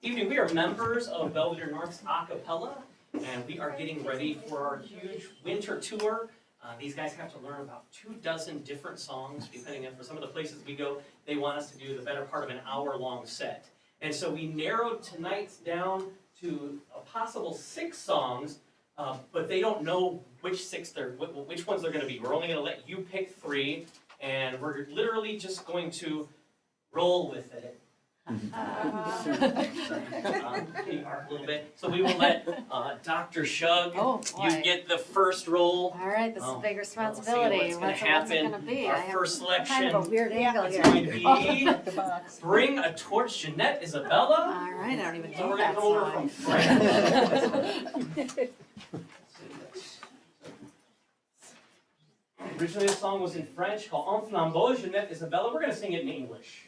Evening, we are members of Belvedere North's a cappella, and we are getting ready for our huge winter tour. These guys have to learn about 24 different songs, depending on for some of the places we go, they want us to do the better part of an hour-long set. And so we narrowed tonight's down to a possible 6 songs, but they don't know which ones they're going to be. We're only going to let you pick 3, and we're literally just going to roll with it. A little bit. So we will let Dr. Shug, you get the first roll. All right, this is a big responsibility. What's What's it gonna be? Our first selection Kind of a weird angle is here. going to be Bring a Torch, Jeanette Isabella. All right, I don't even So know we're going that to come over song. from France. Originally the song was in French called En Flambeau, Jeanette Isabella. We're going to sing it in English.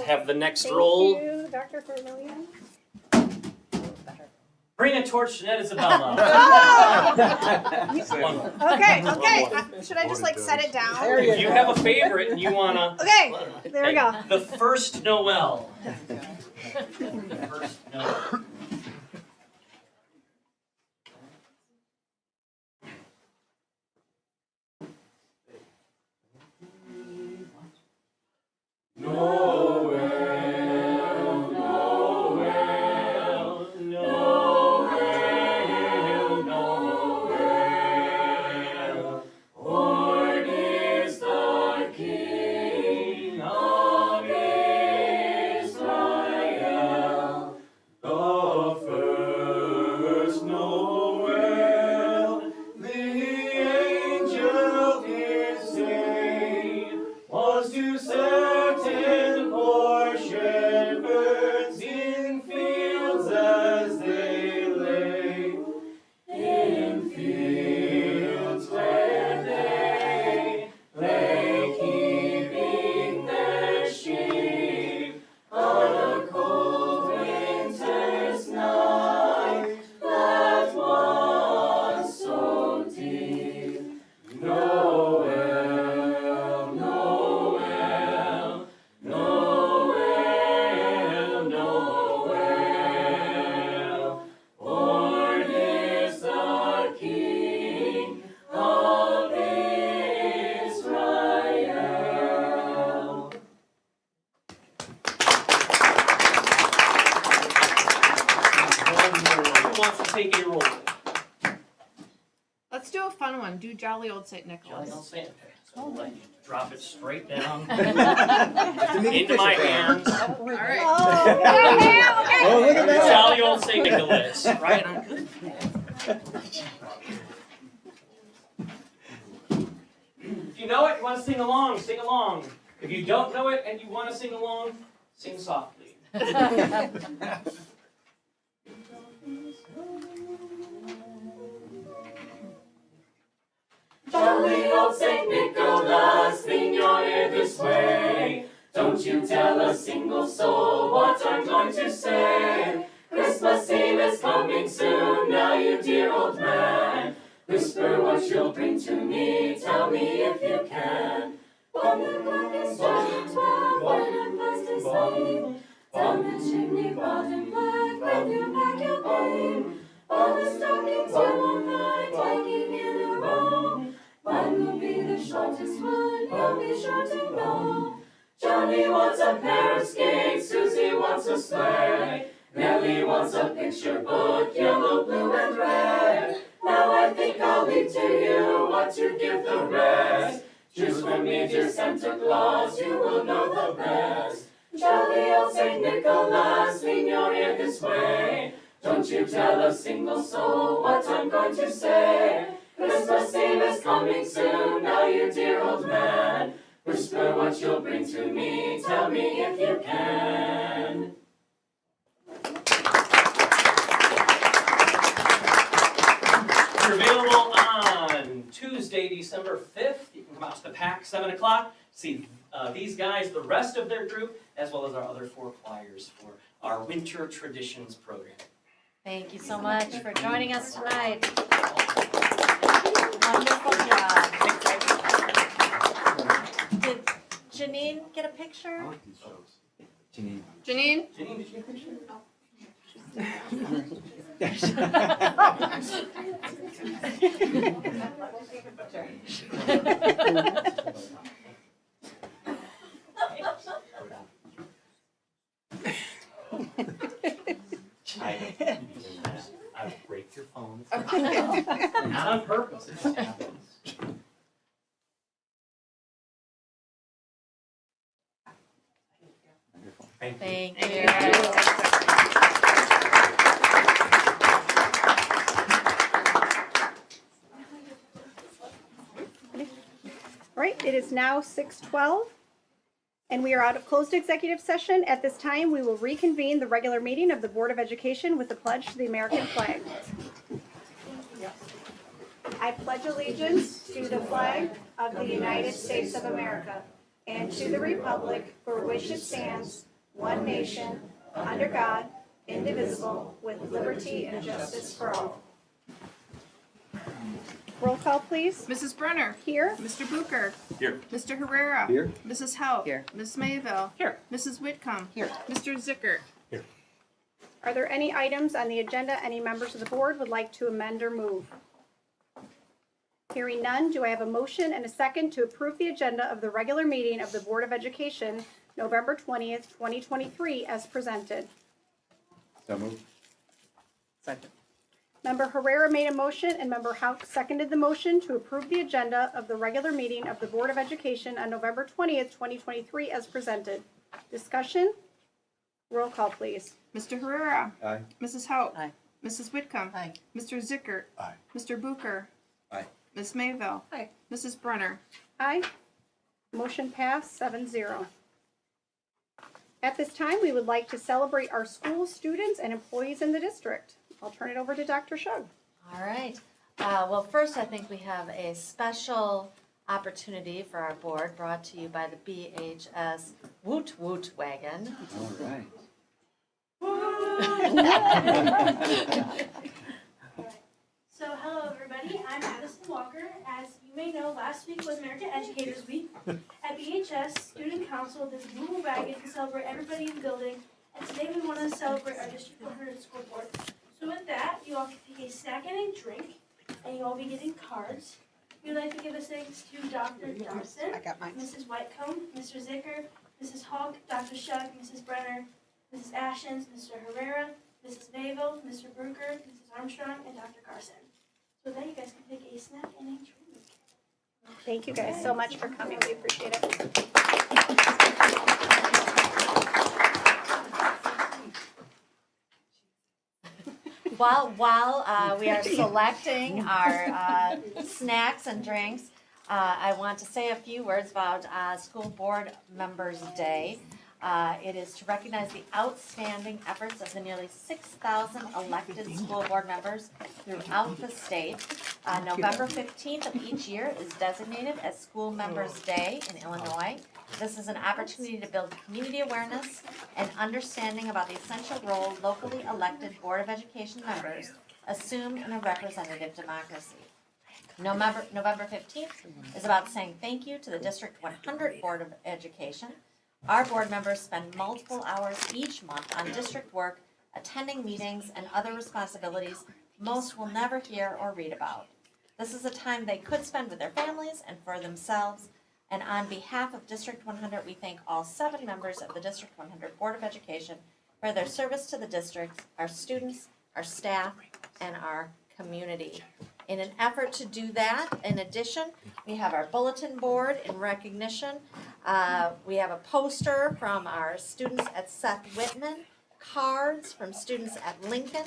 Have the next roll. Thank you, Dr. Vermillion. Bring a Torch, Jeanette Isabella. Okay. Should I just like set it down? If you have a favorite and you wanna. Okay, there we go. The First Noel. First Noel. Take a roll. Let's do a fun one. Do Jolly Old St. Jolly Nicholas. Old Saint. So we'll let you drop it straight down into my hands. All right. Oh, Okay. Oh, look at that. Jolly old St. Nicholas, right? I'm good. If you know it, you want to sing along, sing along. If you don't know it and you want to sing along, sing softly. Jolly old St. Nicholas, lean your ear this way. Don't you tell a single soul what I'm going to say. Christmas Eve is coming soon, now you dear old man. Whisper what you'll bring to me, tell me if you can. When the clock is striking 12, when I'm fast asleep, down the chimney broad and black, with your pack your beam. All the stockings you will find hanging in a row. One will be the shortest one, you'll be sure to know. Johnny wants a pair of skates, Susie wants a sleigh. Nellie wants a picture book, yellow, blue, and red. Now I think I'll leave to you what to give the rest. Choose from me, dear Santa Claus, you will know the best. Jolly old St. Nicholas, lean your ear this way. Don't you tell a single soul what I'm going to say. Christmas Eve is coming soon, now you dear old man. Whisper what you'll bring to me, tell me if you can. You're available on Tuesday, December 5th. You can come out to the PAC, 7 o'clock. See these guys, the rest of their group, as well as our other 4 choirs for our Winter Traditions program. Thank you so much for joining us tonight. Wonderful job. Did Janine get a picture? Janine? Janine, did you get a picture? I break your phone. Not on purpose, it just happens. Thank you. All right, it is now 6:12, and we are out of closed executive session. At this time, we will reconvene the regular meeting of the Board of Education with the pledge to the American flag. I pledge allegiance to the flag of the United States of America and to the republic for which it stands, one nation, under God, indivisible, with liberty and justice for all. Roll call, please. Mrs. Brenner. Here. Mr. Bucher. Here. Mr. Herrera. Here. Mrs. Haupt. Here. Ms. Mayville. Here. Mrs. Whitcomb. Here. Mr. Zickert. Are there any items on the agenda any members of the board would like to amend or move? Hearing none, do I have a motion and a second to approve the agenda of the regular meeting of the Board of Education, November 20th, 2023, as presented? So moved. Second. Member Herrera made a motion and Member Houck seconded the motion to approve the agenda of the regular meeting of the Board of Education on November 20th, 2023, as presented. Discussion? Roll call, please. Mr. Herrera. Aye. Mrs. Haupt. Aye. Mrs. Whitcomb. Aye. Mr. Zickert. Aye. Mr. Bucher. Aye. Ms. Mayville. Aye. Mrs. Brenner. Aye. Motion passed 7-0. At this time, we would like to celebrate our school students and employees in the district. I'll turn it over to Dr. Shug. All right. Well, first, I think we have a special opportunity for our board brought to you by the BHS Woot Woot Wagon. All right. So hello everybody, I'm Addison Walker. As you may know, last week was American Educators Week. At BHS, Student Council did a Google wagon to celebrate everybody in the building, and today we want to celebrate our District 100 school board. So with that, you all can take a snack and a drink, and you all be getting cards. We'd like to give a thanks to Dr. Johnson, Mrs. Whitecomb, Mr. Zicker, Mrs. Hogg, Dr. Shug, Mrs. Brenner, Mrs. Ashens, Mr. Herrera, Mrs. Mayville, Mr. Bruker, Mrs. Armstrong, and Dr. Carson. So then you guys can take a snack and a drink. Thank you guys so much for coming. We appreciate it. While we are selecting our snacks and drinks, I want to say a few words about School Board Members Day. It is to recognize the outstanding efforts of the nearly 6,000 elected school board members throughout the state. November 15th of each year is designated as School Members Day in Illinois. This is an opportunity to build community awareness and understanding about the essential role locally elected Board of Education members assume in a representative democracy. November 15th is about saying thank you to the District 100 Board of Education. Our board members spend multiple hours each month on district work, attending meetings, and other responsibilities most will never hear or read about. This is a time they could spend with their families and for themselves. And on behalf of District 100, we thank all 7 members of the District 100 Board of Education for their service to the district, our students, our staff, and our community. In an effort to do that, in addition, we have our bulletin board in recognition. We have a poster from our students at Seth Whitman, cards from students at Lincoln,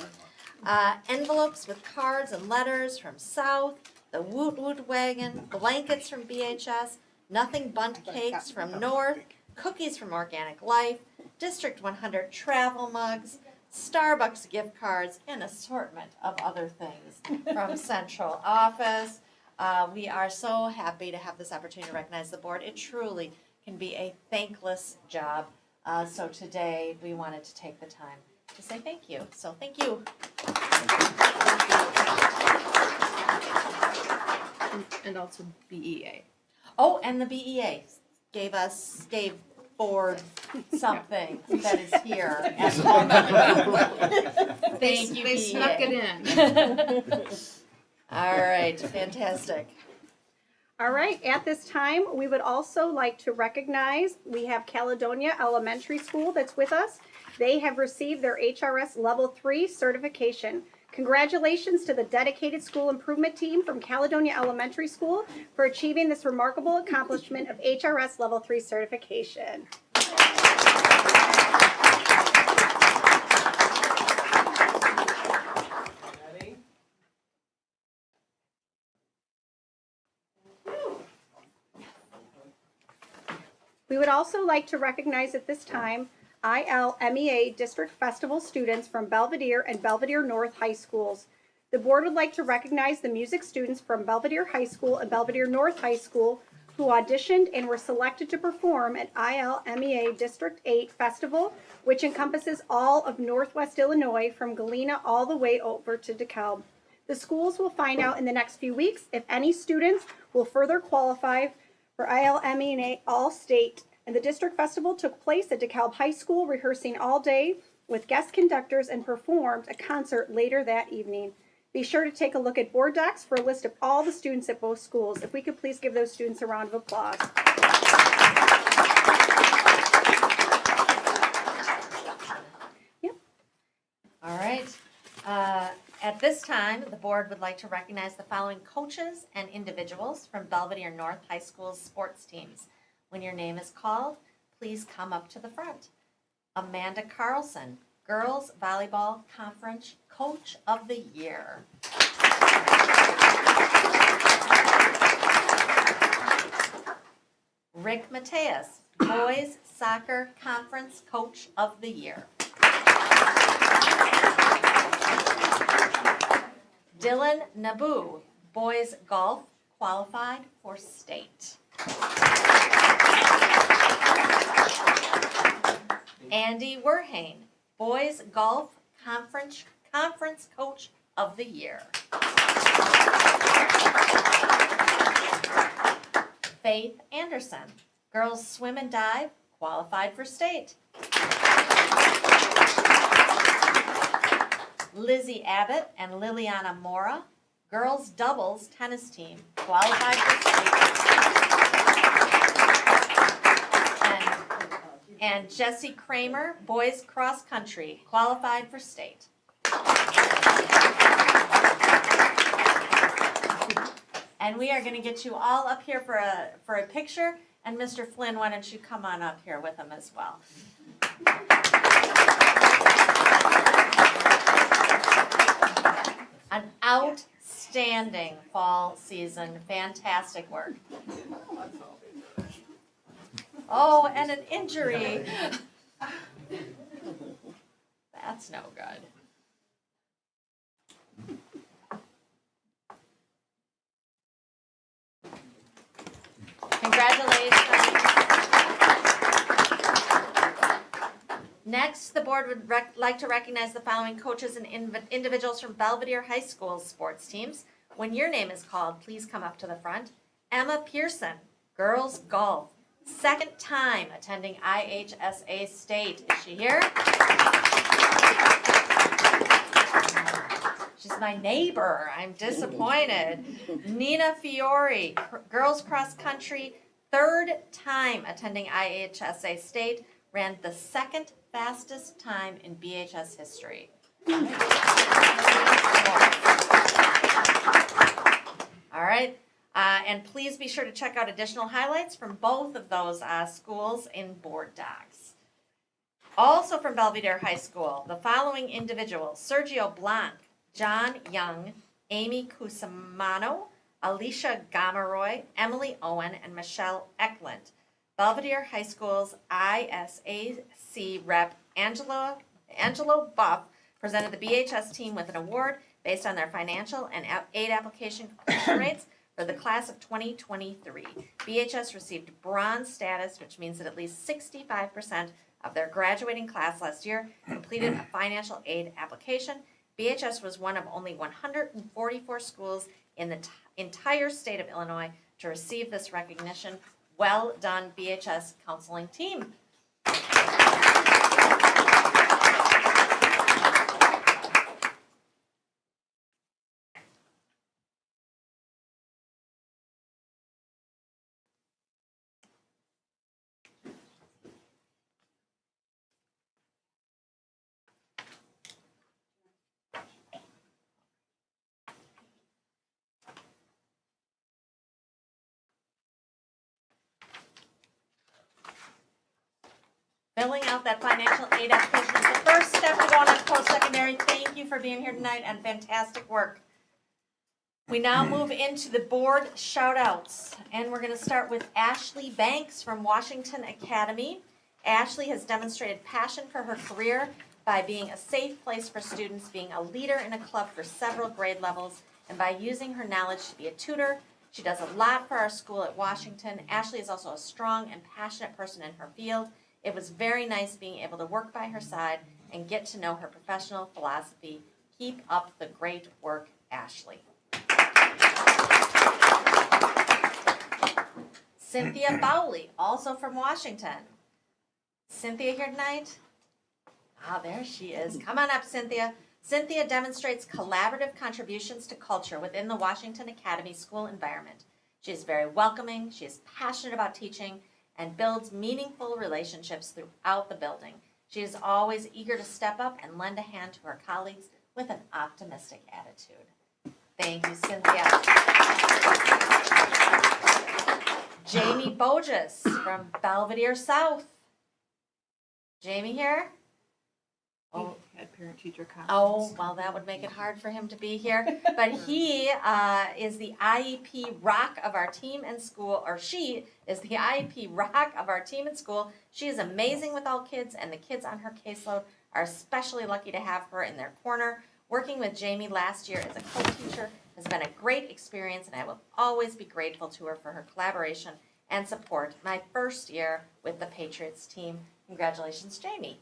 envelopes with cards and letters from South, the Woot Woot Wagon, blankets from BHS, Nothing Bundt cakes from North, cookies from Organic Life, District 100 travel mugs, Starbucks gift cards, and assortment of other things from Central Office. We are so happy to have this opportunity to recognize the board. It truly can be a thankless job. So today we wanted to take the time to say thank you. So thank you. And also BEA. Oh, and the BEA gave board something that is here. At home. Thank you, They BEA. snuck it in. All right, fantastic. All right, at this time, we would also like to recognize, we have Caledonia Elementary School that's with us. They have received their HRS Level 3 certification. Congratulations to the dedicated school improvement team from Caledonia Elementary School for achieving this remarkable accomplishment of HRS Level 3 certification. We would also like to recognize at this time ILMEA District Festival students from Belvedere and Belvedere North High Schools. The board would like to recognize the music students from Belvedere High School and Belvedere North High School who auditioned and were selected to perform at ILMEA District 8 Festival, which encompasses all of Northwest Illinois from Galena all the way over to DeKalb. The schools will find out in the next few weeks if any students will further qualify for ILMEA All-State, and the district festival took place at DeKalb High School, rehearsing all day with guest conductors and performed a concert later that evening. Be sure to take a look at board docs for a list of all the students at both schools. If we could please give those students a round of applause. Yep. All right. At this time, the board would like to recognize the following coaches and individuals from Belvedere North High School's sports teams. When your name is called, please come up to the front. Amanda Carlson, Girls Volleyball Conference Coach of the Year. Rick Mateus, Boys Soccer Conference Coach of the Year. Dylan Naboo, Boys Golf Qualified for State. Andy Werhane, Boys Golf Conference Coach of the Year. Faith Anderson, Girls Swim and Dive Qualified for State. Lizzie Abbott and Liliana Mora, Girls Doubles Tennis Team Qualified for State. And Jesse Kramer, Boys Cross Country, qualified for state. And we are going to get you all up here for a picture. And Mr. Flynn, why don't you come on up here with them as well. outstanding fall season. Fantastic work. Oh, and an injury. That's no good. Congratulations. Next, the board would like to recognize the following coaches and individuals from Belvedere High School's sports teams. When your name is called, please come up to the front. Emma Pearson, girls golf, second time attending IHSA State. Is she here? She's my neighbor. I'm disappointed. Nina Fiore, girls cross country, third time attending IHSA State, ran the second fastest time in BHS history. All right, and please be sure to check out additional highlights from both of those schools in board docs. Also from Belvedere High School, the following individuals: Sergio Blanc, John Young, Amy Cusimano, Alicia Gomeroy, Emily Owen, and Michelle Eklund. Belvedere High School's ISAC rep Angelo Buff presented the BHS team with an award based on their financial and aid application completion rates for the class of 2023. BHS received bronze status, which means that at least 65% of their graduating class last year completed a financial aid application. BHS was one of only 144 schools in the entire state of Illinois to receive this recognition. Well done, BHS counseling team. Filling out that financial aid application is the first step to going on post-secondary. Thank you for being here tonight and fantastic work. We now move into the board shout-outs, and we're going to start with Ashley Banks from Washington Academy. Ashley has demonstrated passion for her career by being a safe place for students, being a leader in a club for several grade levels, and by using her knowledge to be a tutor. She does a lot for our school at Washington. Ashley is also a strong and passionate person in her field. It was very nice being able to work by her side and get to know her professional philosophy. Keep up the great work, Ashley. Cynthia Bowley, also from Washington. Cynthia here tonight? Ah, there she is. Come on up, Cynthia. Cynthia demonstrates collaborative contributions to culture within the Washington Academy school environment. She is very welcoming, she is passionate about teaching, and builds meaningful relationships throughout the building. She is always eager to step up and lend a hand to her colleagues with an optimistic attitude. Thank you, Cynthia. Jamie Bogus from Belvedere South. Jamie here? Oh. Had parent-teacher conference. Oh, well, that would make it hard for him to be here. But he is the IEP rock of our team and school, or she is the IEP rock of our team and school. She is amazing with all kids, and the kids on her caseload are especially lucky to have her in their corner. Working with Jamie last year as a co-teacher has been a great experience, and I will always be grateful to her for her collaboration and support my first year with the Patriots team. Congratulations, Jamie.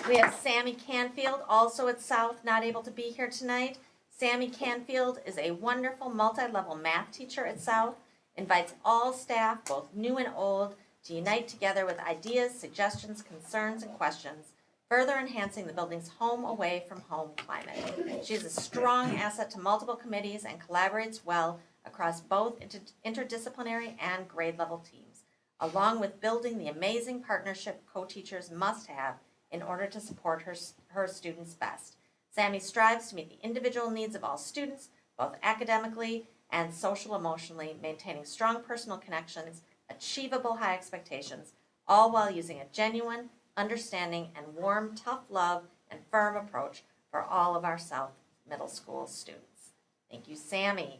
We have Sammy Canfield, also at South, not able to be here tonight. Sammy Canfield is a wonderful multi-level math teacher at South, invites all staff, both new and old, to unite together with ideas, suggestions, concerns, and questions, further enhancing the building's home away from home climate. She is a strong asset to multiple committees and collaborates well across both interdisciplinary and grade level teams, along with building the amazing partnership co-teachers must have in order to support her students best. Sammy strives to meet the individual needs of all students, both academically and social-emotionally, maintaining strong personal connections, achievable high expectations, all while using a genuine, understanding, and warm, tough love and firm approach for all of our South Middle School students. Thank you, Sammy.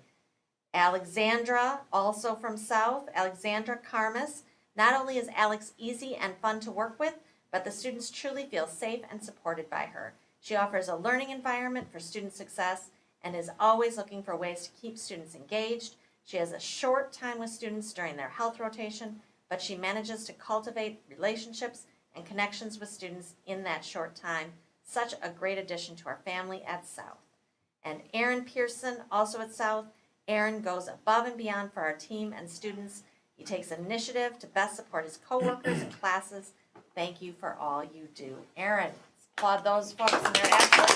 Alexandra, also from South, Alexandra Carmus. Not only is Alex easy and fun to work with, but the students truly feel safe and supported by her. She offers a learning environment for student success and is always looking for ways to keep students engaged. She has a short time with students during their health rotation, but she manages to cultivate relationships and connections with students in that short time. Such a great addition to our family at South. And Aaron Pearson, also at South. Aaron goes above and beyond for our team and students. He takes initiative to best support his coworkers and classes. Thank you for all you do. Aaron, applaud those folks in their efforts.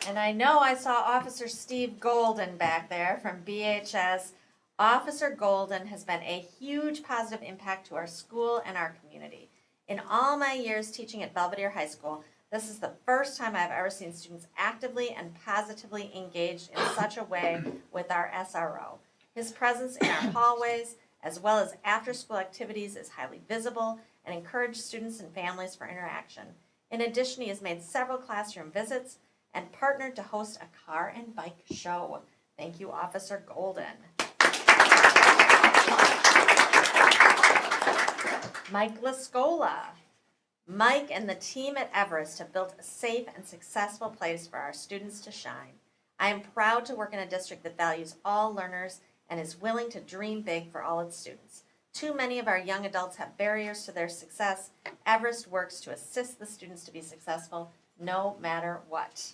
And I know I saw Officer Steve Golden back there from BHS. Officer Golden has been a huge positive impact to our school and our community. In all my years teaching at Belvedere High School, this is the first time I've ever seen students actively and positively engaged in such a way with our SRO. His presence in our hallways, as well as after-school activities, is highly visible and encourages students and families for interaction. In addition, he has made several classroom visits and partnered to host a car and bike show. Thank you, Officer Golden. Mike Lascola. Mike and the team at Everest have built a safe and successful place for our students to shine. I am proud to work in a district that values all learners and is willing to dream big for all its students. Too many of our young adults have barriers to their success. Everest works to assist the students to be successful no matter what.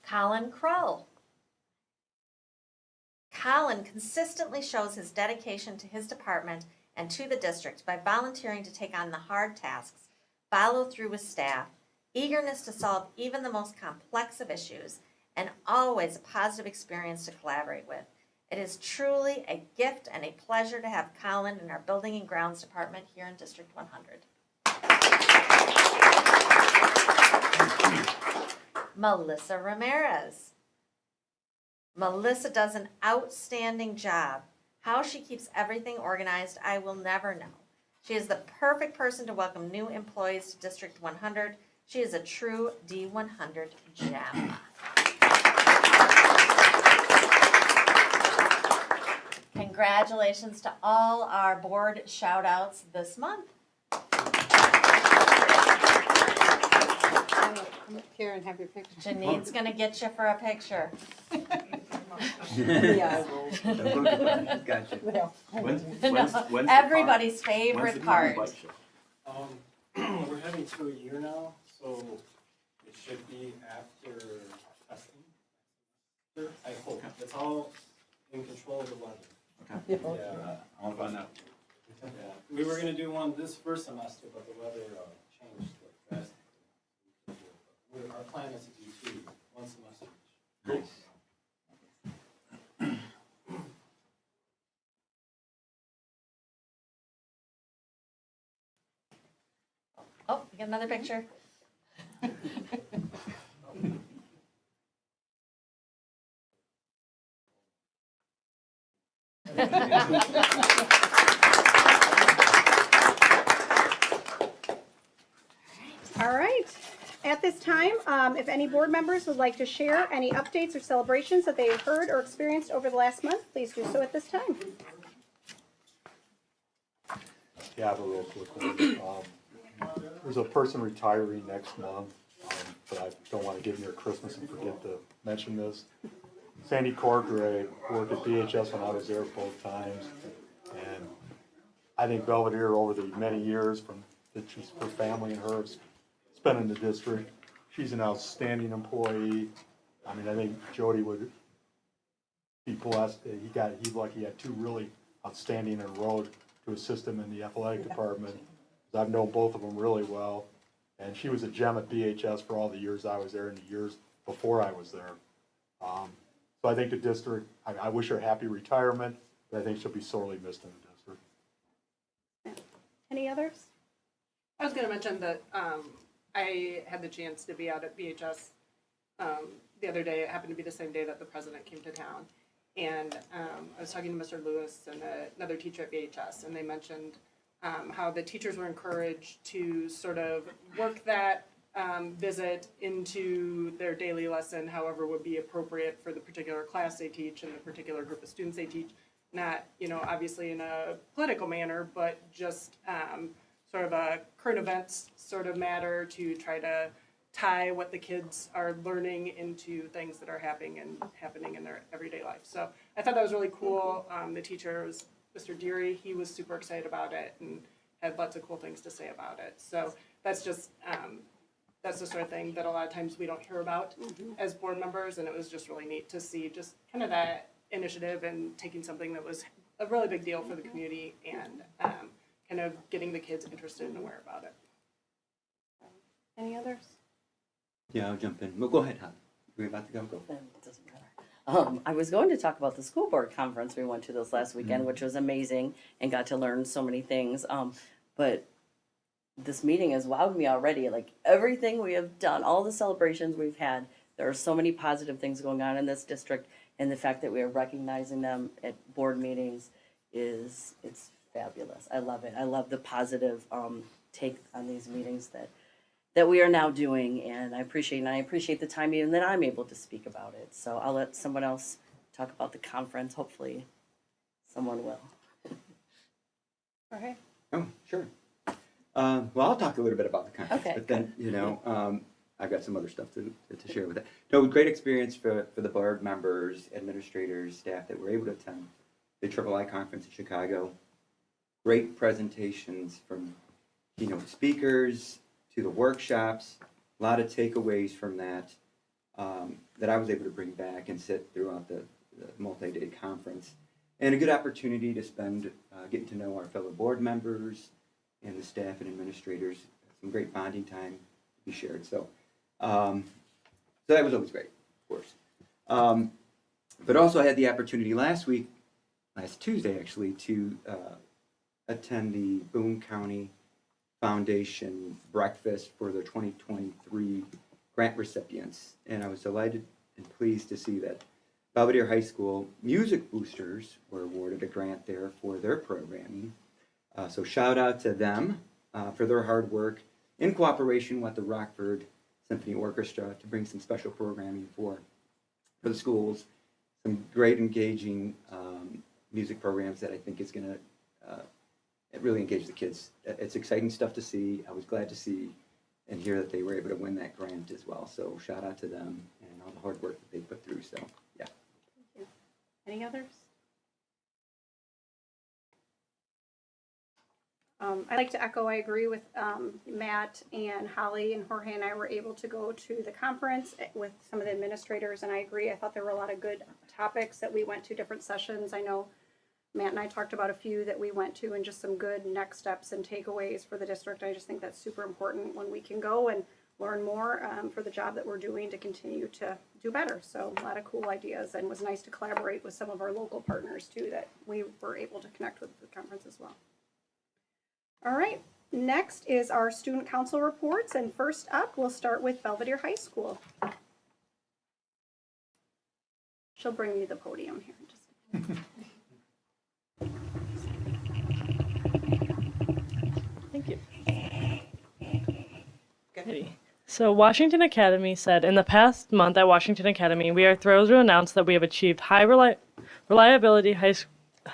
Colin Krull. Colin consistently shows his dedication to his department and to the district by volunteering to take on the hard tasks, follow through with staff, eagerness to solve even the most complex of issues, and always a positive experience to collaborate with. It is truly a gift and a pleasure to have Colin in our Building and Grounds Department here in District 100. Melissa Ramirez. Melissa does an outstanding job. How she keeps everything organized, I will never know. She is the perfect person to welcome new employees to District 100. She is a true D100 gem. Congratulations to all our board shout-outs this month. Karen, have your picture. Janine's gonna get you for a picture. Yeah. Gotcha. Yeah. When's Everybody's favorite part. We're heading to a year now, so it should be after testing. I hope. It's all in control of the weather. Yeah. Yeah. I want to find out. Yeah. We were gonna do one this first semester, but the weather changed drastically. Our plan is to do two, one semester. Nice. Oh, you get another picture? All right. At this time, if any board members would like to share any updates or celebrations that they have heard or experienced over the last month, please do so at this time. Yeah, I have a real quick one. There's a person retiring next month, but I don't want to get near Christmas and forget to mention this. Sandy Cordray worked at BHS when I was there both times, and I think Belvedere over the many years from that she's, her family and her have spent in the district, she's an outstanding employee. I mean, I think Jody would be blessed. He's lucky he had two really outstanding in a row to assist him in the athletic department. I've known both of them really well, and she was a gem at BHS for all the years I was there and the years before I was there. So I think the district, I wish her a happy retirement, but I think she'll be sorely missed in the district. Any others? I was going to mention that I had the chance to be out at BHS the other day. It happened to be the same day that the president came to town. And I was talking to Mr. Lewis and another teacher at BHS, and they mentioned how the teachers were encouraged to sort of work that visit into their daily lesson, however would be appropriate for the particular class they teach and the particular group of students they teach. Not, obviously in a political manner, but just sort of a current events sort of matter to try to tie what the kids are learning into things that are happening in their everyday life. So I thought that was really cool. The teacher was Mr. Deary. He was super excited about it and had lots of cool things to say about it. So that's just that's the sort of thing that a lot of times we don't hear about as board members, and it was just really neat to see just kind of that initiative and taking something that was a really big deal for the community and kind of getting the kids interested and aware about it. Any others? Yeah, I'll jump in. Well, go ahead, Holly. We're about to go. It doesn't matter. I was going to talk about the school board conference we went to this last weekend, which was amazing and got to learn so many things. But this meeting has wowed me already. Like everything we have done, all the celebrations we've had, there are so many positive things going on in this district, and the fact that we are recognizing them at board meetings it's fabulous. I love it. I love the positive take on these meetings that we are now doing, and I appreciate the time even that I'm able to speak about it. So I'll let someone else talk about the conference. Hopefully someone will. Okay. Oh, sure. Well, I'll talk a little bit about the conference, Okay, but then, I've got some other stuff to share with that. No, great experience for the board members, administrators, staff that were able to attend the Triple I conference in Chicago. Great presentations from keynote speakers to the workshops, a lot of takeaways from that that I was able to bring back and sit throughout the multi-day conference. And a good opportunity to spend getting to know our fellow board members and the staff and administrators. Some great bonding time to be shared. So that was always great, of course. But also I had the opportunity last Tuesday actually, to attend the Boone County Foundation breakfast for the 2023 grant recipients. And I was delighted and pleased to see that Belvedere High School Music Boosters were awarded a grant there for their programming. So shout out to them for their hard work in cooperation with the Rockford Symphony Orchestra to bring some special programming for the schools. Some great engaging music programs that I think is going to really engage the kids. It's exciting stuff to see. I was glad to see and hear that they were able to win that grant as well. So shout out to them and all the hard work that they put through. So yeah. Any others? I'd like to echo, I agree with Matt and Holly and Jorge and I were able to go to the conference with some of the administrators, and I agree. I thought there were a lot of good topics that we went to, different sessions. I know Matt and I talked about a few that we went to and just some good next steps and takeaways for the district. I just think that's super important when we can go and learn more for the job that we're doing to continue to do better. So a lot of cool ideas, and it was nice to collaborate with some of our local partners too that we were able to connect with the conference as well. All right, next is our student council reports, and first up, we'll start with Belvedere High School. She'll bring me the podium here in just a minute. Thank you. So Washington Academy said, in the past month at Washington Academy, we are thrilled to announce that we have achieved high reliability high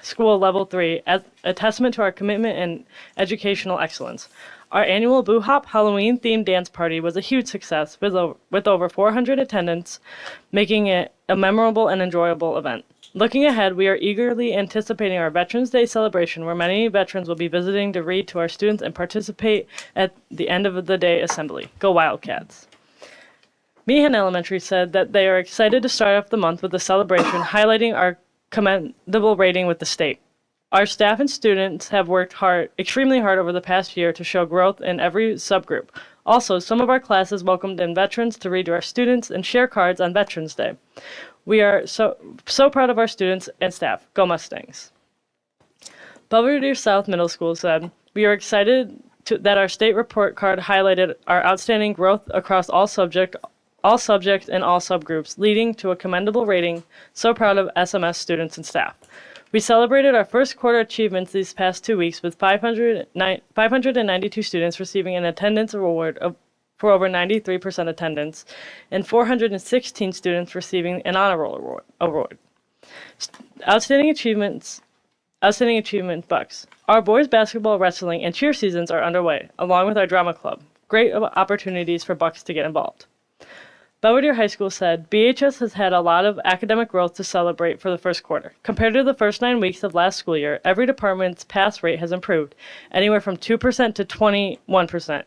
school level 3 as a testament to our commitment and educational excellence. Our annual Boo Hop Halloween themed dance party was a huge success with over 400 attendants, making it a memorable and enjoyable event. Looking ahead, we are eagerly anticipating our Veterans Day celebration, where many veterans will be visiting to read to our students and participate at the end of the day assembly. Go Wildcats! Meehan Elementary said that they are excited to start off the month with a celebration highlighting our commendable rating with the state. Our staff and students have worked extremely hard over the past year to show growth in every subgroup. Also, some of our classes welcomed in veterans to read to our students and share cards on Veterans Day. We are so proud of our students and staff. Go Mustangs! Belvedere South Middle School said, we are excited that our state report card highlighted our outstanding growth across all subjects and all subgroups, leading to a commendable rating. So proud of SMS students and staff. We celebrated our first quarter achievements these past 2 weeks with 592 students receiving an attendance award for over 93% attendance and 416 students receiving an honor roll award. Outstanding achievement bucks. Our boys basketball, wrestling, and cheer seasons are underway, along with our drama club. Great opportunities for bucks to get involved. Belvedere High School said, BHS has had a lot of academic growth to celebrate for the first quarter. Compared to the first 9 weeks of last school year, every department's pass rate has improved, anywhere from 2% to 21%.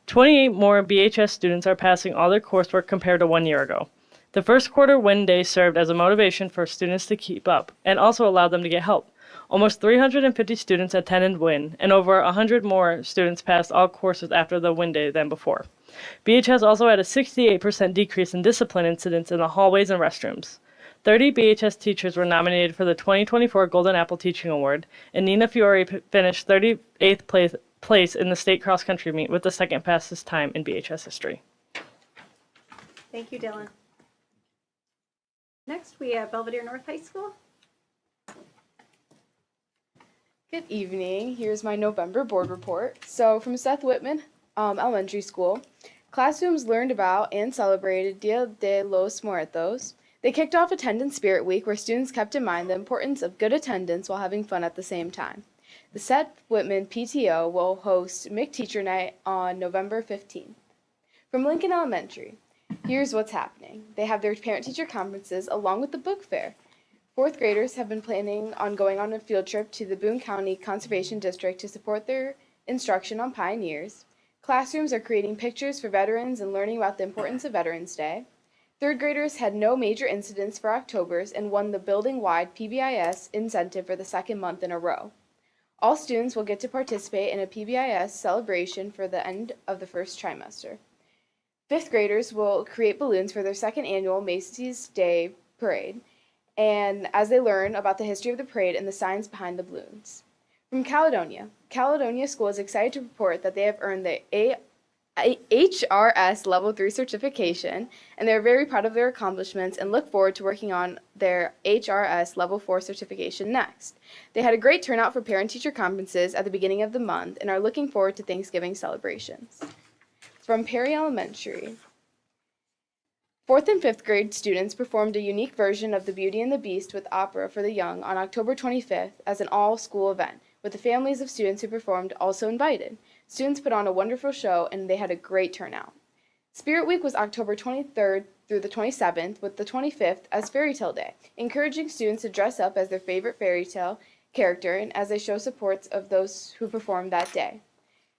28 more BHS students are passing all their coursework compared to 1 year ago. The first quarter win day served as a motivation for students to keep up and also allowed them to get help. Almost 350 students attended WIN, and over 100 more students passed all courses after the WIN day than before. BHS also had a 68% decrease in discipline incidents in the hallways and restrooms. 30 BHS teachers were nominated for the 2024 Golden Apple Teaching Award, and Nina Fiore finished 38th place in the state cross-country meet with the second fastest time in BHS history. Thank you, Dylan. Next, we have Belvedere North High School. Good evening. Here's my November board report. So from Seth Whitman Elementary School, classrooms learned about and celebrated Dia de los Muertos. They kicked off Attendance Spirit Week, where students kept in mind the importance of good attendance while having fun at the same time. The Seth Whitman PTO will host MIC Teacher Night on November 15th. From Lincoln Elementary, here's what's happening. They have their parent-teacher conferences along with the book fair. Fourth graders have been planning on going on a field trip to the Boone County Conservation District to support their instruction on pioneers. Classrooms are creating pictures for veterans and learning about the importance of Veterans Day. Third graders had no major incidents for October's and won the building-wide PBIS incentive for the second month in a row. All students will get to participate in a PBIS celebration for the end of the first trimester. Fifth graders will create balloons for their second annual Macy's Day Parade, and as they learn about the history of the parade and the science behind the balloons. From Caledonia, Caledonia School is excited to report that they have earned the HRS Level 3 certification, and they're very proud of their accomplishments and look forward to working on their HRS Level 4 certification next. They had a great turnout for parent-teacher conferences at the beginning of the month and are looking forward to Thanksgiving celebrations. From Perry Elementary, 4th and 5th grade students performed a unique version of The Beauty and the Beast with opera for the young on October 25th as an all-school event, with the families of students who performed also invited. Students put on a wonderful show and they had a great turnout. Spirit Week was October 23rd through the 27th, with the 25th as Fairy Tale Day, encouraging students to dress up as their favorite fairy tale character and as they show supports of those who performed that day.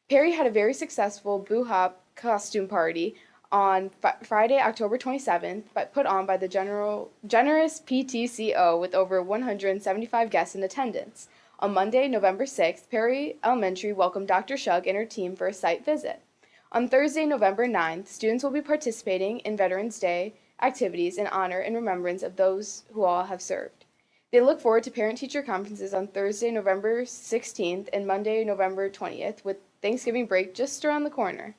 Perry had a very successful Boo Hop costume party on Friday, October 27th, put on by the generous PTCO with over 175 guests in attendance. On Monday, November 6th, Perry Elementary welcomed Dr. Shug and her team for a site visit. On Thursday, November 9th, students will be participating in Veterans Day activities in honor and remembrance of those who all have served. They look forward to parent-teacher conferences on Thursday, November 16th and Monday, November 20th, with Thanksgiving break just around the corner.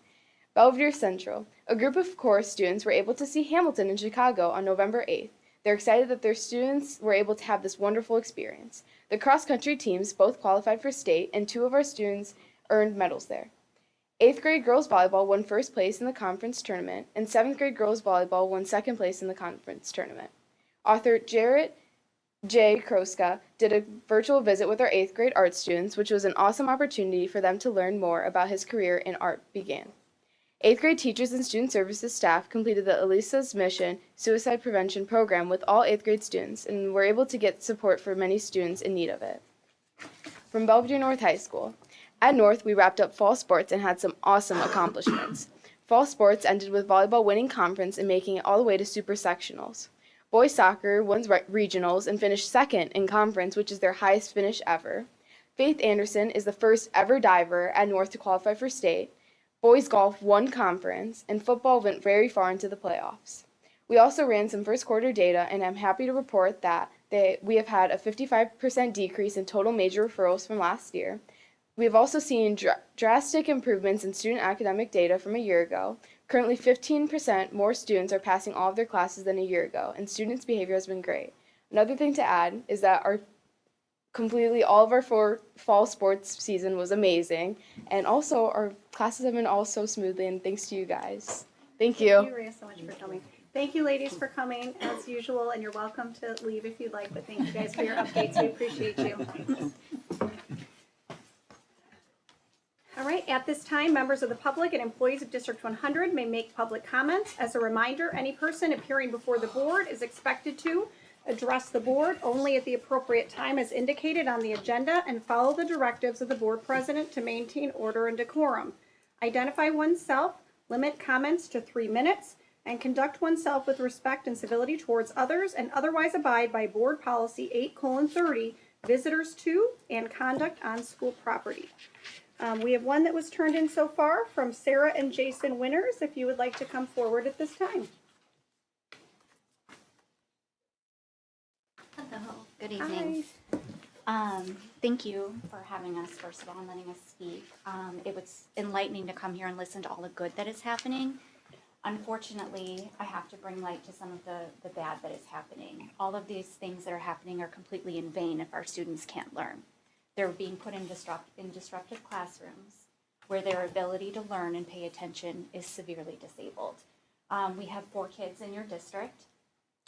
Belvedere Central. A group of chorus students were able to see Hamilton in Chicago on November 8th. They're excited that their students were able to have this wonderful experience. The cross-country teams both qualified for state, and 2 of our students earned medals there. 8th grade girls volleyball won first place in the conference tournament, and 7th grade girls volleyball won second place in the conference tournament. Author Jarrett J. Kroska did a virtual visit with our 8th grade art students, which was an awesome opportunity for them to learn more about his career in art began. 8th grade teachers and student services staff completed the Elisa's Mission Suicide Prevention Program with all 8th grade students and were able to get support for many students in need of it. From Belvedere North High School. At North, we wrapped up fall sports and had some awesome accomplishments. Fall sports ended with volleyball winning conference and making it all the way to super sectionals. Boys soccer won regionals and finished second in conference, which is their highest finish ever. Faith Anderson is the first ever diver at North to qualify for state. Boys golf won conference, and football went very far into the playoffs. We also ran some first quarter data, and I'm happy to report that we have had a 55% decrease in total major referrals from last year. We have also seen drastic improvements in student academic data from a year ago. Currently, 15% more students are passing all of their classes than a year ago, and students' behavior has been great. Another thing to add is that our completely all of our fall sports season was amazing, and also our classes have been all so smoothly, and thanks to you guys. Thank you. Thank you, Rhea, so much for coming. Thank you, ladies, for coming as usual, and you're welcome to leave if you'd like, but thank you guys for your updates. We appreciate you. All right, at this time, members of the public and employees of District 100 may make public comments. As a reminder, any person appearing before the board is expected to address the board only at the appropriate time as indicated on the agenda and follow the directives of the board president to maintain order and decorum. Identify oneself, limit comments to 3 minutes, and conduct oneself with respect and civility towards others, and otherwise abide by board policy 8:30, visitors to and conduct on school property. We have one that was turned in so far from Sarah and Jason Winters, if you would like to come forward at this time. Hello, good evening. Thank you for having us, first of all, and letting us speak. It was enlightening to come here and listen to all the good that is happening. Unfortunately, I have to bring light to some of the bad that is happening. All of these things that are happening are completely in vain if our students can't learn. They're being put in disruptive classrooms where their ability to learn and pay attention is severely disabled. We have 4 kids in your district.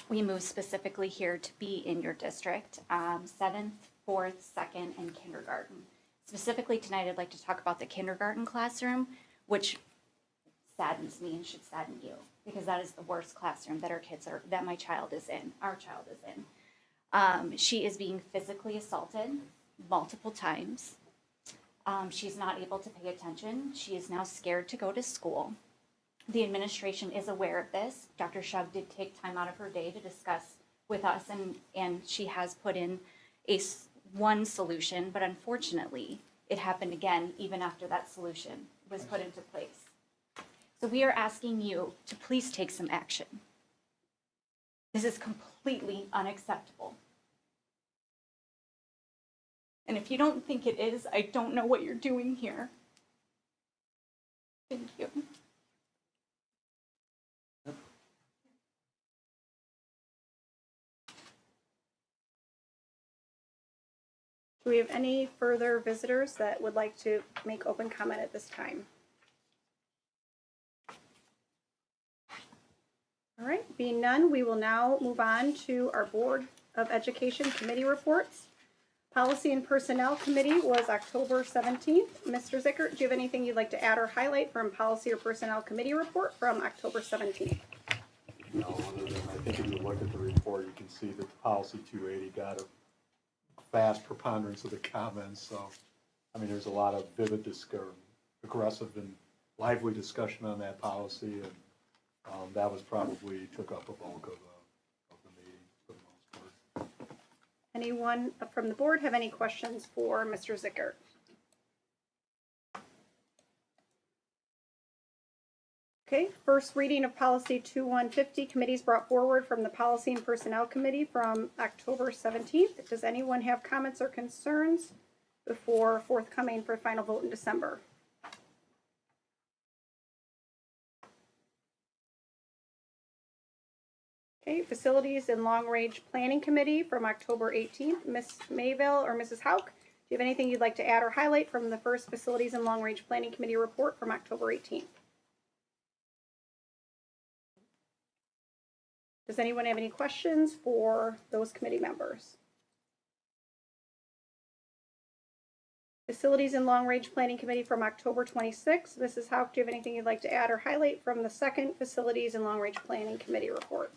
We moved specifically here to be in your district, 7th, 4th, 2nd, and kindergarten. Specifically tonight, I'd like to talk about the kindergarten classroom, which saddens me and should sadden you, because that is the worst classroom that that my child is in, our child is in. She is being physically assaulted multiple times. She's not able to pay attention. She is now scared to go to school. The administration is aware of this. Dr. Shug did take time out of her day to discuss with us, and she has put in one solution, but unfortunately, it happened again even after that solution was put into place. So we are asking you to please take some action. This is completely unacceptable. And if you don't think it is, I don't know what you're doing here. Thank you. Do we have any further visitors that would like to make open comment at this time? All right, being none, we will now move on to our Board of Education Committee reports. Policy and Personnel Committee was October 17th. Mr. Zickert, do you have anything you'd like to add or highlight from Policy or Personnel Committee report from October 17th? No, other than I think if you look at the report, you can see that the policy 280 got a vast preponderance of the comments. So, I mean, there's a lot of vivid, aggressive, and lively discussion on that policy, and that was probably took up a bulk of the meeting for the most part. Anyone from the board have any questions for Mr. Zickert? Okay, first reading of Policy 2150, committees brought forward from the Policy and Personnel Committee from October 17th. Does anyone have comments or concerns before forthcoming for final vote in December? Okay, Facilities and Long Range Planning Committee from October 18th. Ms. Mayville or Mrs. Hauk, do you have anything you'd like to add or highlight from the first Facilities and Long Range Planning Committee report from October 18th? Does anyone have any questions for those committee members? Facilities and Long Range Planning Committee from October 26th. Mrs. Hauk, do you have anything you'd like to add or highlight from the second Facilities and Long Range Planning Committee report?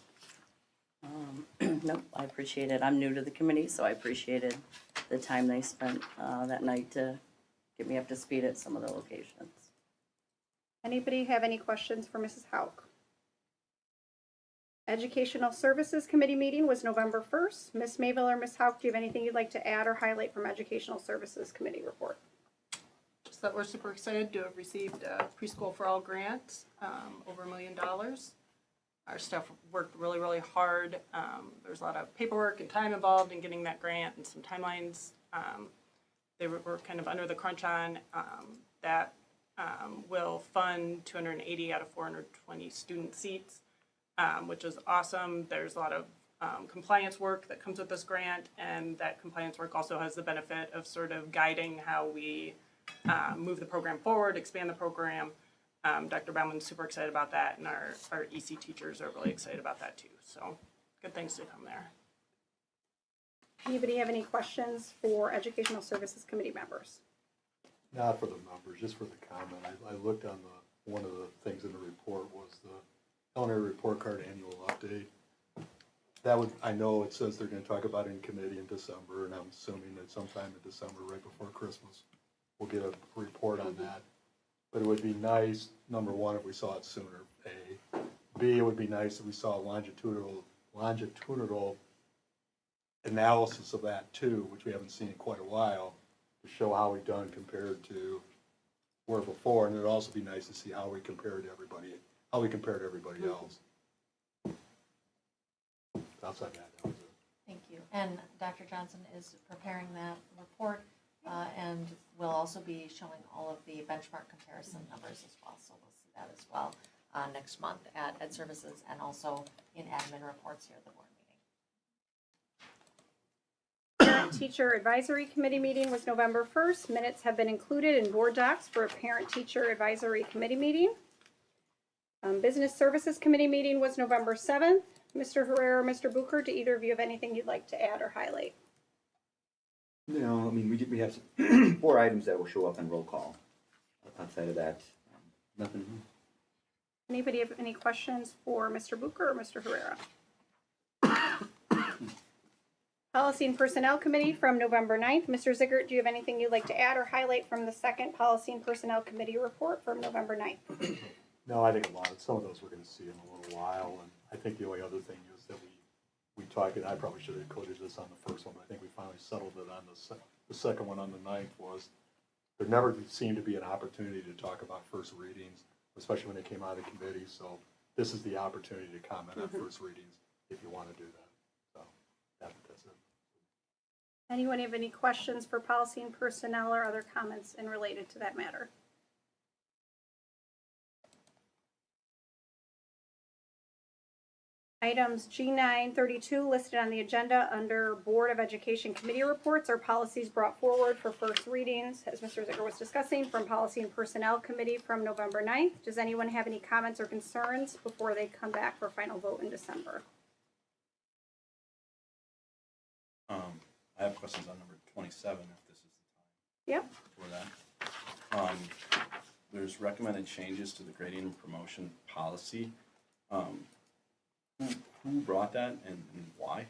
Nope, I appreciate it. I'm new to the committee, so I appreciated the time they spent that night to get me up to speed at some of the locations. Anybody have any questions for Mrs. Hauk? Educational Services Committee meeting was November 1st. Ms. Mayville or Ms. Hauk, do you have anything you'd like to add or highlight from Educational Services Committee report? Just that we're super excited to have received a Preschool for All grant, over $1 million. Our staff worked really, really hard. There's a lot of paperwork and time involved in getting that grant and some timelines. They were kind of under the crunch on that. Will fund 280 out of 420 student seats, which is awesome. There's a lot of compliance work that comes with this grant, and that compliance work also has the benefit of sort of guiding how we move the program forward, expand the program. Dr. Bauman's super excited about that, and our EC teachers are really excited about that too. So good things to come there. Anybody have any questions for Educational Services Committee members? Not for the members, just for the comment. I looked on one of the things in the report was the culinary report card annual update. I know it says they're gonna talk about it in committee in December, and I'm assuming that sometime in December, right before Christmas, we'll get a report on that. But it would be nice, number one, if we saw it sooner, A. B, it would be nice if we saw a longitudinal analysis of that too, which we haven't seen in quite a while, to show how we've done compared to where before. And it'd also be nice to see how we compared to everybody else. Outside that was it. Thank you. And Dr. Johnson is preparing that report, and will also be showing all of the benchmark comparison numbers as well. So we'll see that as well next month at Ed Services and also in admin reports here at the board meeting. Parent Teacher Advisory Committee meeting was November 1st. Minutes have been included in board docs for a Parent Teacher Advisory Committee meeting. Business Services Committee meeting was November 7th. Mr. Herrera, Mr. Bucher, do either of you have anything you'd like to add or highlight? No, I mean, we have some 4 items that will show up in roll call. Outside of that, nothing. Anybody have any questions for Mr. Bucher or Mr. Herrera? Policy and Personnel Committee from November 9th. Mr. Ziegert, do you have anything you'd like to add or highlight from the second Policy and Personnel Committee report from November 9th? No, I think some of those we're gonna see in a little while, and I think the only other thing is that we talked, and I probably should have included this on the first one, but I think we finally settled it on the second one on the 9th was, there never seemed to be an opportunity to talk about first readings, especially when they came out of committee, so this is the opportunity to comment on first readings if you wanna do that, so that's it. Anyone have any questions for Policy and Personnel or other comments in related to that matter? Items G932 listed on the agenda under Board of Education Committee reports are policies brought forward for first readings, as Mr. Ziegert was discussing, from Policy and Personnel Committee from November 9th. Does anyone have any comments or concerns before they come back for final vote in December? I have questions on number 27, if this is the Yep. time for that. There's recommended changes to the grading and promotion policy. Who brought that and why?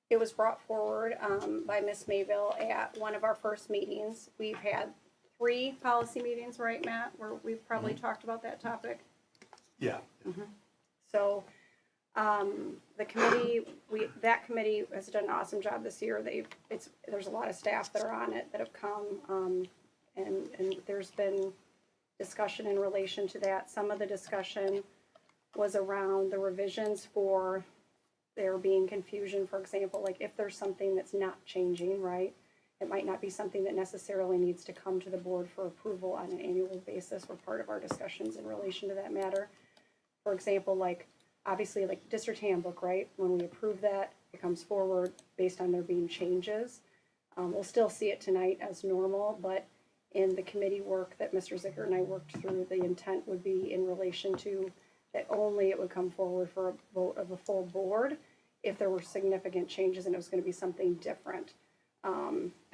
It was brought forward by Ms. Mayville at one of our first meetings. We've had 3 policy meetings, right, Matt, where we've probably talked about that topic. Yeah. So the committee, that committee has done an awesome job this year. There's a lot of staff that are on it that have come, and there's been discussion in relation to that. Some of the discussion was around the revisions for there being confusion, for example, like if there's something that's not changing, right? It might not be something that necessarily needs to come to the board for approval on an annual basis or part of our discussions in relation to that matter. For example, like, obviously, like district handbook, right? When we approve that, it comes forward based on there being changes. We'll still see it tonight as normal, but in the committee work that Mr. Ziegert and I worked through, the intent would be in relation to that only it would come forward for a vote of a full board if there were significant changes and it was going to be something different.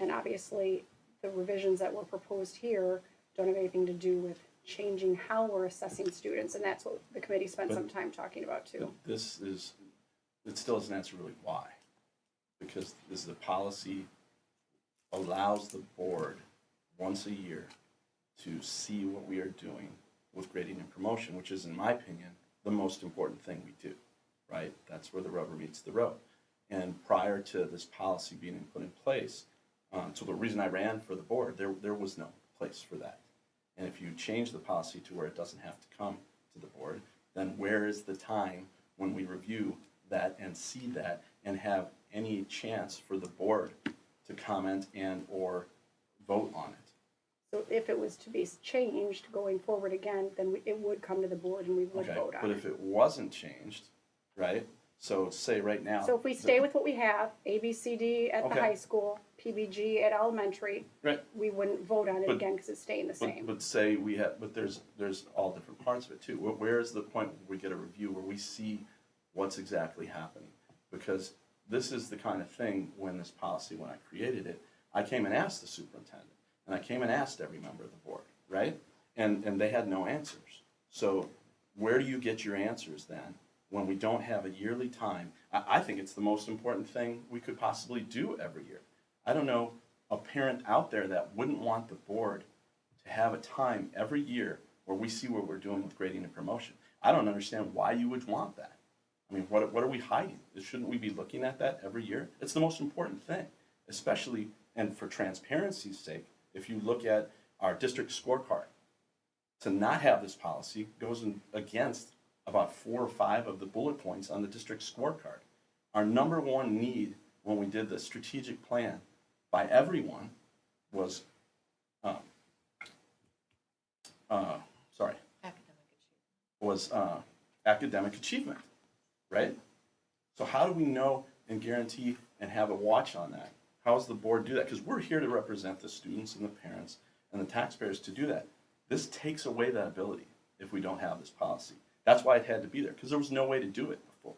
And obviously, the revisions that were proposed here don't have anything to do with changing how we're assessing students, and that's what the committee spent some time talking about too. It still doesn't answer really why. Because this is a policy allows the board once a year to see what we are doing with grading and promotion, which is, in my opinion, the most important thing we do, right? That's where the rubber meets the road. And prior to this policy being put in place, so the reason I ran for the board, there was no place for that. And if you change the policy to where it doesn't have to come to the board, then where is the time when we review that and see that and have any chance for the board to comment and or vote on it? So if it was to be changed going forward again, then it would come to the board and we would Okay, vote on but it. if it wasn't changed, right, so say right now. So if we stay with what we have, A, B, C, D at the Okay. high school, PBG at elementary, Right. we wouldn't vote on it But- again because it's staying the same. But say we have, but there's all different parts of it too. Where is the point where we get a review where we see what's exactly happening? Because this is the kind of thing, when this policy, when I created it, I came and asked the superintendent, and I came and asked every member of the board, right? And they had no answers. So where do you get your answers then, when we don't have a yearly time? I think it's the most important thing we could possibly do every year. I don't know a parent out there that wouldn't want the board to have a time every year where we see what we're doing with grading and promotion. I don't understand why you would want that. I mean, what are we hiding? Shouldn't we be looking at that every year? It's the most important thing, especially, and for transparency's sake, if you look at our district scorecard, to not have this policy goes against about 4 or 5 of the bullet points on the district scorecard. Our number one need when we did the strategic plan by everyone was, academic achievement, right? So how do we know and guarantee and have a watch on that? How does the board do that? Because we're here to represent the students and the parents and the taxpayers to do that. This takes away that ability if we don't have this policy. That's why it had to be there, because there was no way to do it before.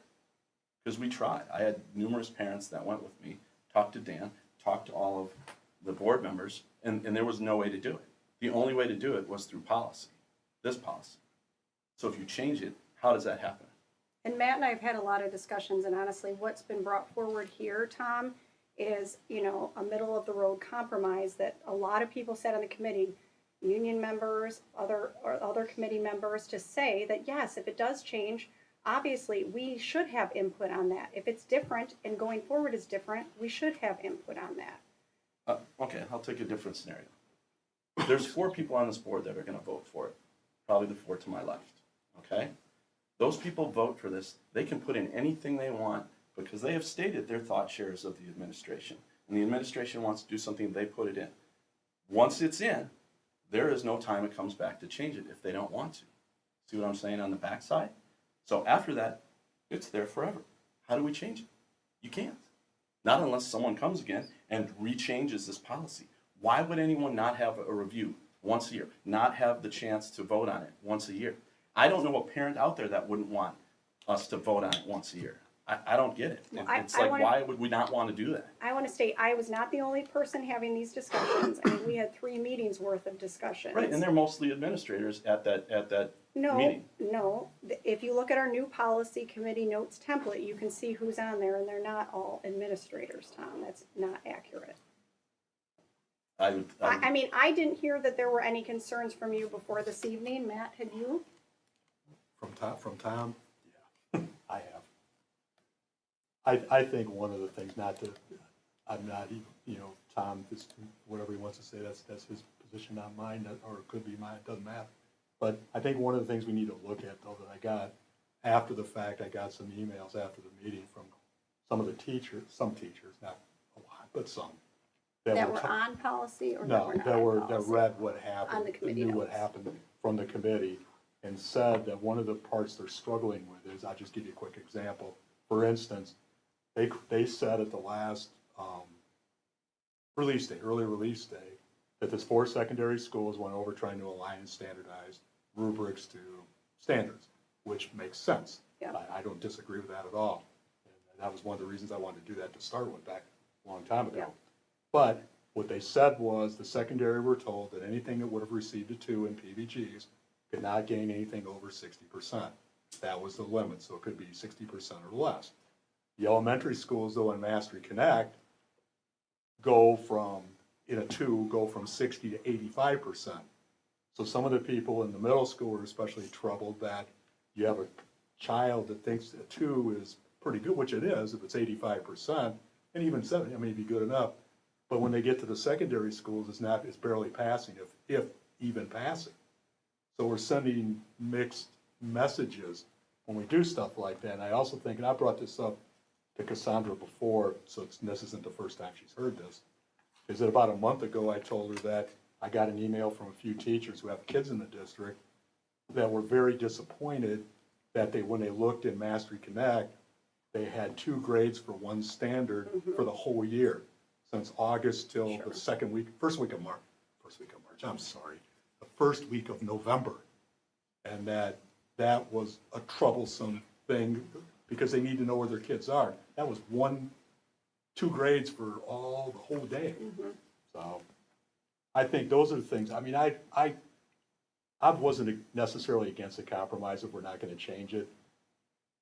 Because we tried. I had numerous parents that went with me, talked to Dan, talked to all of the board members, and there was no way to do it. The only way to do it was through policy, this policy. So if you change it, how does that happen? And Matt and I have had a lot of discussions, and honestly, what's been brought forward here, Tom, is, you know, a middle of the road compromise that a lot of people said on the committee, union members, other committee members, to say that yes, if it does change, obviously we should have input on that. If it's different and going forward is different, we should have input on that. Okay, I'll take a different scenario. There's 4 people on this board that are going to vote for it, probably the 4 to my left, okay? Those people vote for this, they can put in anything they want because they have stated their thought shares of the administration. And the administration wants to do something, they put it in. Once it's in, there is no time it comes back to change it if they don't want to. See what I'm saying on the backside? So after that, it's there forever. How do we change it? You can't. Not unless someone comes again and rechanges this policy. Why would anyone not have a review once a year, not have the chance to vote on it once a year? I don't know a parent out there that wouldn't want us to vote on it once a year. I don't get it. Well, It's I like, wanna- why would we not want to do that? I want to state, I was not the only person having these discussions. I mean, we had 3 meetings worth of discussions. Right, and they're mostly administrators at that No, meeting. no. If you look at our new policy committee notes template, you can see who's on there, and they're not all administrators, Tom. That's not accurate. I mean, I didn't hear that there were any concerns from you before this evening. Matt, had you? From Tom? Yeah, I have. I think one of the things, I'm not, you know, Tom, whatever he wants to say, that's his position, not mine, or it could be mine, it doesn't matter. But I think one of the things we need to look at, though, that I got after the fact, I got some emails after the meeting from some of the teachers, not a lot, but some. That were on policy or that were not on That policy? read what happened. On the committee Knew what notes. happened from the committee, and said that one of the parts they're struggling with is, I'll just give you a quick example. For instance, they said at the last release day, early release day, that this 4 secondary schools went over trying to align and standardize rubrics to standards, which makes sense. Yeah. I don't disagree with that at all. And that was one of the reasons I wanted to do that to start with back a long time ago. Yeah. But what they said was the secondary were told that anything that would have received a 2 in PVGs could not gain anything over 60%. That was the limit, so it could be 60% or less. The elementary schools, though, in Mastery Connect, go from 60 to 85%. So some of the people in the middle school are especially troubled that you have a child that thinks a 2 is pretty good, which it is if it's 85%, and even 70, may be good enough. But when they get to the secondary schools, it's barely passing, if even passing. So we're sending mixed messages when we do stuff like that. And I also think, and I brought this up to Cassandra before, so this isn't the first time she's heard this, is that about a month ago I told her that I got an email from a few teachers who have kids in the district that were very disappointed that when they looked in Mastery Connect, they had 2 grades for one standard for the whole year, since August till the first week of March, I'm sorry, the first week of November. And that was a troublesome thing, because they need to know where their kids are. That was 2 grades for the whole day. So I think those are the things, I mean, I wasn't necessarily against a compromise if we're not gonna change it.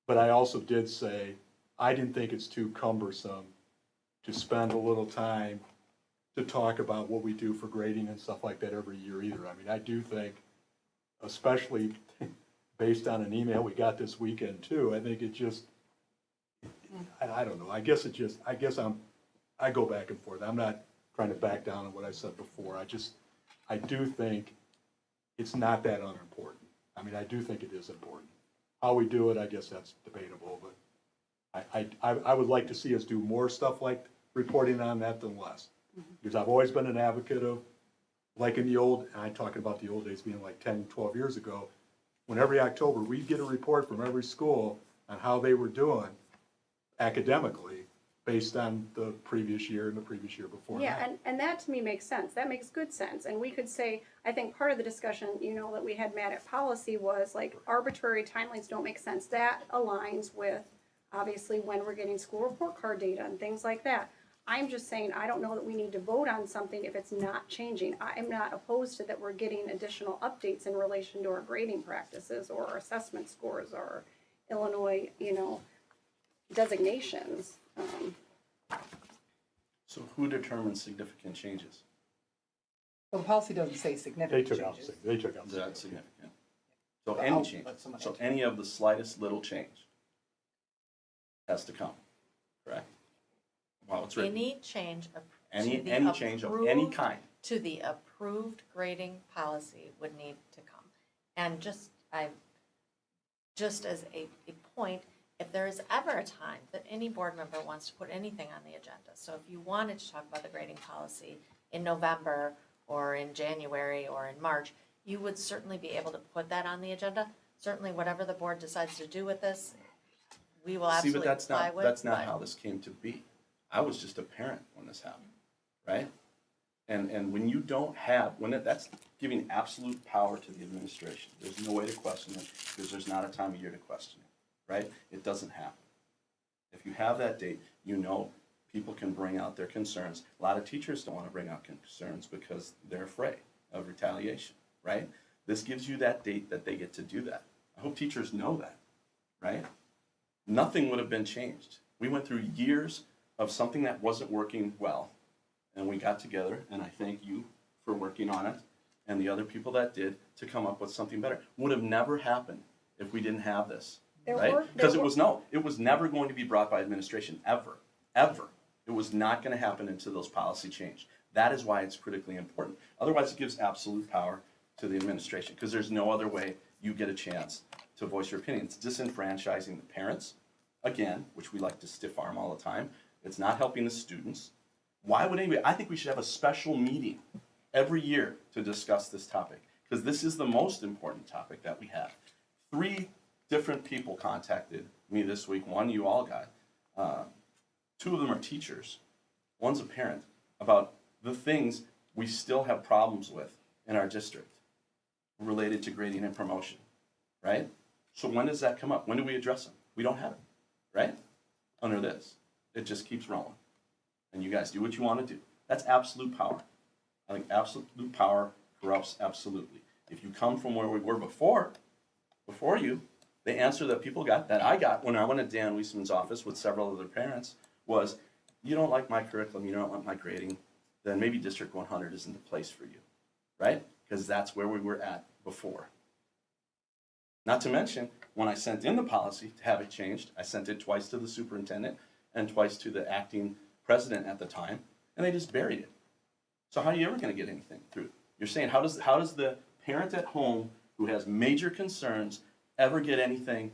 But I also did say, I didn't think it's too cumbersome to spend a little time to talk about what we do for grading and stuff like that every year either. I mean, I do think, especially based on an email we got this weekend too, I think it just, I don't know, I go back and forth. I'm not trying to back down on what I said before. I do think it's not that unimportant. I mean, I do think it is important. How we do it, I guess that's debatable, but I would like to see us do more stuff like reporting on that than less. Because I've always been an advocate of, like in the old, and I'm talking about the old days being like 10, 12 years ago, when every October we'd get a report from every school on how they were doing academically based on the previous year and the previous year before Yeah, that. and that to me makes sense. That makes good sense. And we could say, I think part of the discussion, that we had, Matt, at policy was like arbitrary timelines don't make sense. That aligns with obviously when we're getting school report card data and things like that. I'm just saying, I don't know that we need to vote on something if it's not changing. I'm not opposed to that we're getting additional updates in relation to our grading practices or our assessment scores or Illinois, designations. So who determines significant changes? Well, the policy doesn't say They significant took out, changes. Is that significant? So any change, so any of the slightest little change has to come, correct? Wow, it's written. Any change Any change of any approved- kind. to the approved grading policy would need to come. And just as a point, if there is ever a time that any board member wants to put anything on the agenda, so if you wanted to talk about the grading policy in November or in January or in March, you would certainly be able to put that on the agenda. Certainly whatever the board decides to do with this, we will See, absolutely but comply with. that's not but- how this came to be. I was just a parent when this happened, right? And when you don't have, that's giving absolute power to the administration. There's no way to question it, because there's not a time of year to question it, right? It doesn't happen. If you have that date, people can bring out their concerns. A lot of teachers don't want to bring out concerns because they're afraid of retaliation, right? This gives you that date that they get to do that. I hope teachers know that, right? Nothing would have been changed. We went through years of something that wasn't working well, and we got together, and I thank you for working on it, and the other people that did, to come up with something better. Would have never happened if we didn't have this, right? Because it was never going to be brought by administration, ever. It was not going to happen until those policy changed. That is why it's critically important. Otherwise, it gives absolute power to the administration, because there's no other way you get a chance to voice your opinion. It's disenfranchising the parents, again, which we like to stiff arm all the time. It's not helping the students. Why would anybody? I think we should have a special meeting every year to discuss this topic, because this is the most important topic that we have. 3 different people contacted me this week. One you all got. 2 of them are teachers. One's a parent, about the things we still have problems with in our district related to grading and promotion, right? So when does that come up? When do we address them? We don't have it, right? Under this. It just keeps rolling. And you guys do what you want to do. That's absolute power. I think absolute power corrupts absolutely. If you come from where we were before you, the answer that people got, that I got when I went to Dan Weisman's office with several other parents, was, you don't like my curriculum, you don't like my grading, then maybe District 100 isn't the place for you, right? Because that's where we were at before. Not to mention, when I sent in the policy to have it changed, I sent it twice to the superintendent and twice to the acting president at the time, and they just buried it. So how are you ever going to get anything through? You're saying, how does the parent at home who has major concerns ever get anything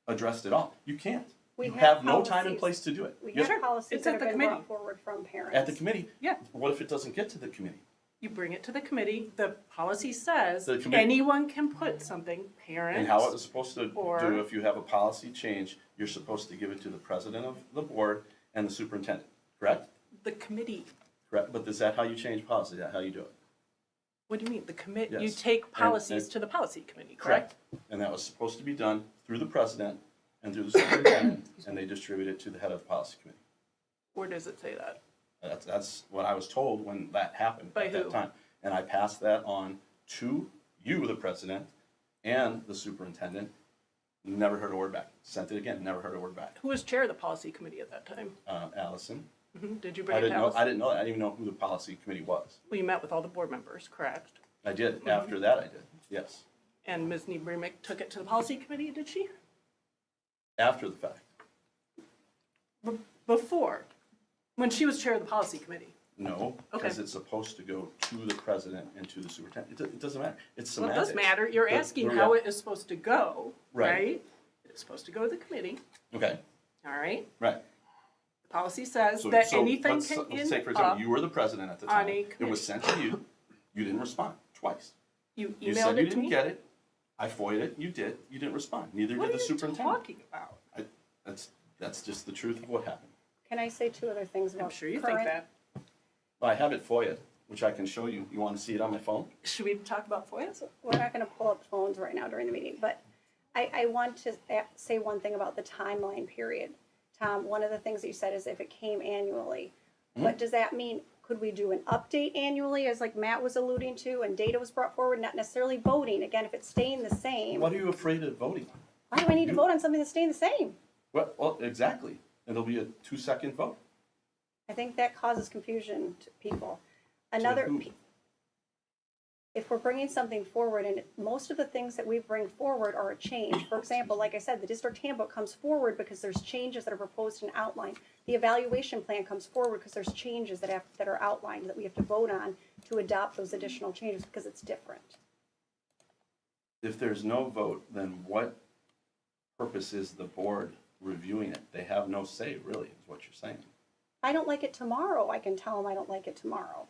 addressed at all? You can't. You have no time and place to do it. We You have policies It's that at have the been committee. brought forward from parents. at the committee. Yeah. What if it doesn't get to the committee? You bring it to the committee, the policy says The committee- anyone can put something, parents. And how it was supposed to or- do, if you have a policy change, you're supposed to give it to the president of the board and the superintendent, correct? The committee, Correct, but is that how you change policy? Is that how you do it? what do you mean, the you Yes. take policies and- to the policy committee, correct? And that was supposed to be done through the president and through the superintendent, and they distribute it to the head of the policy committee. Where does it say that? That's what I was told when that happened By at that who? time. And I passed that on to you, the president, and the superintendent. Never heard a word back. Sent it again, never heard a word back. Who was chair of the policy committee at that time? Allison, Did you I bring it to didn't know, Allison? I didn't know, I didn't even know who the policy committee was. Well, you met with all the board members, correct? I did, after that I did, yes, And Ms. Niebremick took it to the policy committee, did she? after the fact. Before, when she was chair of the policy committee? No, because Okay. it's supposed to go to the president and to the superintendent. It doesn't matter, it's Well, it semantics. does matter, you're The- asking the how rea- it is supposed to go, Right. right? It's supposed to go to the committee, Okay, all right? right. The policy says So, that so anything let's, can let's end say, for example, up, you were the president at the on time. a It was sent to you, you didn't respond, twice. you You emailed said you it to didn't me? get it, I FOIA'd it, you didn't respond, neither What did are the you superintendent. talking about? That's just the truth of what happened. Can I say two other things about I'm sure you current? think that. I have it FOIA'd, which I can show you. You want to see it on my phone? Should we talk about FOIA? We're not gonna pull up phones right now during the meeting, but I want to say one thing about the timeline period. Tom, one of the things that you said is if it came annually. What does that mean? Could we do an update annually, as like Matt was alluding to, and data was brought forward, not necessarily voting? Again, if it's staying the same, What are you afraid of voting on? why do I need to vote on something that's staying the same? Well, exactly. It'll be a 2-second vote. I think that causes confusion to people. Another, who? if we're bringing something forward, and most of the things that we bring forward are a change. For example, like I said, the district handbook comes forward because there's changes that are proposed and outlined. The evaluation plan comes forward because there's changes that are outlined that we have to vote on to adopt those additional changes because it's different. If there's no vote, then what purpose is the board reviewing it? They have no say, really, is what you're saying. I don't like it tomorrow, I can tell them I don't like it tomorrow.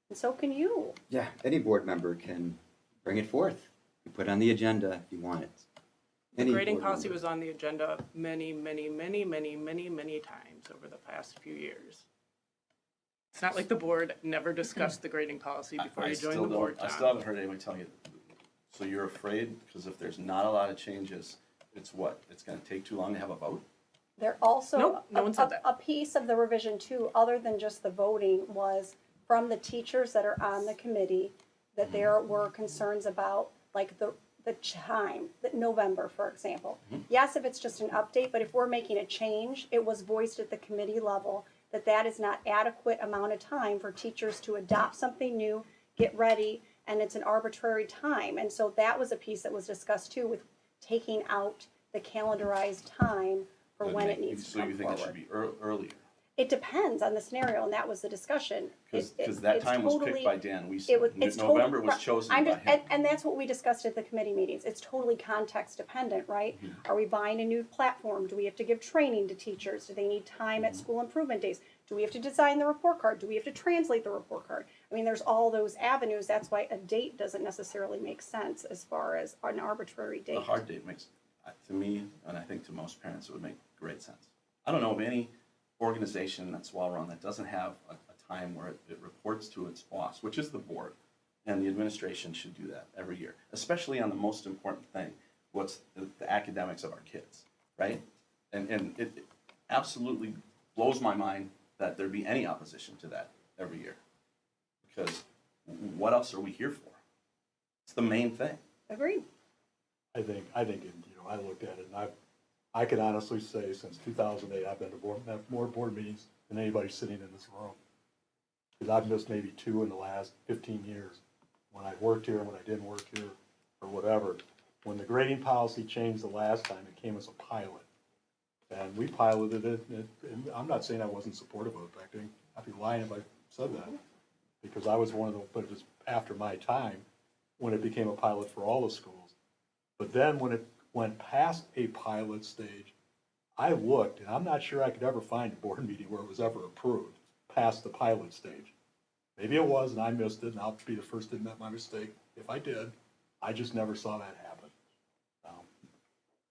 And so can you. Yeah, any board member can bring it forth. You put it on the agenda if you want it. The Any grading board policy member. was on the agenda many times over the past few years. It's not like the board never discussed the grading policy before you joined the board, I still Tom. haven't heard anyone tell you. So you're afraid because if there's not a lot of changes, it's what? It's going to take too long to have a vote? There also, Nope, no one said that. a piece of the revision too, other than just the voting, was from the teachers that are on the committee, that there were concerns about, like, the time, that November, for example. Yes, if it's just an update, but if we're making a change, it was voiced at the committee level that that is not adequate amount of time for teachers to adopt something new, get ready, and it's an arbitrary time. And so that was a piece that was discussed too, with taking out the calendarized time for when it needs to So come you think it should forward. be earlier? It depends on the scenario, and that was the discussion. Because that It's time was totally- picked by Dan It was, it's totally. November was chosen by I'm him. just- and that's what we discussed at the committee meetings. It's totally context dependent, right? Mm-hmm. Are we buying a new platform? Do we have to give training to teachers? Do they need time Mm-hmm. at school improvement days? Do we have to design the report card? Do we have to translate the report card? I mean, there's all those avenues. That's why a date doesn't necessarily make sense as far as an arbitrary date. The hard date makes, to me, and I think to most parents, it would make great sense. I don't know of any organization that's well-run that doesn't have a time where it reports to its boss, which is the board, and the administration should do that every year, especially on the most important thing, what's the academics of our kids, right? And it absolutely blows my mind that there be any opposition to that every year. Because what else are we here for? It's the main thing. Agreed. I think, I looked at it and I can honestly say since 2008, I've been to more board meetings than anybody sitting in this room. Because I've missed maybe 2 in the last 15 years, when I worked here, when I didn't work here, or whatever. When the grading policy changed the last time, it came as a pilot. And we piloted it, and I'm not saying I wasn't supportive of it, I'd be lying if I said that. Because I was one of the, but it was after my time, when it became a pilot for all the schools. But then when it went past a pilot stage, I looked, and I'm not sure I could ever find a board meeting where it was ever approved past the pilot stage. Maybe it was and I missed it, and I'll be the first to admit my mistake. If I did, I just never saw that happen.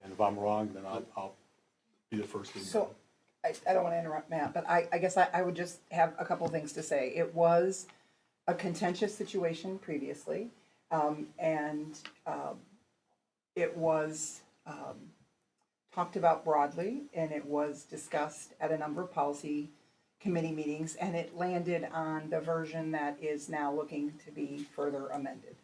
And if I'm wrong, then I'll be the first to admit it. So, I don't want to interrupt Matt, but I guess I would just have a couple things to say. It was a contentious situation previously, and it was talked about broadly, and it was discussed at a number of policy committee meetings, and it landed on the version that is now looking to be further amended.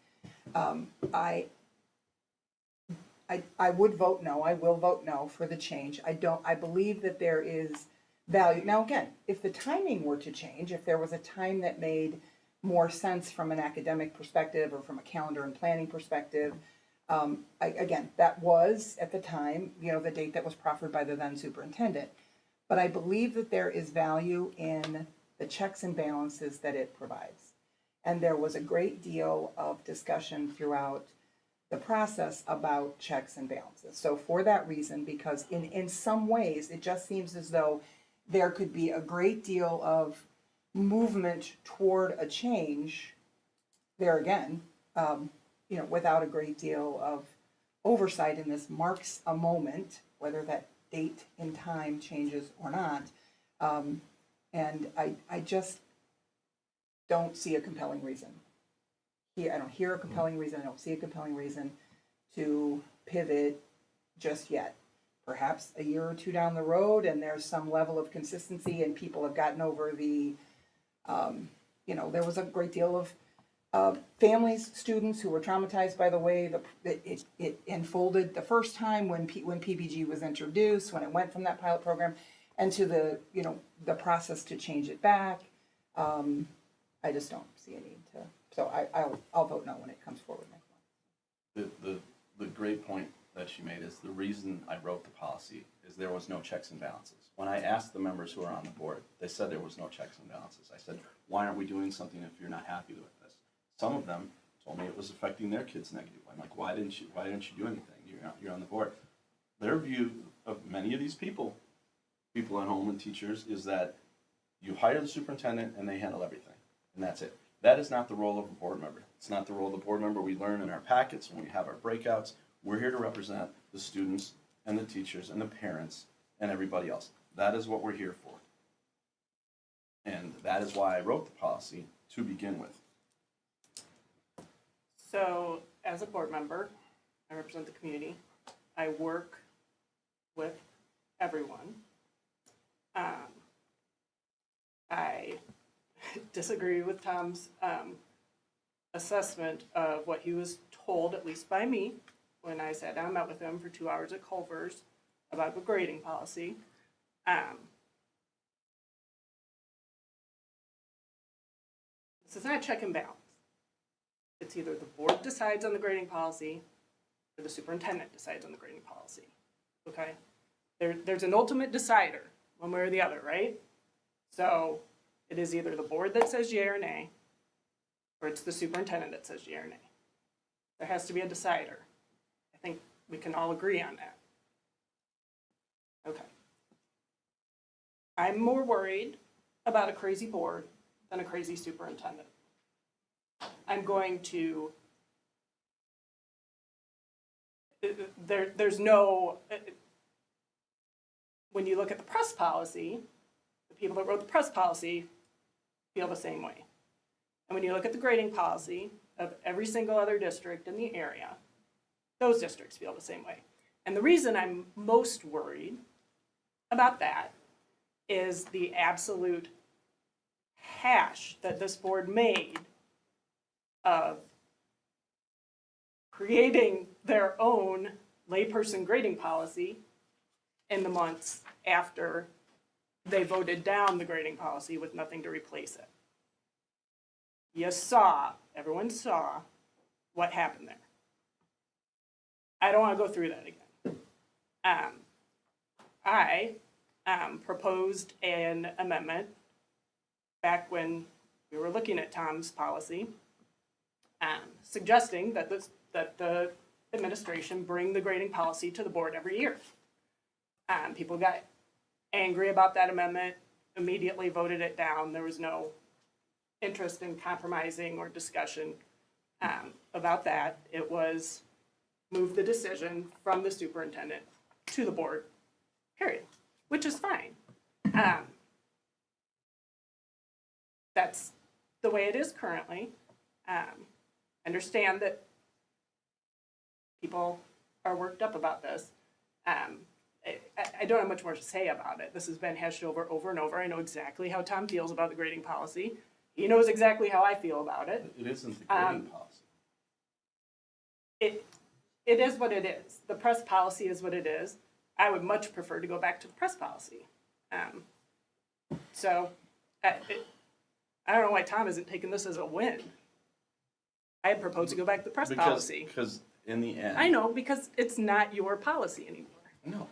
I would vote no, I will vote no for the change. I believe that there is value. Now, again, if the timing were to change, if there was a time that made more sense from an academic perspective or from a calendar and planning perspective, again, that was at the time, the date that was proffered by the then superintendent. But I believe that there is value in the checks and balances that it provides. And there was a great deal of discussion throughout the process about checks and balances. So for that reason, because in some ways, it just seems as though there could be a great deal of movement toward a change there again, without a great deal of oversight, and this marks a moment, whether that date in time changes or not. And I just don't see a compelling reason. I don't hear a compelling reason, I don't see a compelling reason to pivot just yet. Perhaps a year or two down the road and there's some level of consistency and people have gotten over the, there was a great deal of families, students who were traumatized by the way it unfolded the first time when PBG was introduced, when it went from that pilot program, and to the process to change it back. I just don't see a need to. So I'll vote no when it comes forward next month. The great point that she made is the reason I wrote the policy is there was no checks and balances. When I asked the members who are on the board, they said there was no checks and balances. I said, why aren't we doing something if you're not happy with this? Some of them told me it was affecting their kids negatively. I'm like, why didn't you do anything? You're on the board. Their view of many of these people at home and teachers, is that you hire the superintendent and they handle everything, and that's it. That is not the role of a board member. It's not the role of the board member. We learn in our packets when we have our breakouts. We're here to represent the students and the teachers and the parents and everybody else. That is what we're here for. And that is why I wrote the policy to begin with. So as a board member, I represent the community. I work with everyone. I disagree with Tom's assessment of what he was told, at least by me, when I sat down and met with him for 2 hours at Culver's about the grading policy. This is not check and balance. It's either the board decides on the grading policy or the superintendent decides on the grading policy, okay? There's an ultimate decider, one way or the other, right? So it is either the board that says yea or nay, or it's the superintendent that says yea or nay. There has to be a decider. I think we can all agree on that. Okay. I'm more worried about a crazy board than a crazy superintendent. I'm going to, there's no, when you look at the press policy, the people that wrote the press policy feel the same way. And when you look at the grading policy of every single other district in the area, those districts feel the same way. And the reason I'm most worried about that is the absolute hash that this board made of creating their own layperson grading policy in the months after they voted down the grading policy with nothing to replace it. You saw, everyone saw what happened there. I don't want to go through that again. I proposed an amendment back when we were looking at Tom's policy, suggesting that the administration bring the grading policy to the board every year. People got angry about that amendment, immediately voted it down. There was no interest in compromising or discussion about that. It was move the decision from the superintendent to the board, period, which is fine. That's the way it is currently. Understand that people are worked up about this. I don't have much more to say about it. This has been hashed over and over. I know exactly how Tom feels about the grading policy. He knows exactly how I feel about it. It isn't the grading policy. It is what it is. The press policy is what it is. I would much prefer to go back to the press policy. So I don't know why Tom isn't taking this as a win. I had proposed to go back to the press policy. Because in the end. I know, because it's not your policy anymore. No.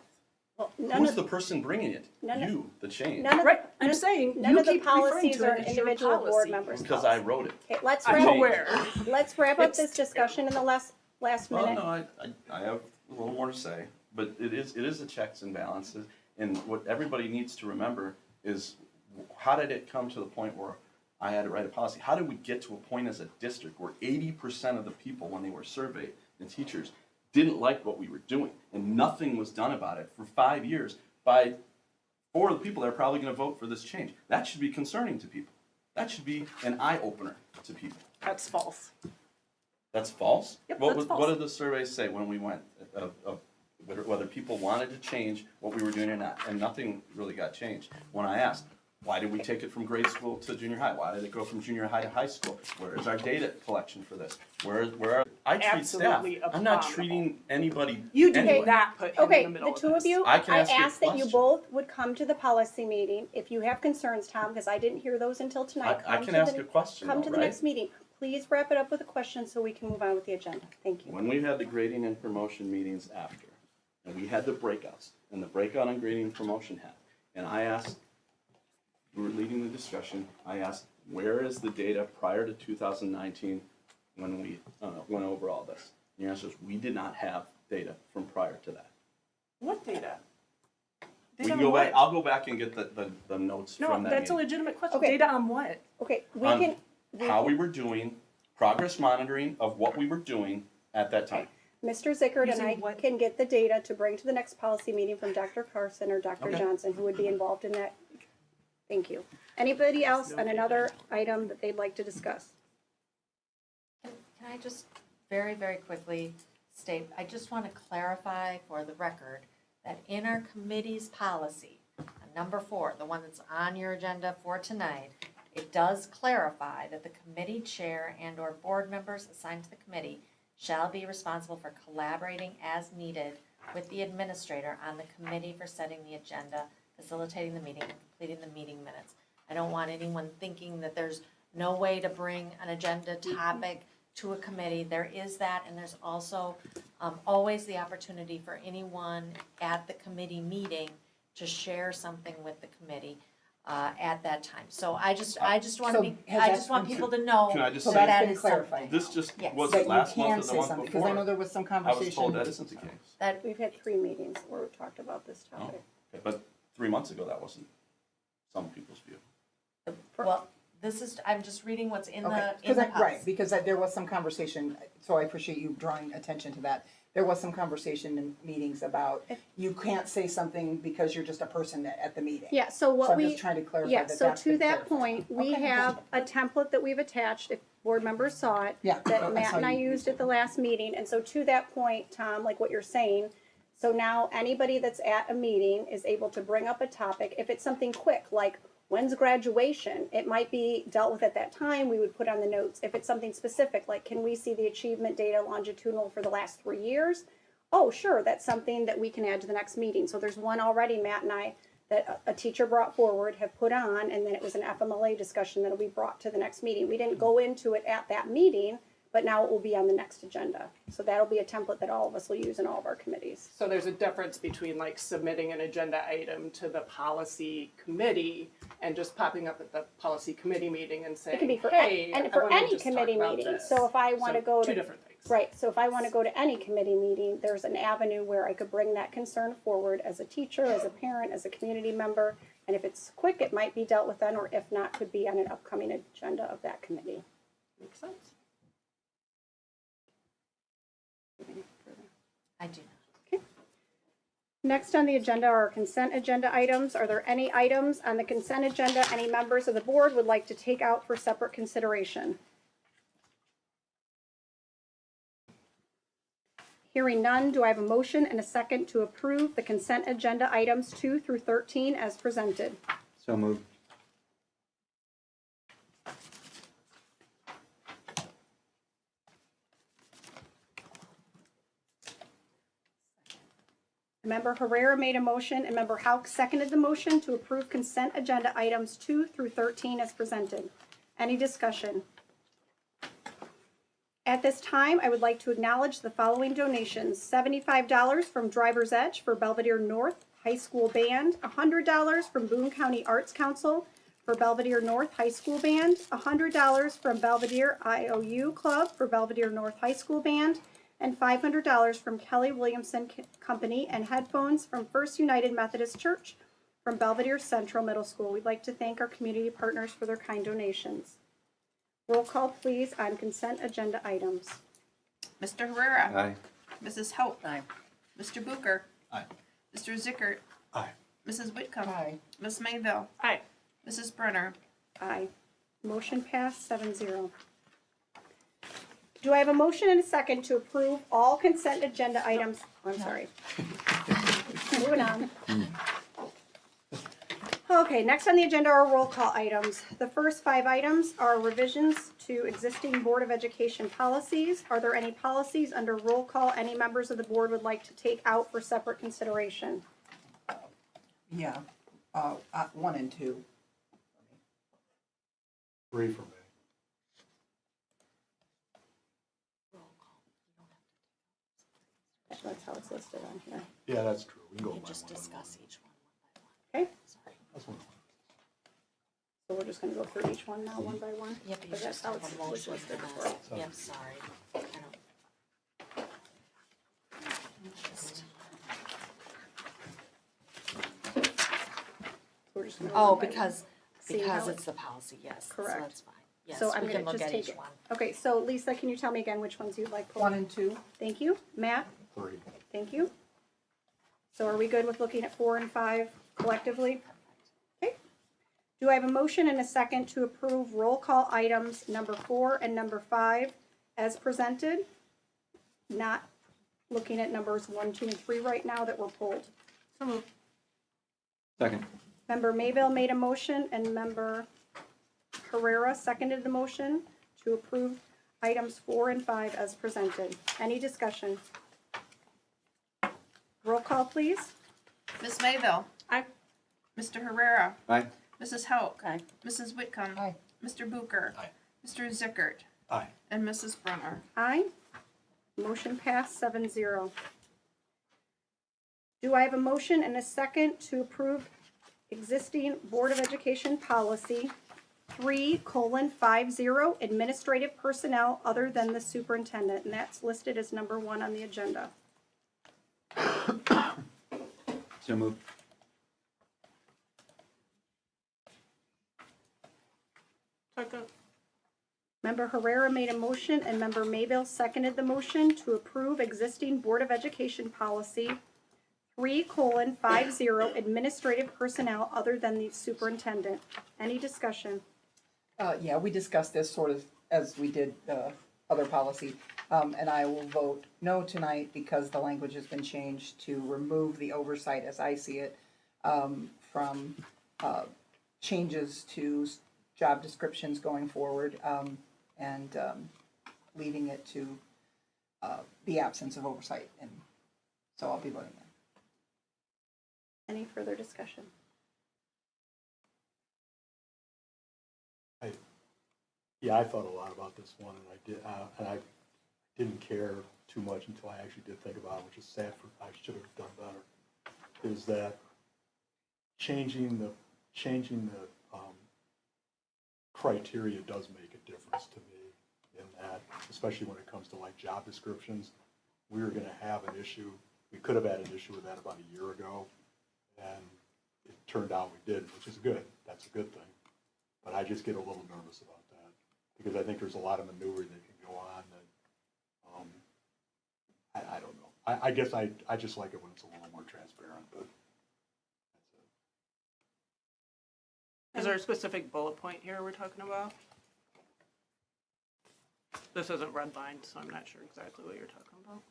Well, Who's the person bringing it? You, the change. Right, I'm saying, None you of the keep referring policies to are it as your individual board policy. members' Because I wrote it. Okay, let's I'm wrap, aware. let's wrap up It's this discussion in the last Well, minute. no, I have a little more to say, but it is a checks and balances. And what everybody needs to remember is, how did it come to the point where I had to write a policy? How did we get to a point as a district where 80% of the people, when they were surveyed, the teachers, didn't like what we were doing, and nothing was done about it for 5 years by 4 of the people that are probably going to vote for this change? That should be concerning to people. That should be an eye-opener to people. That's false. That's false? Yep, What that's was- false. What did the surveys say when we went, of whether people wanted to change what we were doing or not? And nothing really got changed. When I asked, why did we take it from grade school to junior high? Why did it go from junior high to high school? Where is our data collection for this? I treat staff. Absolutely I'm not abominable. treating anybody You do anyway. not put him in Okay, the middle the of two of this. you, I can I ask you a asked that you question. both would come to the policy meeting. If you have concerns, Tom, because I didn't hear those until tonight. I come can to ask the- a question Come though, to the right? next meeting. Please wrap it up with a question so we can move on with the agenda. Thank you. When we had the grading and promotion meetings after, and we had the breakouts, and the breakout on grading and promotion happened, and I asked, we were leading the discussion, I asked, where is the data prior to 2019 when we went over all this? And the answer is, we did not have data from prior to that. What data? We Data can on go what? back, I'll go back and get the notes No, from that that's a meeting. legitimate question. Okay. Data on what? Okay, we On can, How we were doing, progress monitoring of what we were doing at that time. Mr. Zickert and Using I what? can get the data to bring to the next policy meeting from Dr. Carson or Dr. Okay. Johnson, who would be involved in that. Thank you. Anybody else on another item that they'd like to discuss? Can I just very, very quickly state, I just want to clarify for the record that in our committee's policy, number 4, the one that's on your agenda for tonight, it does clarify that the committee chair and/or board members assigned to the committee shall be responsible for collaborating as needed with the administrator on the committee for setting the agenda, facilitating the meeting, and completing the meeting minutes. I don't want anyone thinking that there's no way to bring an agenda topic to a committee. There is that, and there's also always the opportunity for anyone at the committee meeting to share something with the committee at that time. So I just want to So be, has I that just want been- people to know Can I just So say, that's that been is something. clarified. this just, Yes. was That it you last month can or the say month something, before? because I know there was some I was conversation. told that isn't the case. That We've had 3 meetings where we've talked about this Oh, topic. okay, but 3 months ago, that wasn't some people's view. well, this is, I'm just reading what's in Okay, the, in because the right, policy. because there was some conversation, so I appreciate you drawing attention to that. There was some conversation in meetings about, you can't say something because you're just a person at the meeting. Yeah, so So what I'm we. just trying to clarify Yeah, that so that's to been that clarified. point, we Okay. have a template that we've attached, if board members saw it. Yeah, I That Matt saw and I you used at the last meeting, and so to that point, Tom, like what you're saying, so now anybody that's at a meeting is able to bring up a topic, if it's something quick, like when's graduation, it might be dealt with at that time, we would put on the notes. If it's something specific, like can we see the achievement data longitudinal for the last 3 years? Oh, sure, that's something that we can add to the next meeting. So there's one already, Matt and I, that a teacher brought forward, have put on, and then it was an FMLA discussion that'll be brought to the next meeting. We didn't go into it at that meeting, but now it will be on the next agenda. So that'll be a template that all of us will use in all of our committees. So there's a difference between like submitting an agenda item to the policy committee and just popping up at the policy committee meeting and saying, It can be for, hey, and I for wanna any just talk committee about meeting. this." So if I want to So, go two to, different things. Right, so if I want to go to any committee meeting, there's an avenue where I could bring that concern forward as a teacher, as a parent, as a community member. And if it's quick, it might be dealt with then, or if not, could be on an upcoming agenda of that committee. Make sense? I do. Next on the agenda are consent agenda items. Are there any items on the consent agenda any members of the board would like to take out for separate consideration? Hearing none, do I have a motion and a second to approve the consent agenda items 2 through 13 as presented? So moved. Member Herrera made a motion and Member Hauk seconded the motion to approve consent agenda items 2 through 13 as presented. Any discussion? At this time, I would like to acknowledge the following donations. $75 from Driver's Edge for Belvedere North High School Band, $100 from Boone County Arts Council for Belvedere North High School Band, $100 from Belvedere IOU Club for Belvedere North High School Band, and $500 from Kelly Williamson Company and headphones from First United Methodist Church from Belvedere Central Middle School. We'd like to thank our community partners for their kind donations. Roll call, please, on consent agenda items. Mr. Herrera. Aye. Mrs. Hope. Aye. Mr. Booker. Aye. Mr. Zickert. Aye. Mrs. Whitcomb. Aye. Ms. Mayville. Aye. Mrs. Brunner. Aye. Motion passed 7-0. Do I have a motion and a second to approve all consent agenda items? I'm sorry. Moving on. Okay, next on the agenda are roll call items. The first 5 items are revisions to existing Board of Education policies. Are there any policies under roll call any members of the board would like to take out for separate consideration? Yeah, 1 and 2. 3 for me. That's how it's listed on here. Yeah, that's true. We can go by Just one. discuss each one. Okay, That's one. so we're just gonna go through each one now, one by one? Yep, you But that's just how have it's a motion listed for before. that. Yep, sorry. I don't. Just- We're just gonna Oh, one by one. because See how it's the policy, yes. So Correct. that's fine. Yes, So I'm we gonna can look just at take each it. one. Okay, so Lisa, can you tell me again which ones you'd like? pulled? 1 and 2. Thank you. Matt, 3. thank you. So are we good with looking at 4 and 5 collectively? Okay. Do I have a motion and a second to approve roll call items number 4 and number 5 as presented? Not looking at numbers 1, 2, and 3 right now that were pulled. So moved. Second. Member Mayville made a motion and Member Herrera seconded the motion to approve items 4 and 5 as presented. Any discussion? Roll call, please. Ms. Mayville. Aye. Mr. Herrera. Aye. Mrs. Hope. Aye. Mrs. Whitcomb. Aye. Mr. Booker. Aye. Mr. Zickert. Aye. And Mrs. Brunner. Aye. Motion passed 7-0. Do I have a motion and a second to approve existing Board of Education policy 3:50 administrative personnel other than the superintendent? And that's listed as number 1 on the agenda. So moved. Second. Member Herrera made a motion and Member Mayville seconded the motion to approve existing Board of Education policy 3:50 administrative personnel other than the superintendent. Any discussion? Yeah, we discussed this sort of as we did the other policy. And I will vote no tonight because the language has been changed to remove the oversight, as I see it, from changes to job descriptions going forward, and leaving it to the absence of oversight. And so I'll be voting no. Any further discussion? Yeah, I thought a lot about this one, and I didn't care too much until I actually did think about it, which is sad. I should have done better. Is that changing the criteria does make a difference to me. in that, especially when it comes to like job descriptions. We were gonna have an issue, we could have had an issue with that about a year ago, and it turned out we did, which is good, that's a good thing. But I just get a little nervous about that, because I think there's a lot of maneuver that can go on that, I don't know. I guess I just like it when it's a little more transparent, but that's it. Is there a specific bullet point here we're talking about? This isn't redlined, so I'm not sure exactly what you're talking about.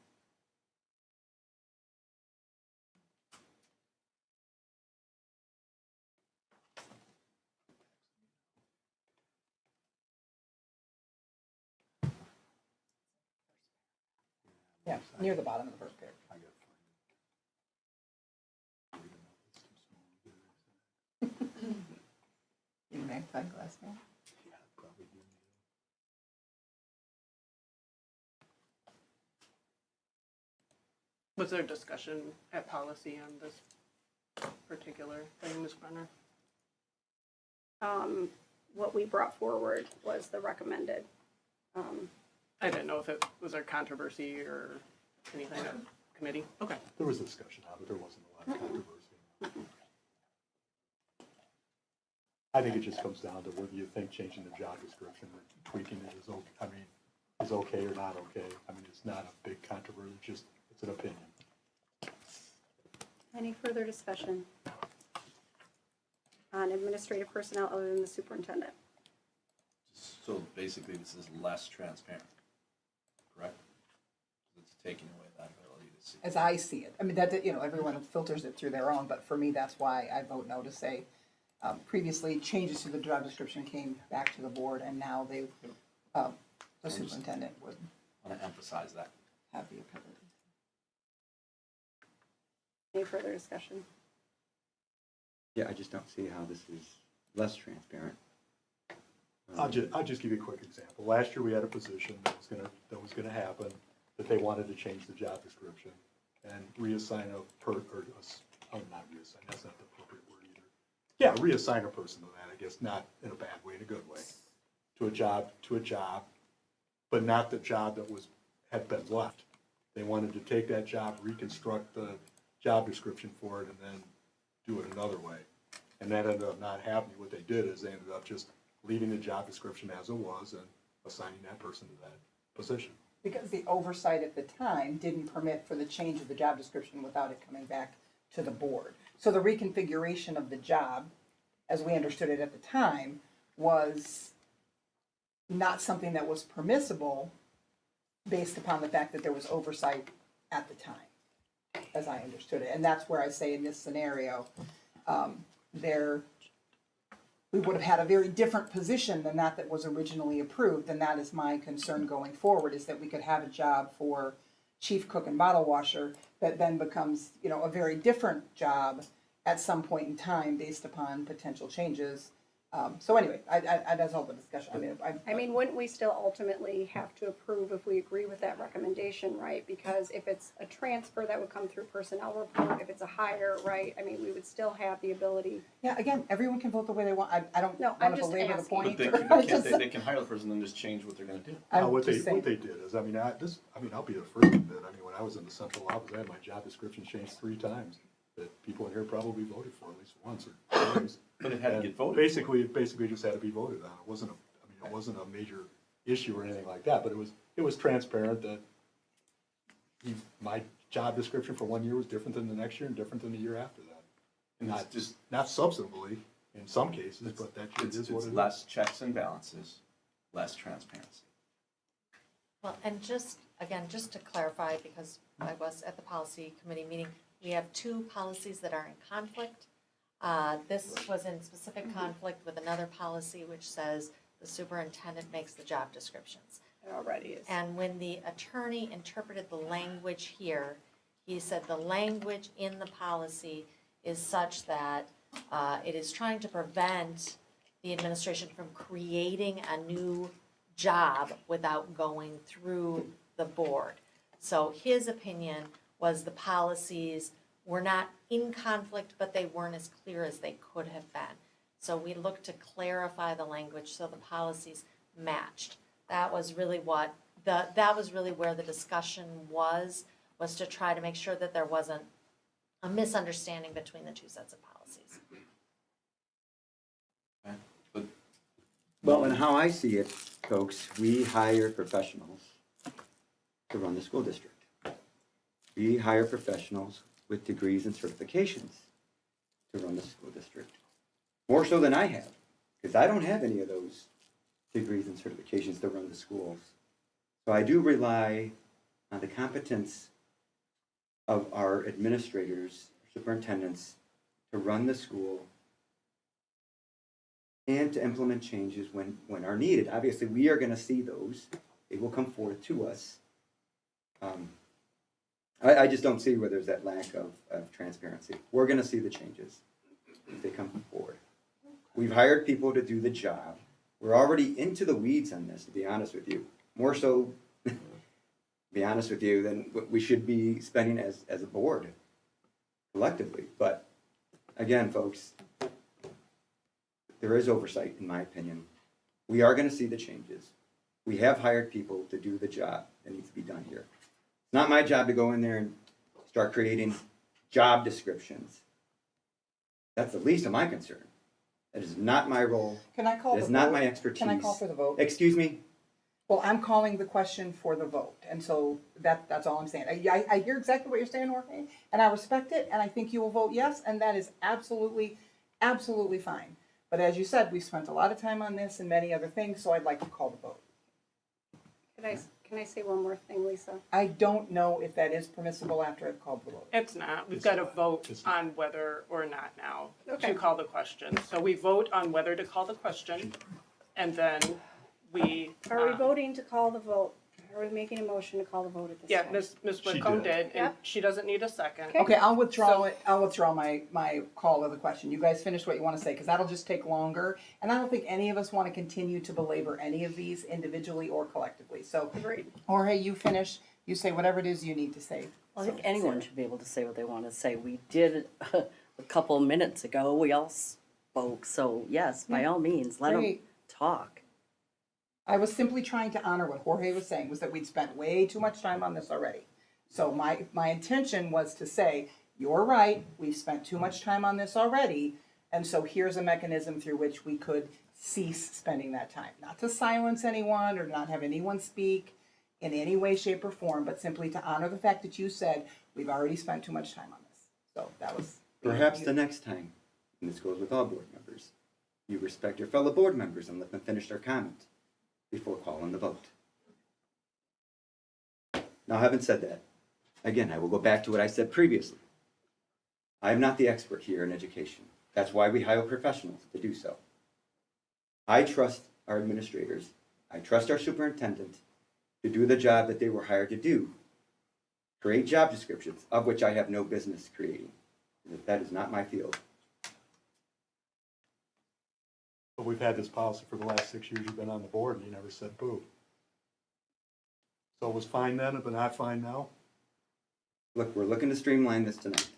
Yeah, near the bottom of the first paragraph. I got it. You magnifying glass now? Yeah, probably do. Was there discussion at policy on this particular thing, Ms. Brenner? What we brought forward was the recommended. I didn't know if it was a controversy or anything at committee. Okay. There was discussion on it, but there wasn't a lot of controversy. I think it just comes down to whether you think changing the job description or tweaking it is okay or not okay. I mean, it's not a big controversy, it's an opinion. Any further discussion on administrative personnel other than the superintendent? So basically, this is less transparent, correct? It's taking away that ability to see. As I see it. I mean, that, everyone filters it through their own, but for me, that's why I vote no to say, previously, changes to the job description came back to the board, and now the superintendent would I want to emphasize that. have the ability. Any further discussion? Yeah, I just don't see how this is less transparent. I'll just give you a quick example. Last year, we had a position that was gonna happen, that they wanted to change the job description and reassign not reassign, that's not the appropriate word either. Yeah, reassign a person to that, I guess, not in a bad way, in a good way, to a job, but not the job that had been left. They wanted to take that job, reconstruct the job description for it, and then do it another way. And that ended up not happening. What they did is they ended up just leaving the job description as it was and assigning that person to that position. Because the oversight at the time didn't permit for the change of the job description without it coming back to the board. So the reconfiguration of the job, as we understood it at the time, was not something that was permissible based upon the fact that there was oversight at the time, as I understood it. And that's where I say in this scenario, we would have had a very different position than that was originally approved, and that is my concern going forward, is that we could have a job for chief cook and bottle washer that then becomes, a very different job at some point in time based upon potential changes. So anyway, that's all the discussion. I mean, wouldn't we still ultimately have to approve if we agree with that recommendation, right? Because if it's a transfer, that would come through personnel report. If it's a hire, right? I mean, we would still have the ability. Yeah, again, everyone can vote the way they want. I don't No, want I'm to just belabor the asking. point. They can hire the person and then just change what they're gonna do. What they did is, I'll be the first to admit, when I was in the central office, I had my job description changed 3 times. That people in here probably voted for at least once or twice. But it had to get voted. Basically, it just had to be voted on. It wasn't a major issue or anything like that, but it was transparent that my job description for 1 year was different than the next year and different than the year after that. And Not substantively in some cases, but that it is what It's it is. less checks and balances, less transparency. Well, and just to clarify, because I was at the policy committee meeting, we have 2 policies that are in conflict. This was in specific conflict with another policy which says the superintendent makes the job descriptions. It already is. And when the attorney interpreted the language here, he said the language in the policy is such that it is trying to prevent the administration from creating a new job without going through the board. So his opinion was the policies were not in conflict, but they weren't as clear as they could have been. So we looked to clarify the language so the policies matched. That was really what, that was really where the discussion was to try to make sure that there wasn't a misunderstanding between the two sets of policies. Well, and how I see it, folks, we hire professionals to run the school district. We hire professionals with degrees and certifications to run the school district. More so than I have, because I don't have any of those degrees and certifications to run the schools. So I do rely on the competence of our administrators, superintendents, to run the school and to implement changes when are needed. Obviously, we are gonna see those. They will come forth to us. I just don't see where there's that lack of transparency. We're gonna see the changes if they come forward. We've hired people to do the job. We're already into the weeds on this, to be honest with you. More so, to be honest with you, than what we should be spending as a board collectively. But again, folks, there is oversight, in my opinion. We are gonna see the changes. We have hired people to do the job that needs to be done here. It's not my job to go in there and start creating job descriptions. That's the least of my concern. That is not my role. Can I call That the is not vote? my expertise. Can I call for the vote? Excuse me? Well, I'm calling the question for the vote, and so that's all I'm saying. I hear exactly what you're saying, Jorge, and I respect it, and I think you will vote yes, and that is absolutely, absolutely fine. But as you said, we've spent a lot of time on this and many other things, so I'd like to call the vote. Can I say one more thing, Lisa? I don't know if that is permissible after I've called the vote. It's not. We've It's got to not. vote It's not. on whether or not now Okay. to call the question. So we vote on whether to call the question, and then we. Are we voting to call the vote? Are we making a motion to call the vote at this Yeah, time? Ms. She Whitcomb did. did, and Yep. she doesn't need a second. Okay. Okay, I'll withdraw So- it, I'll withdraw my call of the question. You guys finish what you wanna say, cause that'll just take longer. And I don't think any of us wanna continue to belabor any of these individually or collectively. So, Agreed. Jorge, you finish, you say whatever it is you need to say. I think anyone should be able to say what they want to say. We did a couple minutes ago. We all spoke, so yes, by all means, let them Great. talk. I was simply trying to honor what Jorge was saying, was that we'd spent way too much time on this already. So my intention was to say, you're right, we've spent too much time on this already, and so here's a mechanism through which we could cease spending that time. Not to silence anyone or not have anyone speak in any way, shape, or form, but simply to honor the fact that you said, we've already spent too much time on this. So that was. Perhaps the next time, and this goes with all board members, you respect your fellow board members and let them finish their comment before calling the vote. Now, having said that, again, I will go back to what I said previously. I am not the expert here in education. That's why we hire professionals to do so. I trust our administrators. I trust our superintendent to do the job that they were hired to do. Create job descriptions, of which I have no business creating. That is not my field. But we've had this policy for the last 6 years you've been on the board, and you never said boo. So it was fine then, but not fine now? Look, we're looking to streamline this tonight.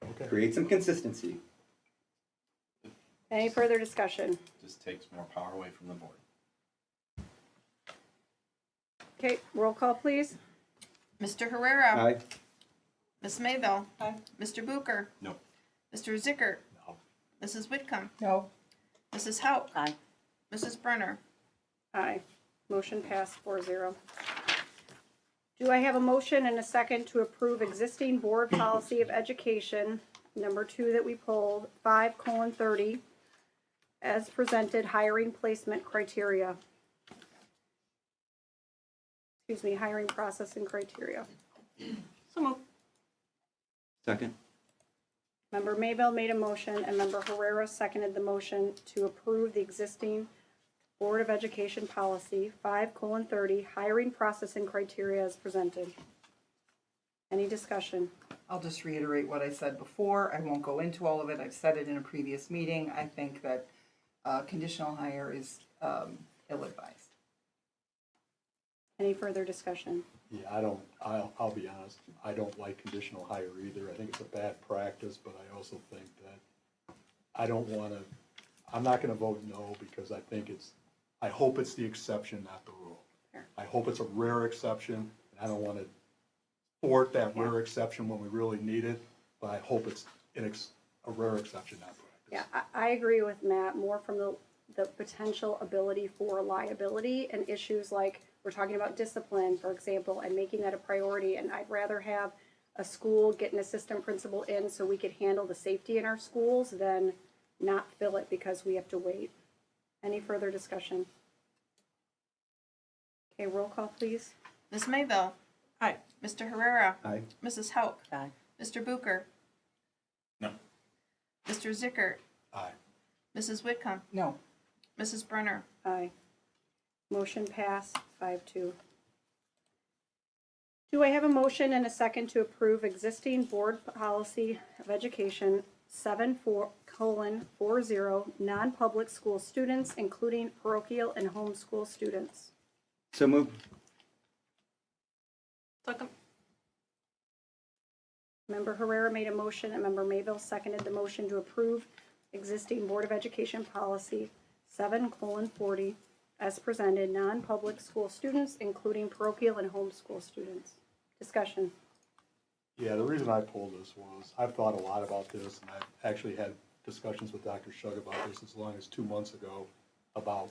Okay. Create some consistency. Any further discussion? Just takes more power away from the board. Okay, roll call, please. Mr. Herrera. Aye. Ms. Mayville. Aye. Mr. Booker. No. Mr. Zickert. No. Mrs. Whitcomb. No, Mrs. Hauk. Aye. Mrs. Brenner. Aye. Motion passed 4-0. Do I have a motion and a second to approve existing board policy of education, number 2 that we pulled, 5:30, as presented, hiring placement criteria? Excuse me, hiring process and criteria. So moved. Second? Member Mayville made a motion and Member Herrera seconded the motion to approve the existing Board of Education policy 5:30, hiring process and criteria as presented. Any discussion? I'll just reiterate what I said before. I won't go into all of it. I've said it in a previous meeting. I think that conditional hire is ill-advised. Any further discussion? Yeah, I'll be honest, I don't like conditional hire either. I think it's a bad practice, but I also think that I'm not gonna vote no because I hope it's the exception, not the rule. I hope it's a rare exception, and I don't want to thwart that rare exception when we really need it, but I hope it's a rare exception, not practice. Yeah, I agree with Matt, more from the potential ability for liability and issues like, we're talking about discipline, for example, and making that a priority, and I'd rather have a school get an assistant principal in so we could handle the safety in our schools than not fill it because we have to wait. Any further discussion? Okay, roll call, please. Ms. Mayville. Aye. Mr. Herrera. Aye. Mrs. Hauk. Aye. Mr. Bucher. No. Mr. Zickert. Aye. Mrs. Whitcomb. No. Mrs. Brenner. Aye. Motion passed 5-2. Do I have a motion and a second to approve existing board policy of education 7:40 non-public school students, including parochial and homeschool students? So moved. Second. Member Herrera made a motion and Member Mayville seconded the motion to approve existing Board of Education policy 7:40 as presented, non-public school students, including parochial and homeschool students. Discussion. Yeah, the reason I pulled this was, I've thought a lot about this, and I've actually had discussions with Dr. Shug about this as long as 2 months ago, about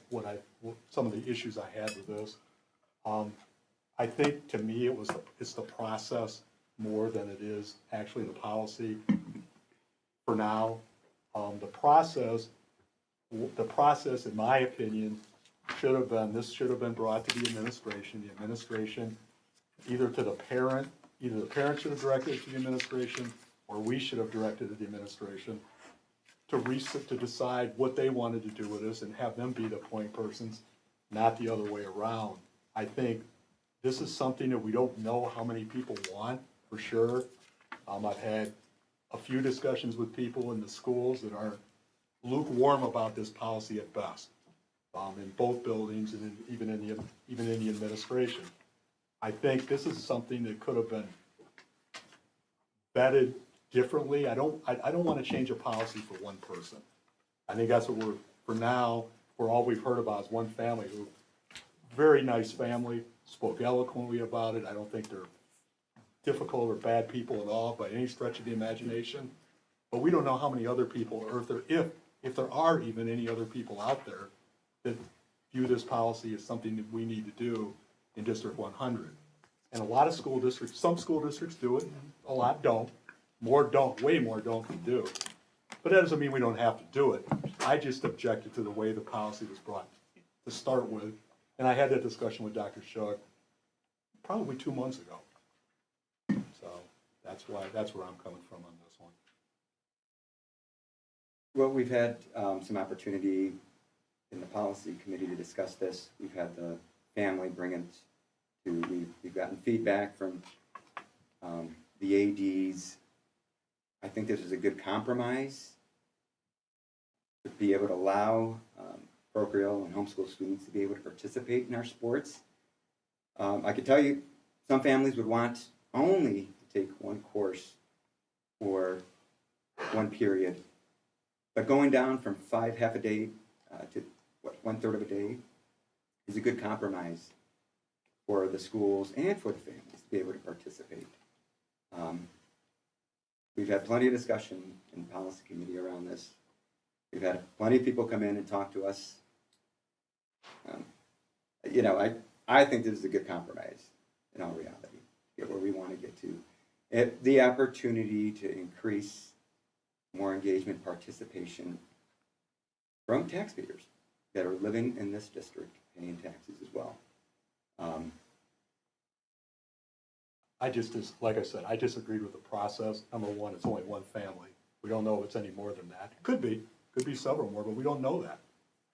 some of the issues I had with this. I think, to me, it's the process more than it is actually the policy for now. The process, in my opinion, this should have been brought to the administration. The administration, either the parent should have directed it to the administration, or we should have directed it to the administration to decide what they wanted to do with this and have them be the point persons, not the other way around. I think this is something that we don't know how many people want, for sure. I've had a few discussions with people in the schools that are lukewarm about this policy at best, in both buildings and even in the administration. I think this is something that could have been vetted differently. I don't want to change a policy for one person. I think that's what for now, all we've heard about is one family who, very nice family, spoke eloquently about it. I don't think they're difficult or bad people at all by any stretch of the imagination. But we don't know how many other people, or if there are even any other people out there that view this policy as something that we need to do in District 100. And a lot of school districts, some school districts do it, a lot don't. More don't, way more don't than do. But that doesn't mean we don't have to do it. I just objected to the way the policy was brought to start with. And I had that discussion with Dr. Shug probably 2 months ago. So that's where I'm coming from on this one. Well, we've had some opportunity in the policy committee to discuss this. We've had the family bring it to, we've gotten feedback from the ADs. I think this is a good compromise to be able to allow parochial and homeschool students to be able to participate in our sports. I could tell you some families would want only to take one course or one period, but going down from half a day to 1/3 of a day is a good compromise for the schools and for the families to be able to participate. We've had plenty of discussion in the policy committee around this. We've had plenty of people come in and talk to us. I think this is a good compromise in all reality, to get where we want to get to. The opportunity to increase more engagement, participation from taxpayers that are living in this district, paying taxes as well. Like I said, I disagreed with the process. Number one, it's only one family. We don't know if it's any more than that. Could be several more, but we don't know that.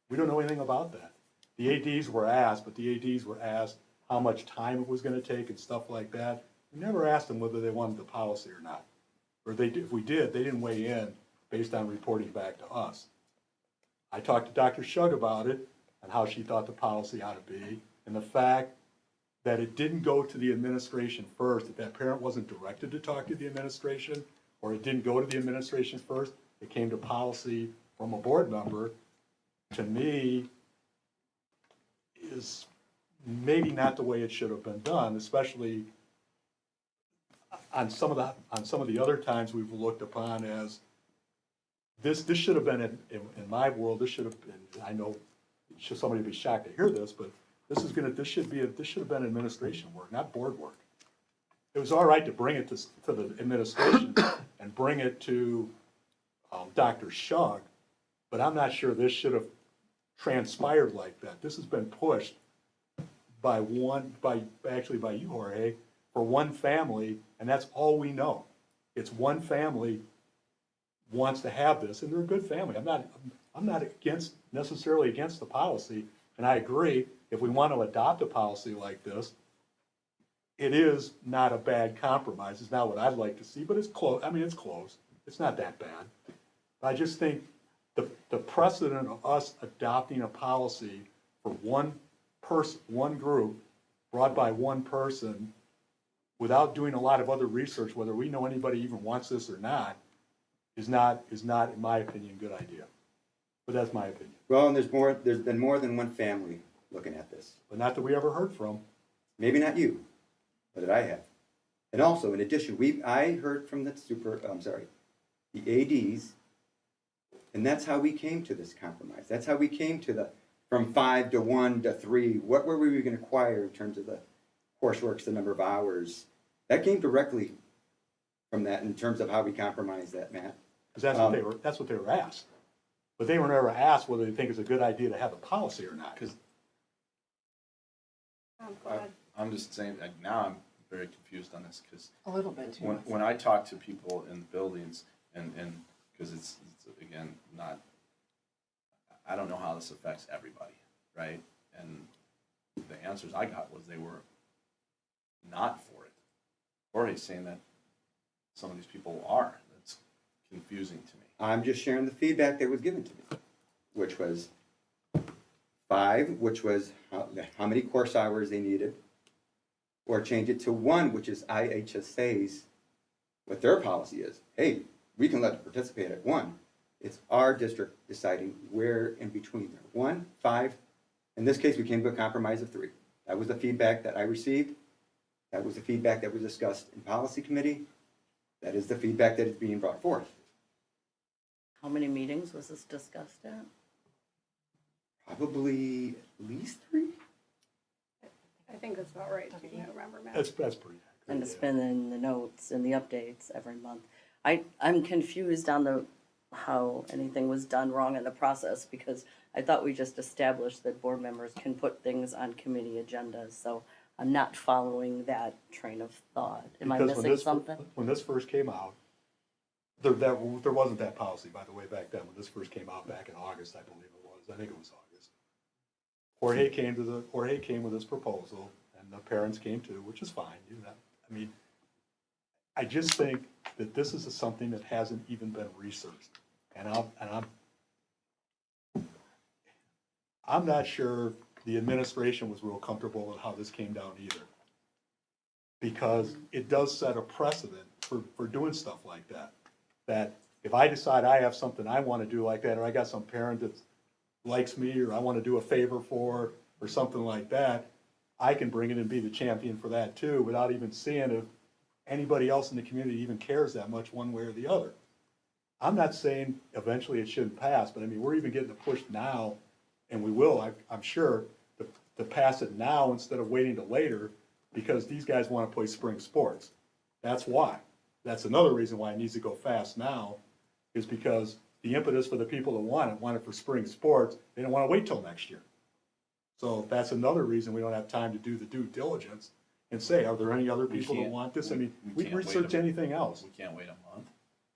We don't know anything about that. The ADs were asked, how much time it was going to take and stuff like that. We never asked them whether they wanted the policy or not. Or if we did, they didn't weigh in based on reporting back to us. I talked to Dr. Shug about it and how she thought the policy ought to be, and the fact that it didn't go to the administration first, that parent wasn't directed to talk to the administration, or it didn't go to the administration first, it came to policy from a board member, to me, is maybe not the way it should have been done, especially on some of the other times we've looked upon as, this should have been, in my world, this should have been, I know, should somebody be shocked to hear this, but this should have been administration work, not board work. It was all right to bring it to the administration and bring it to Dr. Shug, but I'm not sure this should have transpired like that. This has been pushed by you, Jorge, for one family, and that's all we know. It's one family wants to have this, and they're a good family. I'm not necessarily against the policy, and I agree, if we want to adopt a policy like this, it is not a bad compromise. It's not what I'd like to see, but it's close. I mean, it's close. It's not that bad. I just think the precedent of us adopting a policy for one person, one group, brought by one person, without doing a lot of other research, whether we know anybody even wants this or not, is not, in my opinion, a good idea. But that's my opinion. Well, and there's been more than one family looking at this. But not that we ever heard from. Maybe not you, but that I have. And also, in addition, I heard from the ADs, and that's how we came to this compromise. That's how we came to from 5 to 1 to 3. What were we going to acquire in terms of the coursework, the number of hours? That came directly from that in terms of how we compromised that, Matt. Because that's what they were asked. But they were never asked whether they think it's a good idea to have a policy or not. I'm just saying, like, now I'm very confused on this, because A little bit too. when I talk to people in the buildings, and because it's again, not, I don't know how this affects everybody, right? And the answers I got was they were not for it. Jorge's saying that some of these people are. That's confusing to me. I'm just sharing the feedback that was given to me, which was 5, which was how many course hours they needed, or change it to 1, which is IHSA's, what their policy is. Hey, we can let them participate at 1. It's our district deciding where in between there. 1, 5. In this case, we came to a compromise of 3. That was the feedback that I received. That was the feedback that was discussed in policy committee. That is the feedback that is being brought forth. How many meetings was this discussed at? Probably at least 3. I think that's about right, do you remember, Matt? That's pretty accurate. And it's been in the notes and the updates every month. I'm confused on how anything was done wrong in the process, because I thought we just established that board members can put things on committee agendas, so I'm not following that train of thought. Am I Because missing something? When this first came out, there wasn't that policy, by the way, back then. When this first came out back in August, I believe it was. I think it was August. Jorge came with his proposal, and the parents came too, which is fine. I mean, I just think that this is something that hasn't even been researched, and I'm not sure the administration was real comfortable with how this came down either, because it does set a precedent for doing stuff like that. That if I decide I have something I want to do like that, or I got some parent that likes me, or I want to do a favor for, or something like that, I can bring it and be the champion for that too, without even seeing if anybody else in the community even cares that much one way or the other. I'm not saying eventually it shouldn't pass, but I mean, we're even getting it pushed now, and we will, I'm sure, to pass it now instead of waiting till later, because these guys want to play spring sports. That's why. That's another reason why it needs to go fast now, is because the impetus for the people that want it for spring sports. They don't want to wait till next year. So that's another reason we don't have time to do the due diligence and say, are there any other people that want this? I mean, we can't wait research anything else. We can't wait a month.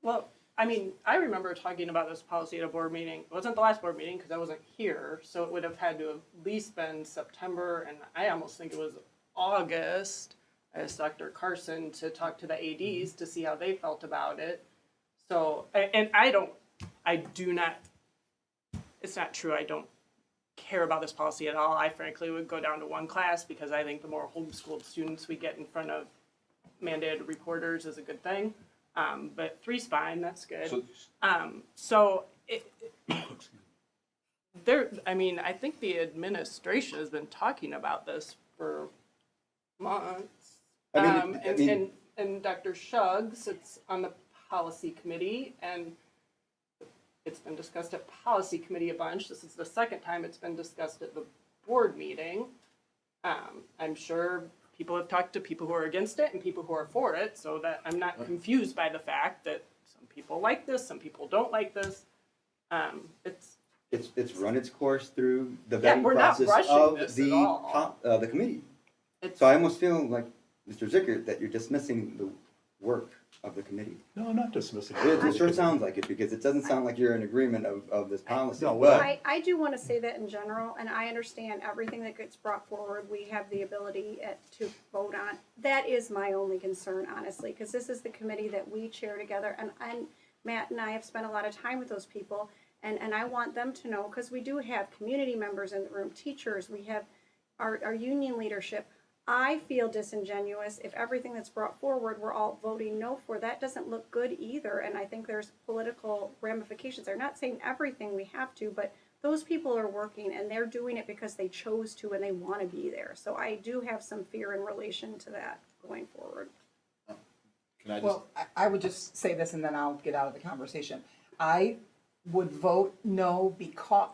Well, I mean, I remember talking about this policy at a board meeting. It wasn't the last board meeting because I wasn't here, so it would have had to have at least been September, and I almost think it was August. I asked Dr. Carson to talk to the ADs to see how they felt about it. So, and it's not true, I don't care about this policy at all. I frankly would go down to 1 class, because I think the more homeschooled students we get in front of mandated reporters is a good thing. But 3's fine, that's good. I think the administration has been talking about this for months. And Dr. Shug sits on the policy committee, and it's been discussed at policy committee a bunch. This is the second time it's been discussed at the board meeting. I'm sure people have talked to people who are against it and people who are for it, so that I'm not confused by the fact that some people like this, some people don't like this. It's run its course through the Yeah, vetting we're not process rushing of this the, at all. the committee. So I almost feel like, Mr. Zickert, that you're dismissing the work of the committee. No, I'm not dismissing It sure sounds like it, because it doesn't sound like you're in agreement of this policy. No, but- I do want to say that in general, and I understand everything that gets brought forward, we have the ability to vote on. That is my only concern, honestly, because this is the committee that we chair together, and Matt and I have spent a lot of time with those people, and I want them to know, because we do have community members in the room, teachers, we have our union leadership. I feel disingenuous if everything that's brought forward we're all voting no for. That doesn't look good either, and I think there's political ramifications. They're not saying everything we have to, but those people are working and they're doing it because they chose to and they want to be there. So I do have some fear in relation to that going forward. Can I just? Well, I would just say this and then I'll get out of the conversation. I would vote no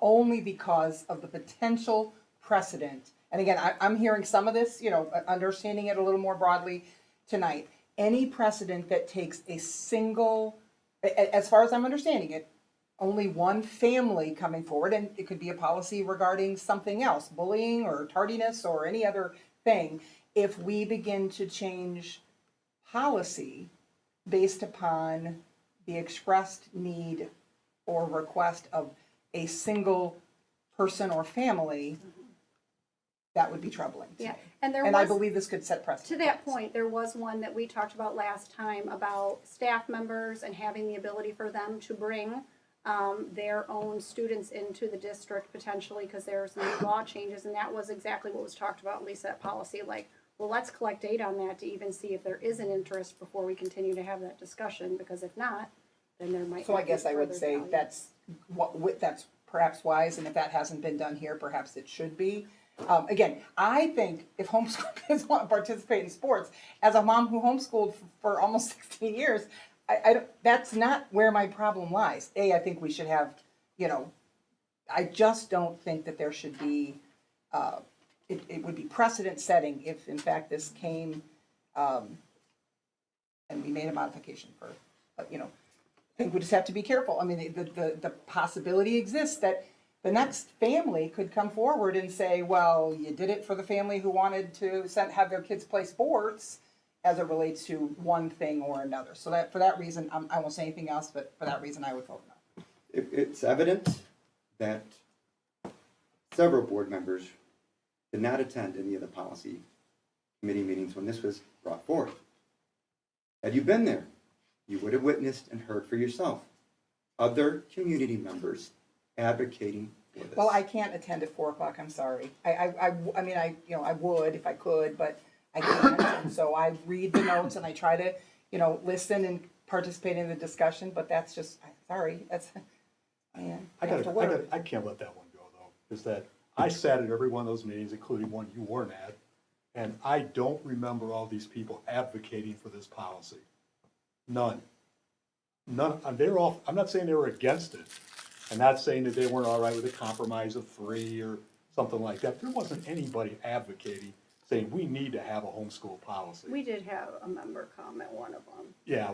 only because of the potential precedent. And again, I'm hearing some of this, understanding it a little more broadly tonight. Any precedent that takes a single, as far as I'm understanding it, only one family coming forward, and it could be a policy regarding something else, bullying or tardiness or any other thing. If we begin to change policy based upon the expressed need or request of a single person or family, that would be troubling to me. And I believe this could set precedent. To that point, there was one that we talked about last time about staff members and having the ability for them to bring their own students into the district potentially, because there's new law changes, and that was exactly what was talked about, at least that policy, like, well, let's collect data on that to even see if there is an interest before we continue to have that discussion, because if not, then there might So not I be guess I would further say value. that's perhaps wise, and if that hasn't been done here, perhaps it should be. Again, I think if homeschool kids want to participate in sports, as a mom who homeschooled for almost 16 years, that's not where my problem lies. I think we should have, I just don't think that there should be, it would be precedent setting if in fact this came, and we made a modification for, I think we just have to be careful. I mean, the possibility exists that the next family could come forward and say, well, you did it for the family who wanted to have their kids play sports as it relates to one thing or another. So that for that reason, I won't say anything else, but for that reason, I would vote no. It's evident that several board members did not attend any of the policy committee meetings when this was brought forth. Had you been there, you would have witnessed and heard for yourself other community members advocating for this. Well, I can't attend at 4 o'clock, I'm sorry. I mean, I would if I could, but I can't. And so I read the notes and I try to, listen and participate in the discussion, but that's just, sorry, that's, I have to work. I can't let that one go though, is that I sat at every one of those meetings, including one you weren't at, and I don't remember all these people advocating for this policy. None. And they're all, I'm not saying they were against it. I'm not saying that they weren't all right with a compromise of 3 or something like that. There wasn't anybody advocating, saying we need to have a homeschool policy. We did have a member comment, one of them. Yeah,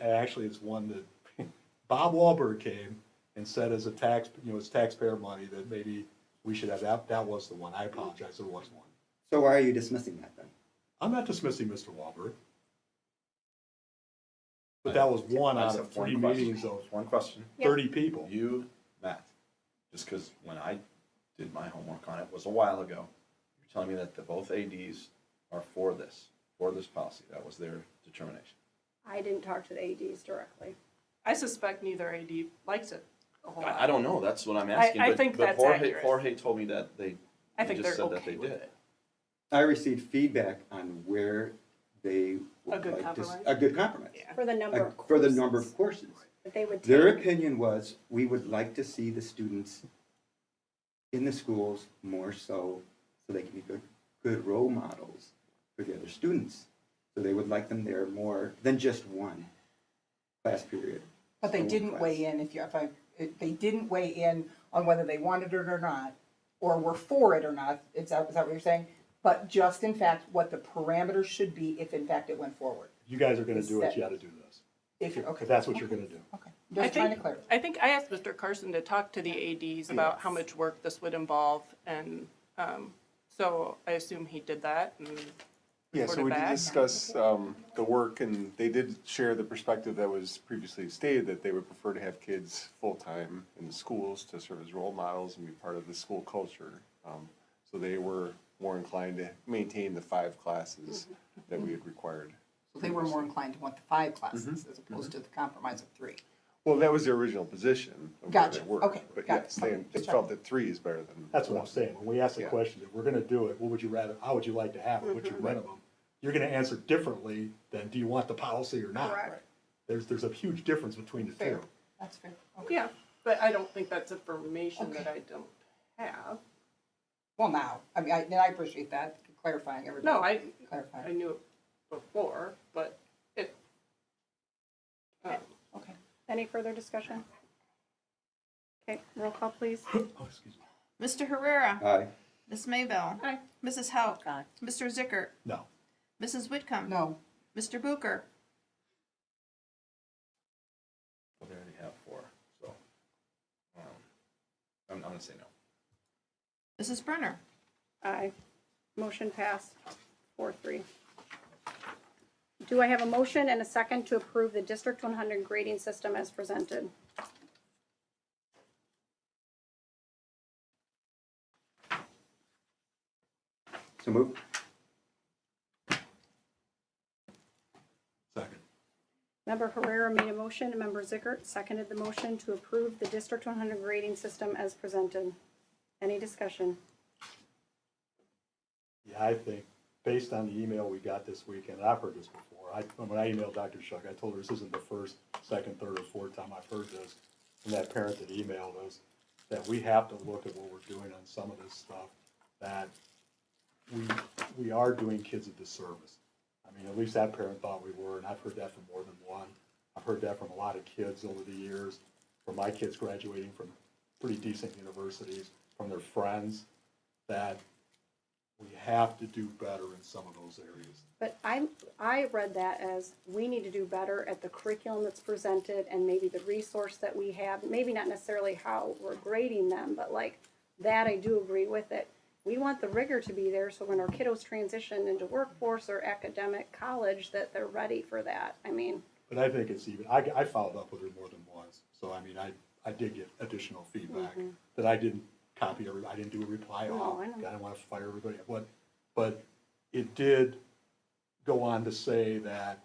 actually, it's one that Bob Wahlberg came and said as a it's taxpayer money that maybe we should have that. That was the one. I apologize, there was one. So why are you dismissing that then? I'm not dismissing Mr. Wahlberg. But that was one I out just of have one 3 question. meetings of One question. 30 people. You, Matt, just because when I did my homework on it was a while ago, you're telling me that both ADs are for this policy. That was their determination. I didn't talk to the ADs directly. I suspect neither AD likes it a whole lot. I don't know. That's what I'm asking. I but, think but that's Jorge, accurate. Jorge told me that I think just they're said that okay they with did. it. I received feedback on where they would A good like to, compromise? a good compromise. For the number of For the courses number of courses. that they would Their take. opinion was, we would like to see the students in the schools more so they can be good role models for the other students. So they would like them there more than just one class period. But they One didn't class. weigh in, they didn't weigh in on whether they wanted it or not, or were for it or not, is that what you're saying? But just in fact, what the parameters should be if in fact it went forward. You guys are gonna do it, you gotta do this. If you're, okay. If that's what you're gonna do. Okay, just trying to clarify. I think I asked Mr. Carson to talk to the ADs about how much work this would involve, and so I assume he did that and Yeah, so we reported did back. discuss the work, and they did share the perspective that was previously stated, that they would prefer to have kids full-time in the schools to serve as role models and be part of the school culture. So they were more inclined to maintain the 5 classes that we had required. So they were more inclined to want the 5 classes as opposed to the compromise of 3. Well, that was their original position of where Gotcha. they were. Okay, But got it. yes, they Just felt that 3 is better than. That's what I'm saying, when we ask the Yeah. question, if we're gonna do it, what would you rather, how would you like to have it, what's your minimum? You're gonna answer differently than, do you want the policy or not? Correct. There's a huge difference between the Fair. two. That's fair. Okay. Yeah, but I don't think that's information that I don't have. Well, now, I mean, I appreciate that, clarifying everything. No, I Clarifying. knew it before, but it. Okay. Any further discussion? Okay, roll call, please. Oh, excuse me. Mr. Herrera. Aye. Ms. Maybell. Aye. Mrs. Hauk. Aye. Mr. Zickert. No. Mrs. Whitcomb. No, Mr. Booker. Well, they already have 4, so, I'm gonna say no. Mrs. Brenner. Aye. Motion passed 4-3. Do I have a motion and a second to approve the District 100 grading system as presented? So move. Second. Member Herrera made a motion, and Member Zickert seconded the motion to approve the District 100 grading system as presented. Any discussion? Yeah, I think, based on the email we got this weekend, I've heard this before. When I emailed Dr. Shuck, I told her this isn't the first, second, third, or fourth time I've heard this from that parent that emailed us, that we have to look at what we're doing on some of this stuff, that we are doing kids a disservice. I mean, at least that parent thought we were, and I've heard that from more than one. I've heard that from a lot of kids over the years, from my kids graduating from pretty decent universities, from their friends, that we have to do better in some of those areas. But I read that as we need to do better at the curriculum that's presented and maybe the resource that we have, maybe not necessarily how we're grading them, but like that I do agree with it. We want the rigor to be there so when our kiddos transition into workforce or academic college, that they're ready for that. I mean, But I think it's even, I followed up with her more than once, so I mean, I did get additional feedback that I didn't copy, I didn't do a reply No, all. I know. I didn't want to fire everybody, but it did go on to say that,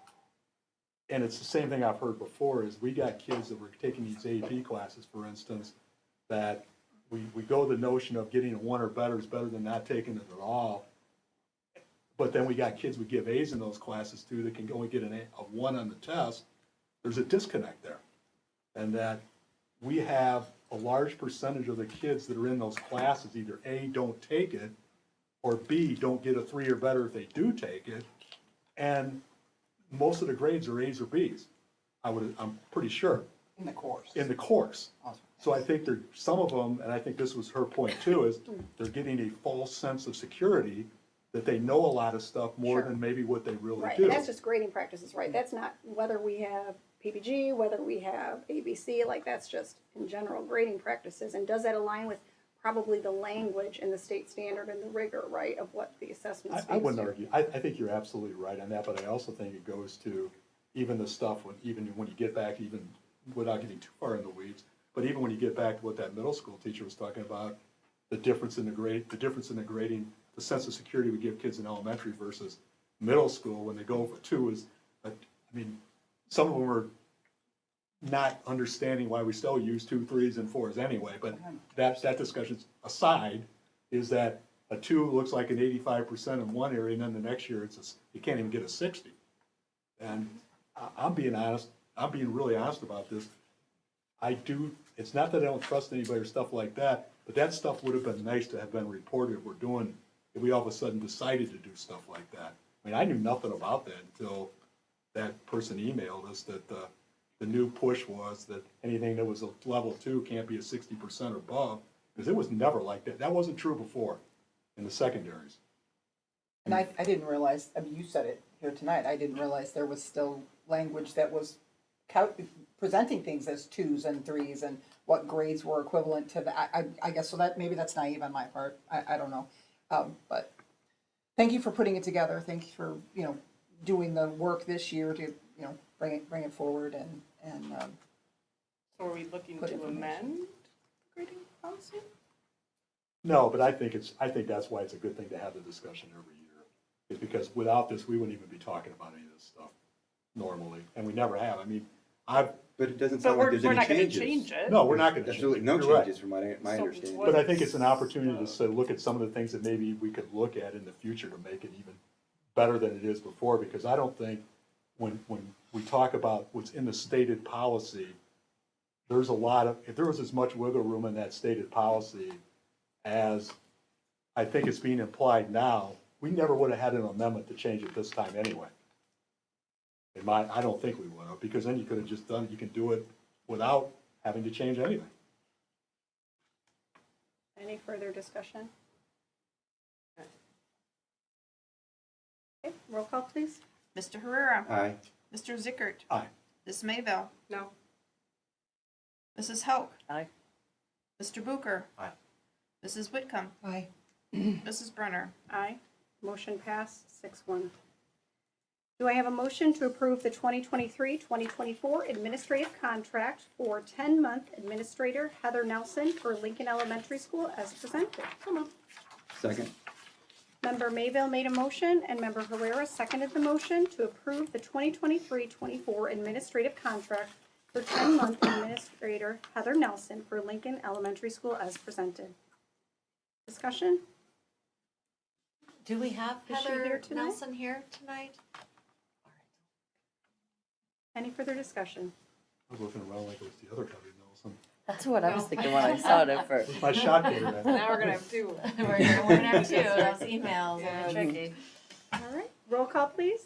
and it's the same thing I've heard before, is we got kids that were taking these AP classes, for instance, that we go the notion of getting a 1 or better is better than not taking it at all. But then we got kids we give A's in those classes too that can only get a 1 on the test. There's a disconnect there. And that we have a large percentage of the kids that are in those classes, either A, don't take it, or B, don't get a 3 or better if they do take it. And most of the grades are A's or B's. I'm pretty sure. in the course. In the course. Awesome. So I think some of them, and I think this was her point too, is they're getting a false sense of security that they know a lot of stuff more Sure. than maybe what they really right, do. and that's just grading practices, right? That's not whether we have PPG, whether we have ABC, like that's just in general grading practices. And does that align with probably the language and the state standard and the rigor, right, of what the assessment speaks I wouldn't to? argue. I think you're absolutely right on that, but I also think it goes to even the stuff even when you get back, even without getting too far in the weeds, but even when you get back to what that middle school teacher was talking about, the difference in the grading, the sense of security we give kids in elementary versus middle school when they go for 2 is, I mean, some of them are not understanding why we still use 2, 3s, and 4s anyway, but that discussion aside, is that a 2 looks like an 85% in one area, and then the next year you can't even get a 60. And I'm being honest, I'm being really honest about this. It's not that I don't trust anybody or stuff like that, But that stuff would have been nice to have been reported if we're doing, if we all of a sudden decided to do stuff like that. I mean, I knew nothing about that until that person emailed us that the new push was that anything that was a level 2 can't be a 60% or above, because it was never like that. That wasn't true before in the secondaries. And I didn't realize, I mean, you said it here tonight, I didn't realize there was still language that was presenting things as 2s and 3s and what grades were equivalent to that. I guess, so that, maybe that's naive on my part, I don't know. But thank you for putting it together, thank you for, doing the work this year to, bring it forward and So are we looking Put to information. amend grading policy? No, but I think that's why it's a good thing to have the discussion every year. Is because without this, we wouldn't even be talking about any of this stuff normally, and we never have. I mean, But it doesn't But sound like we're there's not any gonna changes. change it. no, we're not gonna. Absolutely no You're right. changes from my So understanding. what- But I think it's an opportunity to say, look at some of the things that maybe we could look at in the future to make it even better than it is before, because I don't think when we talk about what's in the stated policy, there's a lot of, if there was as much wiggle room in that stated policy as I think it's being implied now, we never would have had an amendment to change it this time anyway. I don't think we would have, because then you could have just done, you can do it without having to change anything. Any further discussion? Okay, roll call, please. Mr. Herrera. Aye. Mr. Zickert. Aye. Ms. Mayville. No. Mrs. Hauk. Aye. Mr. Bucher. Aye. Mrs. Whitcomb. Aye. Mrs. Brenner. Aye. Motion passed, 6-1. Do I have a motion to approve the 2023-2024 administrative contract for 10-month Administrator Heather Nelson for Lincoln Elementary School as presented? Second. Member Mayville made a motion and Member Herrera seconded the motion to approve the 2023-24 administrative contract for 10-month Administrator Heather Nelson for Lincoln Elementary School as presented. Discussion? Do we have Is she Heather here tonight? Nelson here tonight? Any further discussion? I was looking around like it was the other Heather Nelson. That's what I was thinking when I saw it at first. Where's my shot gator at? Now we're gonna have two. We're gonna have two, those emails are tricky. All right, roll call, please.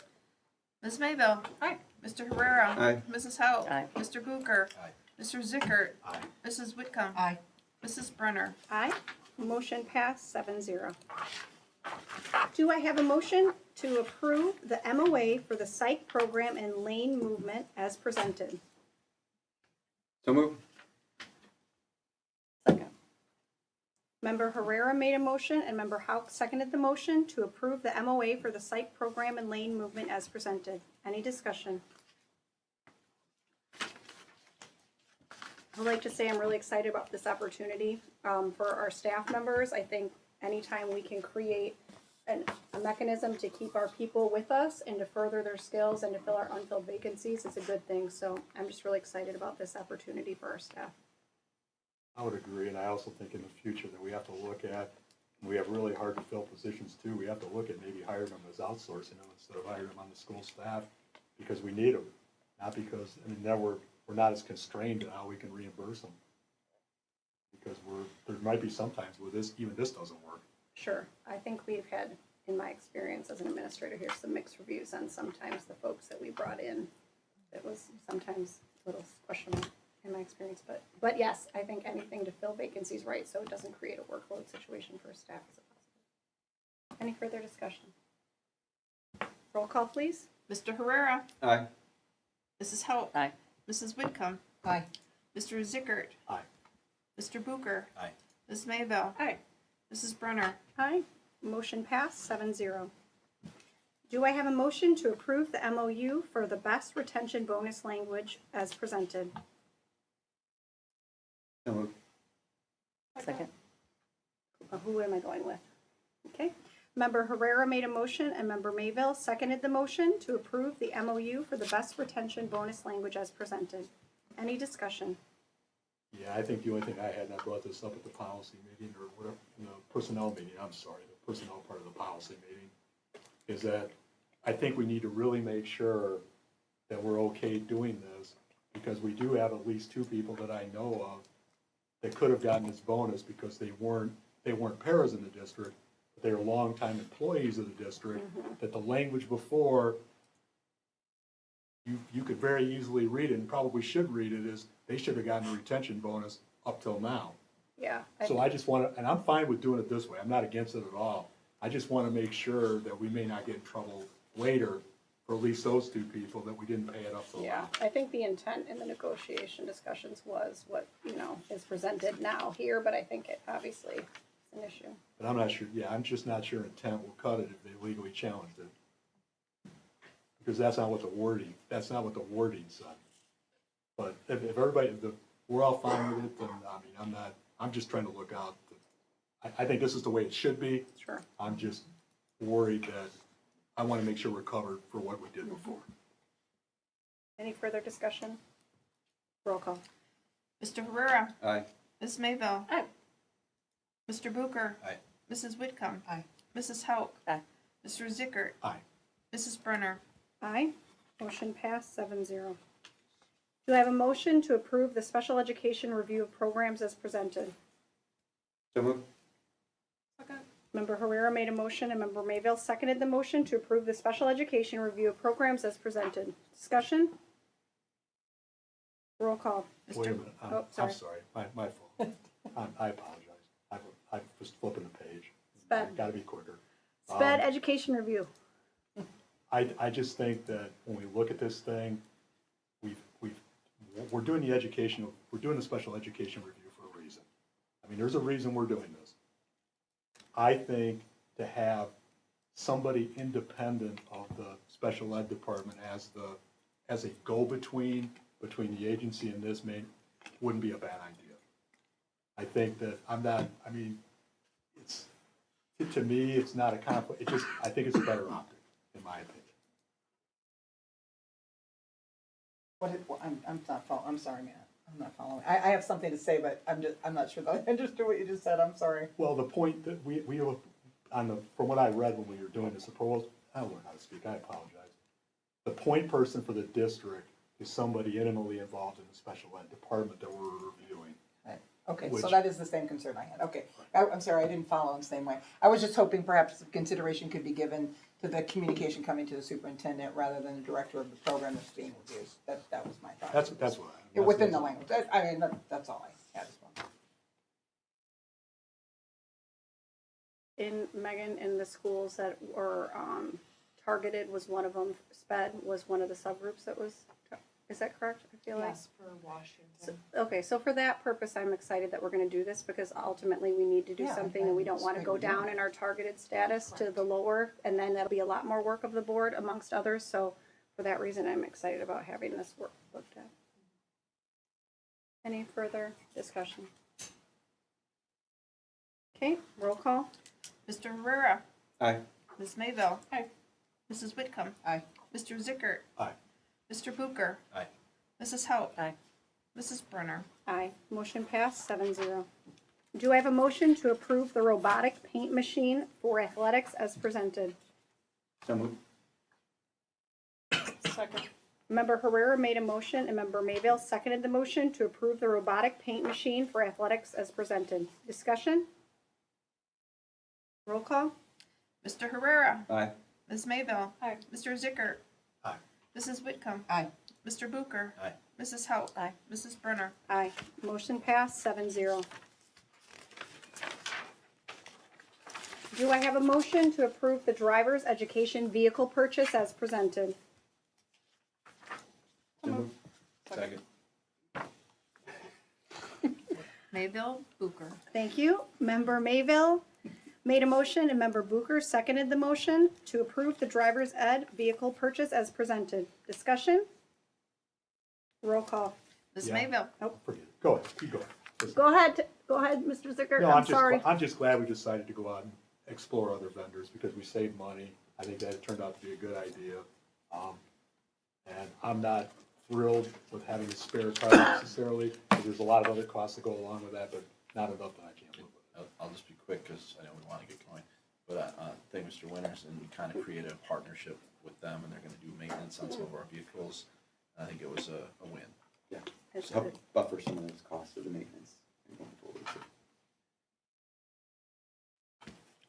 Ms. Mayville. Aye. Mr. Herrera. Aye. Mrs. Hauk. Aye. Mr. Bucher. Aye. Mr. Zickert. Aye. Mrs. Whitcomb. Aye. Mrs. Brenner. Aye. Motion passed 7-0. Do I have a motion to approve the MOA for the psych program and lane movement as presented? So move. Second. Member Herrera made a motion and Member Hauk seconded the motion to approve the MOA for the psych program and lane movement as presented. Any discussion? I'd like to say I'm really excited about this opportunity for our staff members. I think anytime we can create a mechanism to keep our people with us and to further their skills and to fill our unfilled vacancies is a good thing. So I'm just really excited about this opportunity for our staff. I would agree, and I also think in the future that we have to look at, we have really hard to fill positions too, we have to look at maybe hiring them as outsourcing them instead of hiring them on the school staff, because we need them, not because, I mean, then we're not as constrained in how we can reimburse them. Because there might be sometimes where even this doesn't work. Sure. I think we've had, in my experience as an administrator here, some mixed reviews on sometimes the folks that we brought in. It was sometimes a little questionable in my experience, but yes, I think anything to fill vacancies right so it doesn't create a workload situation for staff is a positive. Any further discussion? Roll call, please. Mr. Herrera. Aye. Mrs. Hauk. Aye. Mrs. Whitcomb. Aye. Mr. Zickert. Aye. Mr. Bucher. Aye. Ms. Mayville. Aye. Mrs. Brenner. Aye. Motion passed 7-0. Do I have a motion to approve the MOU for the best retention bonus language as presented? So move. Second. Who am I going with? Okay. Member Herrera made a motion and Member Mayville seconded the motion to approve the MOU for the best retention bonus language as presented. Any discussion? Yeah, I think the only thing I had, and I brought this up at the policy meeting or whatever, in the personnel meeting, I'm sorry, the personnel part of the policy meeting, is that I think we need to really make sure that we're okay doing this, because we do have at least two people that I know of that could have gotten this bonus because they weren't paras in the district, but they were longtime employees of the district, that the language before, you could very easily read it, and probably should read it, is they should have gotten a retention bonus up till now. Yeah. So I just want to, and I'm fine with doing it this way, I'm not against it at all. I just want to make sure that we may not get in trouble later, for at least those two people, that we didn't pay it up till Yeah, now. I think the intent in the negotiation discussions was what, is presented now here, but I think it obviously is an issue. But I'm not sure, I'm just not sure intent will cut it if they legally challenged it. Because that's not what the wording said. But if everybody, we're all fine with it, then, I'm just trying to look out. I think this is the way it should be. Sure. I'm just worried that I want to make sure we're covered for what we did before. Any further discussion? Roll call. Mr. Herrera. Aye. Ms. Mayville. Aye. Mr. Booker. Aye. Mrs. Whitcomb. Aye. Mrs. Hauk. Aye. Mr. Zickert. Aye. Mrs. Brunner. Aye. Motion passed 7-0. Do I have a motion to approve the special education review of programs as presented? So moved. Member Herrera made a motion and Member Mayville seconded the motion to approve the special education review of programs as presented. Discussion? Roll call. Wait a minute, Oh, I'm sorry. sorry, my fault. I apologize. I was flipping the page. Sped. Gotta be quicker. SPED education review. I just think that when we look at this thing, we're doing the special education review for a reason. There's a reason we're doing this. I think to have somebody independent of the special ed department as a go-between between the agency and this wouldn't be a bad idea. I think that to me, it's not a conflict. I think it's a better optic, in my opinion. I'm not following, I'm sorry, Matt, I'm not following. I have something to say, but I'm not sure, I understood what you just said, I'm sorry. Well, the point that from what I read when we were doing this proposal, I don't learn how to speak, I apologize. The point person for the district is somebody intimately involved in the special ed department that we're reviewing. Okay, so Which- that is the same concern I had, okay. I'm sorry, I didn't follow in the same way. I was just hoping perhaps consideration could be given to the communication coming to the superintendent rather than the director of the program that's being reviewed. That was my thought. That's what I. Within the language, that's all I had as well. Megan, in the schools that were targeted, was one of them, SPED was one of the subgroups that was, is that correct? I feel like. Yes, for Washington. Okay, so for that purpose, I'm excited that we're gonna do this because ultimately we need to do Yeah, something and we don't wanna I go agree. down in our targeted status to the lower, and then that'll be a lot more work of the board amongst others, so for that reason, I'm excited about having this work looked at. Any further discussion? Okay, roll call. Mr. Herrera. Aye. Ms. Mayville. Aye. Mrs. Whitcomb. Aye. Mr. Zickert. Aye. Mr. Booker. Aye. Mrs. Hauk. Aye. Mrs. Brunner. Aye, motion passed 7-0. Do I have a motion to approve the robotic paint machine for athletics as presented? So moved. Second. Member Herrera made a motion and Member Mayville seconded the motion to approve the robotic paint machine for athletics as presented. Discussion? Roll call? Mr. Herrera. Aye. Ms. Mayville. Aye. Mr. Zickert. Aye. Mrs. Whitcomb. Aye. Mr. Booker. Aye. Mrs. Hauk. Aye. Mrs. Brunner. Aye, motion passed 7-0. Do I have a motion to approve the driver's education vehicle purchase as presented? So moved. Second. Mayville. Booker. Thank you. Member Mayville made a motion and Member Booker seconded the motion to approve the driver's ed vehicle purchase as presented. Discussion? Roll call. Ms. Yeah. Mayville. Forget it. Go ahead, keep going. Listen. Go ahead, Mr. Zickert, No, I'm sorry. I'm just glad we decided to go out and explore other vendors because we saved money. I think that turned out to be a good idea. And I'm not thrilled with having a spare car necessarily, because there's a lot of other costs that go along with that, but not enough that I can't live with. I'll just be quick because I know we want to get going. But I thank Mr. Winters, and we kind of created a partnership with them, and they're going to do maintenance on some of our vehicles. I think it was a win. Yeah. That's Help good. buffer some of those costs of the maintenance going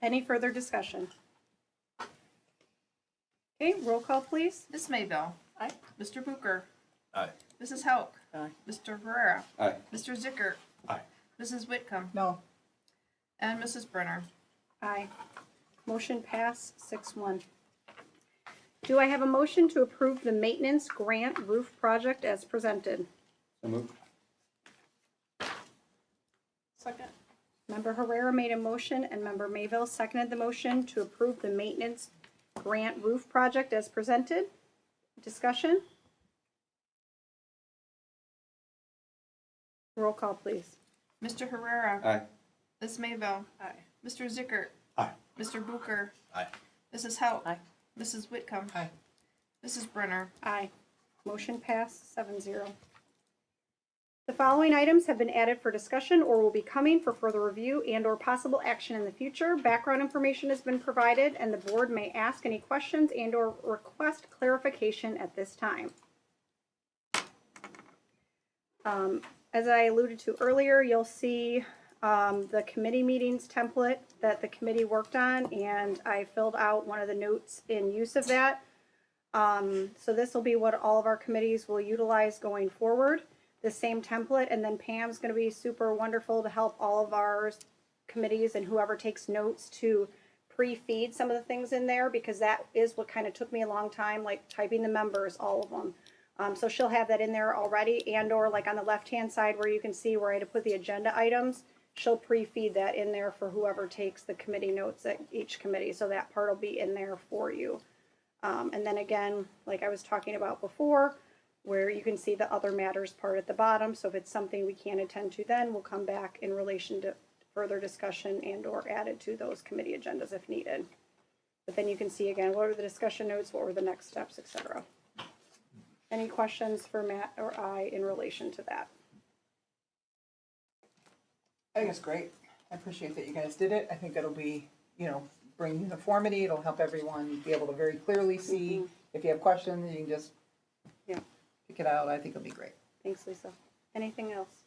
Any further discussion? Okay, roll call, please. Ms. Mayville. Aye. Mr. Booker. Aye. Mrs. Hauk. Aye. Mr. Herrera. Aye. Mr. Zickert. Aye. Mrs. Whitcomb. No. And Mrs. Brenner. Aye. Motion passed 6-1. Do I have a motion to approve the maintenance grant roof project as presented? So moved. Second. Member Herrera made a motion and Member Mayville seconded the motion to approve the maintenance grant roof project as presented. Discussion? Roll call, please. Mr. Herrera. Aye. Ms. Mayville. Aye. Mr. Zickert. Aye. Mr. Booker. Aye. Mrs. Hauk. Aye. Mrs. Whitcomb. Aye. Mrs. Brenner. Aye. Motion passed 7-0. The following items have been added for discussion or will be coming for further review and/or possible action in the future. Background information has been provided, and the board may ask any questions and/or request clarification at this time. As I alluded to earlier, you'll see the committee meetings template that the committee worked on, and I filled out one of the notes in use of that. So this will be what all of our committees will utilize going forward, the same template, and then Pam's going to be super wonderful to help all of our committees and whoever takes notes to pre-feed some of the things in there, because that is what kind of took me a long time, like typing the members, all of them. So she'll have that in there already, and/or like on the left-hand side where you can see where I had to put the agenda items, she'll pre-feed that in there for whoever takes the committee notes at each committee. So that part will be in there for you. And then again, like I was talking about before, where you can see the other matters part at the bottom. So if it's something we can't attend to, then we'll come back in relation to further discussion and/or added to those committee agendas if needed. But then you can see again, what were the discussion notes, what were the next steps, etc. Any questions for Matt or I in relation to that? I think it's great. I appreciate that you guys did it. I think it'll be, bring uniformity. It'll help everyone be able to very clearly see. If you have questions, you can just pick it out. I think it'll be great. Thanks, Lisa. Anything else?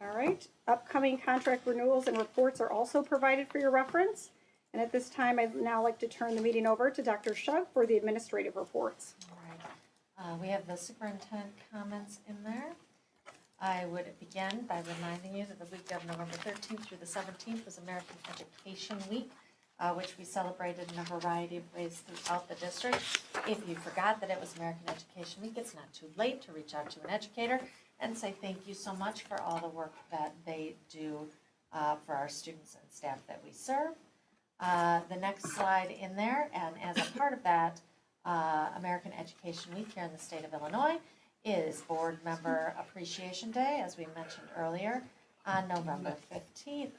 All right. Upcoming contract renewals and reports are also provided for your reference. And at this time, I'd now like to turn the meeting over to Dr. Shug for the administrative reports. All right. We have the superintendent comments in there. I would begin by reminding you that the week of November 13th through the 17th was American Education Week, which we celebrated in a variety of ways throughout the district. If you forgot that it was American Education Week, it's not too late to reach out to an educator and say thank you so much for all the work that they do for our students and staff that we serve. The next slide in there, and as a part of that, American Education Week here in the state of Illinois is Board Member Appreciation Day, as we mentioned earlier, on November 15th.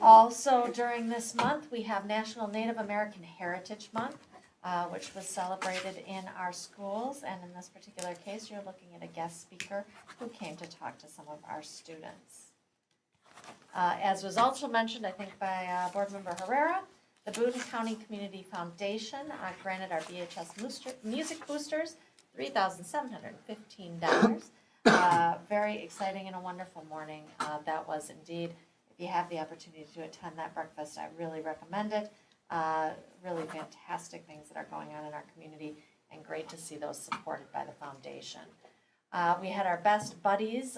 Also during this month, we have National Native American Heritage Month, which was celebrated in our schools, and in this particular case, you're looking at a guest speaker who came to talk to some of our students. As was also mentioned, I think, by Board Member Herrera, the Boone County Community Foundation granted our BHS Music Boosters $3,715. Very exciting and a wonderful morning. That was indeed. If you have the opportunity to attend that breakfast, I really recommend it. Really fantastic things that are going on in our community, and great to see those supported by the foundation. We had our Best Buddies,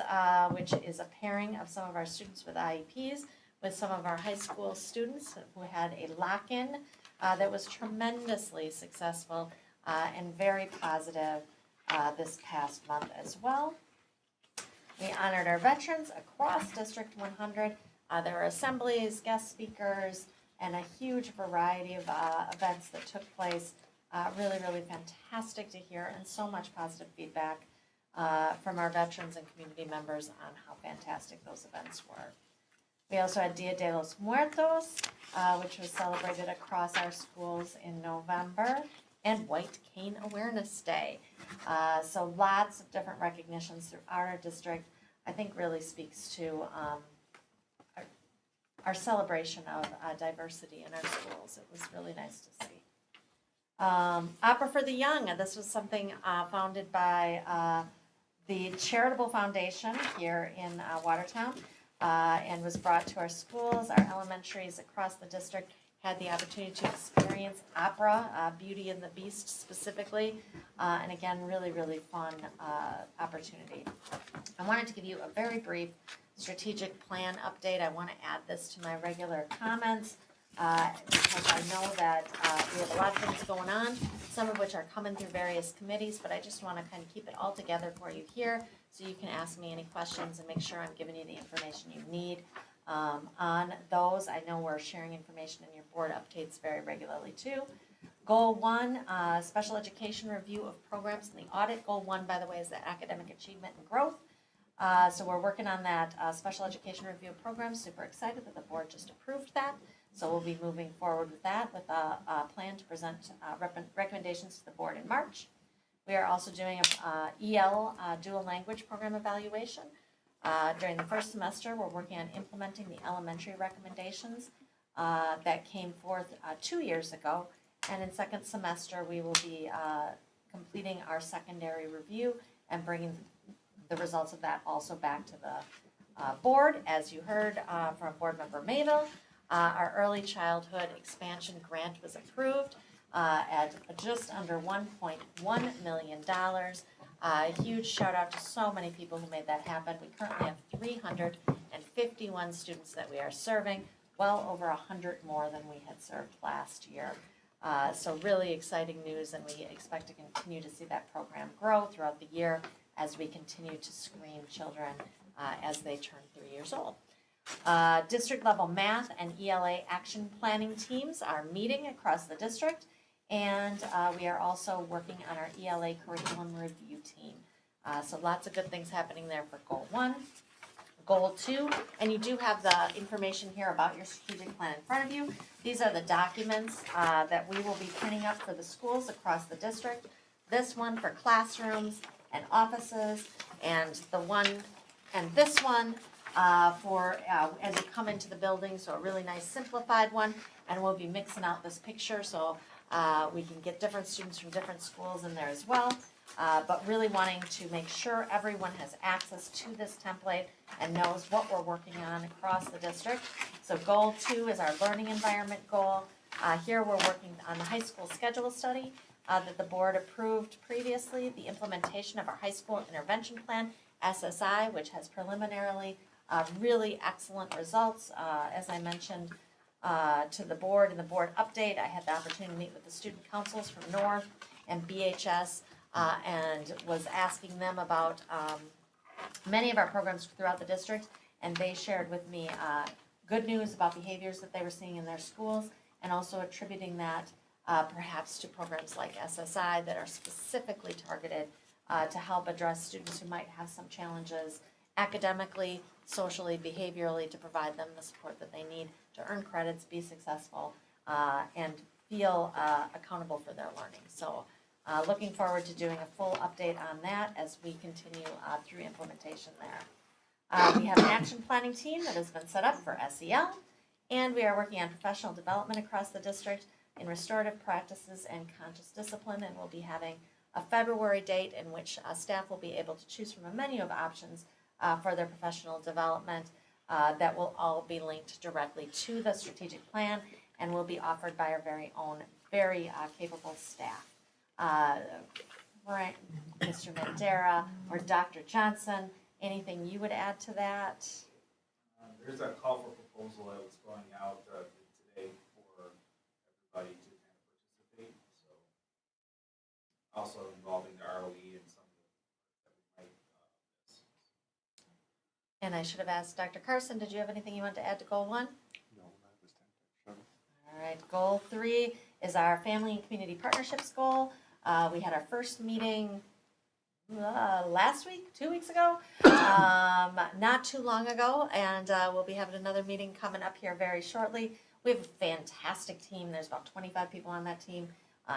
which is a pairing of some of our students with IEPs with some of our high school students who had a lock-in that was tremendously successful and very positive this past month as well. We honored our veterans across District 100. There were assemblies, guest speakers, and a huge variety of events that took place. Really, really fantastic to hear, and so much positive feedback from our veterans and community members on how fantastic those events were. We also had Dia de los Muertos, which was celebrated across our schools in November, and White Cane Awareness Day. So lots of different recognitions throughout our district. I think really speaks to our celebration of diversity in our schools. It was really nice to see. Opera for the Young. This was something founded by the Charitable Foundation here in Watertown. and was brought to our schools. Our elementaries across the district had the opportunity to experience opera, Beauty and the Beast specifically, and again, really, really fun opportunity. I wanted to give you a very brief strategic plan update. I want to add this to my regular comments because I know that we have a lot of things going on, some of which are coming through various committees, but I just want to kind of keep it all together for you here so you can ask me any questions and make sure I'm giving you the information you need. On those, I know we're sharing information in your board updates very regularly too. Goal 1, special education review of programs and the audit. Goal 1, by the way, is the academic achievement and growth. So we're working on that special education review of programs. Super excited that the board just approved that. So we'll be moving forward with that with a plan to present recommendations to the board in March. We are also doing a EL dual language program evaluation. During the first semester, we're working on implementing the elementary recommendations that came forth 2 years ago. And in second semester, we will be completing our secondary review and bringing the results of that also back to the board. As you heard from Board Member Mayville, our early childhood expansion grant was approved at just under $1.1 million. A huge shout out to so many people who made that happen. We currently have 351 students that we are serving, well over 100 more than we had served last year. So really exciting news, and we expect to continue to see that program grow throughout the year as we continue to screen children as they turn 3 years old. District level math and ELA action planning teams are meeting across the district. And we are also working on our ELA curriculum review team. So lots of good things happening there for Goal 1. Goal 2, and you do have the information here about your strategic plan in front of you. These are the documents that we will be printing up for the schools across the district. This one for classrooms and offices, and the one, and this one for as you come into the building. So a really nice simplified one, and we'll be mixing out this picture so we can get different students from different schools in there as well, but really wanting to make sure everyone has access to this template and knows what we're working on across the district. So Goal 2 is our learning environment goal. Here we're working on the high school schedule study that the board approved previously, the implementation of our high school intervention plan, SSI, which has preliminarily really excellent results. As I mentioned, to the board in the board update, I had the opportunity to meet with the student councils from North and BHS and was asking them about many of our programs throughout the district, and they shared with me good news about behaviors that they were seeing in their schools, and also attributing that perhaps to programs like SSI that are specifically targeted to help address students who might have some challenges academically, socially, behaviorally, to provide them the support that they need to earn credits, be successful, and feel accountable for their learning. So looking forward to doing a full update on that as we continue through implementation there. We have an action planning team that has been set up for SEL, and we are working on professional development across the district in restorative practices and conscious discipline, and we'll be having a February date in which staff will be able to choose from a menu of options for their professional development that will all be linked directly to the strategic plan and will be offered by our very own, very capable staff. Mr. Mandera or Dr. Johnson, anything you would add to that? There's a call for proposal that was going out today for everybody to kind of participate. So also involving the ROE and some of the that we might miss. And I should have asked Dr. Carson, did you have anything you want to add to Goal 1? No, not this time. All right, Goal 3 is our family and community partnerships goal. We had our first meeting last week, 2 weeks ago, not too long ago, and we'll be having another meeting coming up here very shortly. We have a fantastic team. There's about 25 people on that team,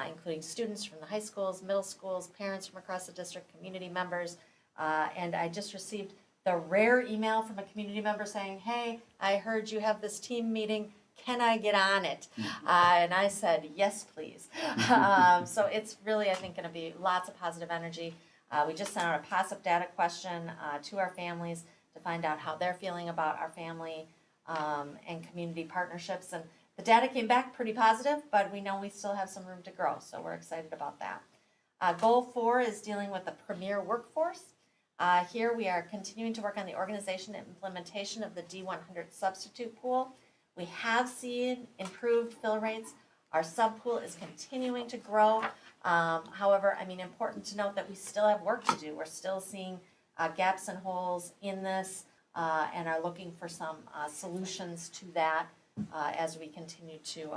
including students from the high schools, middle schools, parents from across the district, community members, and I just received the rare email from a community member saying, hey, I heard you have this team meeting. Can I get on it? And I said, yes, please. So it's really, I think, going to be lots of positive energy. We just sent out a pass-up data question to our families to find out how they're feeling about our family and community partnerships. And the data came back pretty positive, but we know we still have some room to grow, so we're excited about that. Goal 4 is dealing with the premier workforce. Here we are continuing to work on the organization and implementation of the D100 substitute pool. We have seen improved fill rates. Our sub pool is continuing to grow. However, important to note that we still have work to do. We're still seeing gaps and holes in this and are looking for some solutions to that as we continue to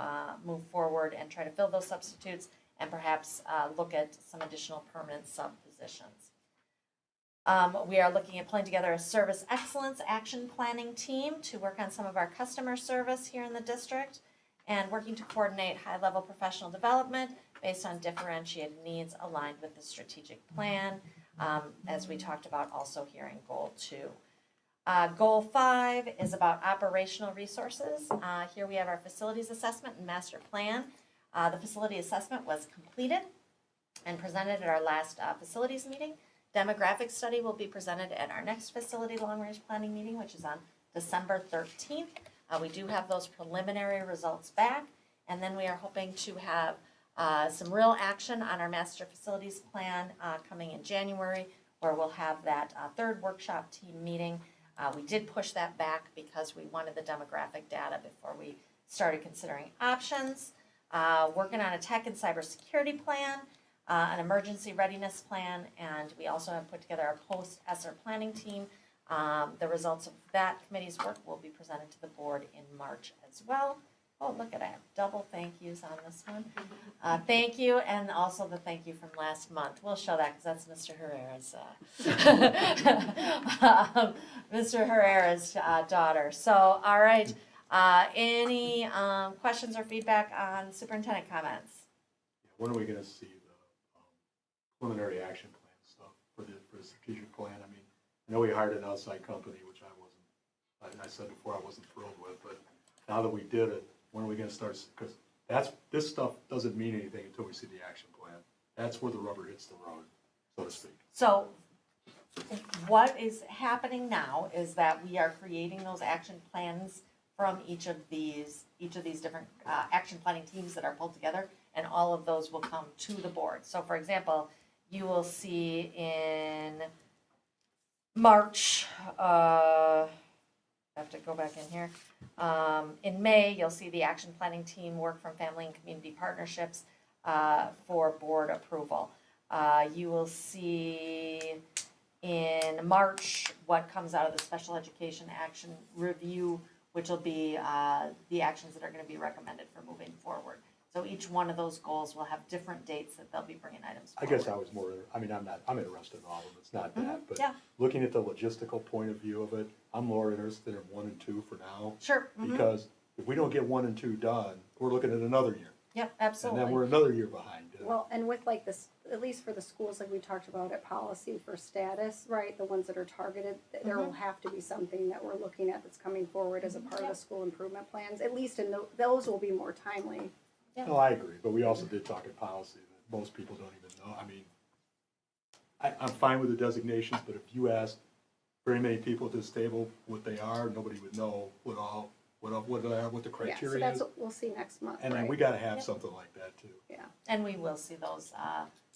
move forward and try to fill those substitutes and perhaps look at some additional permanent sub positions. We are looking at pulling together a service excellence action planning team to work on some of our customer service here in the district and working to coordinate high-level professional development based on differentiated needs aligned with the strategic plan, as we talked about also here in Goal 2. Goal 5 is about operational resources. Here we have our facilities assessment and master plan. The facility assessment was completed and presented at our last facilities meeting. Demographic study will be presented at our next facility long-range planning meeting, which is on December 13th. We do have those preliminary results back, and then we are hoping to have some real action on our master facilities plan coming in January, where we'll have that third workshop team meeting. We did push that back because we wanted the demographic data before we started considering options. Working on a tech and cybersecurity plan, an emergency readiness plan, and we also have put together a post-ESSER planning team. The results of that committee's work will be presented to the board in March as well. Oh, look at, I have double thank yous on this one. Thank you, and also the thank you from last month. We'll show that because that's Mr. Herrera's, Mr. Herrera's daughter. So, all right. Any questions or feedback on superintendent comments? When are we gonna see the preliminary action plan stuff for the strategic plan? I mean, I know we hired an outside company, which I said before I wasn't thrilled with, but now that we did it, when are we gonna start? Because this stuff doesn't mean anything until we see the action plan. That's where the rubber hits the road, so to speak. So what is happening now is that we are creating those action plans from each of these different action planning teams that are pulled together, and all of those will come to the board. So for example, you will see in March, I have to go back in here. In May, you'll see the action planning team work from family and community partnerships for board approval. You will see in March what comes out of the special education action review, which will be the actions that are going to be recommended for moving forward. So each one of those goals will have different dates that they'll be bringing items forward. I guess I was more, I'm interested in all of them, it's not that, but yeah. looking at the logistical point of view of it, I'm more interested in 1 and 2 for now. Sure. Because if we don't get 1 and 2 done, we're looking at another year. Yep, absolutely. And then we're another year behind. Well, and with like this, at least for the schools like we talked about at policy for status, right, the ones that are targeted, there will have to be something that we're looking at that's coming forward as a part of the school improvement plans, at least in those will be more timely. Yeah. No, I agree, but we also did talk in policy that most people don't even know. I mean, I'm fine with the designations, but if you ask very many people at this table what they are, nobody would know what the criteria Yeah, so is. that's what we'll see next month, And then right? we gotta have something like that too. Yeah. And we will see those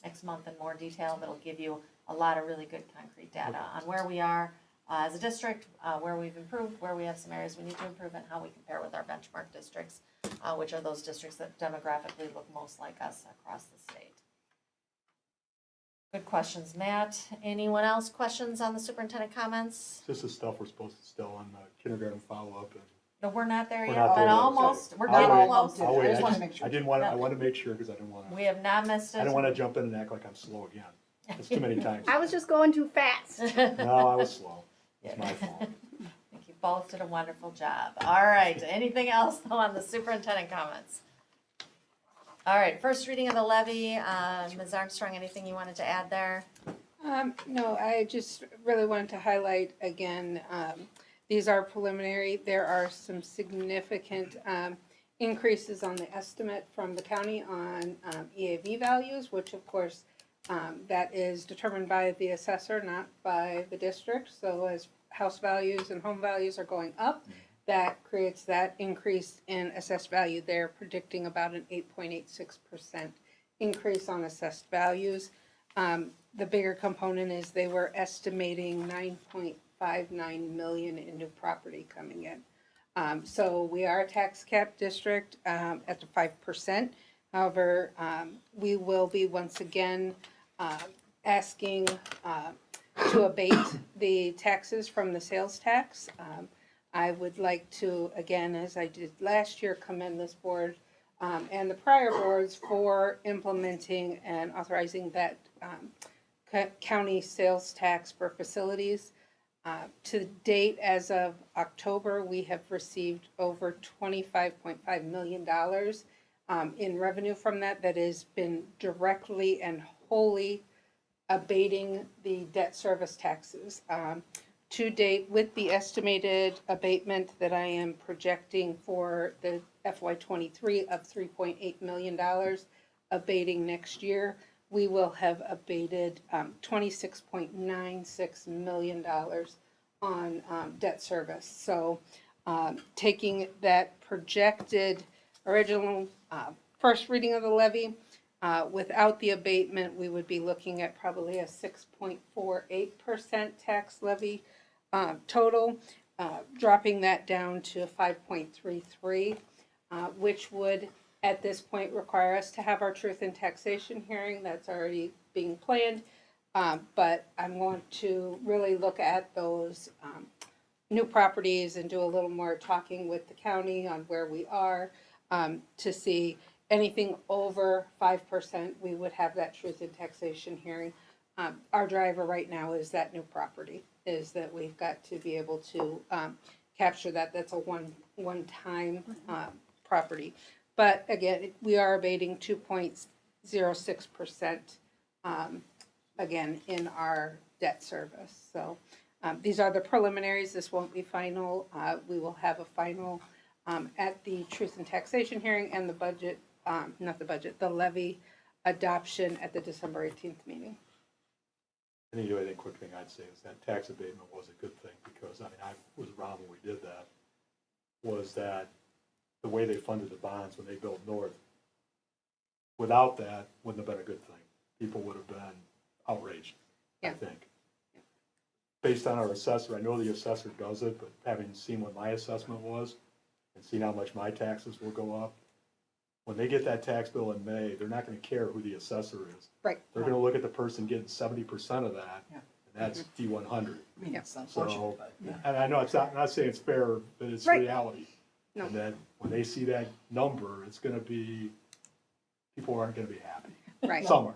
next month in more detail. That'll give you a lot of really good concrete data on where we are as a district, where we've improved, where we have some areas we need to improve, and how we compare with our benchmark districts, which are those districts that demographically look most like us across the state. Good questions, Matt. Anyone else questions on the superintendent comments? This is stuff we're supposed to still on kindergarten follow-up and. No, we're not there We're yet, not but there yet. almost. We're I'll getting wait. close. I'll wait. I just wanna make sure. I didn't want to, I wanted to make sure because I didn't want to. We have not missed it. I don't want to jump in and act like I'm slow again. It's too many times. I was just going too fast. No, I was slow. It's my fault. I think you both did a wonderful job. All right, anything else though on the superintendent comments? All right, first reading of the levy. Ms. Armstrong, anything you wanted to add there? No, I just really wanted to highlight again, these are preliminary. There are some significant increases on the estimate from the county on EAV values, which of course that is determined by the assessor, not by the district. So as house values and home values are going up. That creates that increase in assessed value. They're predicting about an 8.86% increase on assessed values. The bigger component is they were estimating 9.59 million in new property coming in. So we are a tax cap district at the 5%. However, we will be once again asking to abate the taxes from the sales tax. I would like to, again, as I did last year, commend this board and the prior boards for implementing and authorizing that county sales tax for facilities. To date, as of October, we have received over $25.5 million in revenue from that has been directly and wholly abating the debt service taxes. To date, with the estimated abatement that I am projecting for the FY23 of $3.8 million abating next year, we will have abated $26.96 million on debt service. So taking that projected original first reading of the levy, without the abatement, we would be looking at probably a 6.48% tax levy total, dropping that down to 5.33, which would at this point require us to have our truth in taxation hearing. That's already being planned, but I'm going to really look at those new properties and do a little more talking with the county on where we are to see anything over 5%, we would have that truth in taxation hearing. Our driver right now is that new property, is that we've got to be able to capture that. That's a one-time property. But again, we are abating 2.06% again in our debt service. So these are the preliminaries. This won't be final. We will have a final at the truth and taxation hearing and the budget, the levy adoption at the December 18th meeting. I think the only quick thing I'd say is that tax abatement was a good thing because, I mean, I was around when we did that, was that the way they funded the bonds when they built North, without that, wouldn't have been a good thing. People would have been outraged, I think. Based on our assessor, I know the assessor does it, but having seen what my assessment was and seen how much my taxes will go up, when they get that tax bill in May, they're not gonna care who the assessor is. Right. They're gonna look at the person getting 70% of that, and that's D100. I mean, it's So, unfortunate, but, yeah. and I know it's not saying it's fair, but it's Right. reality. No. And then when they see that number, it's gonna be, people aren't gonna be happy. Right. Some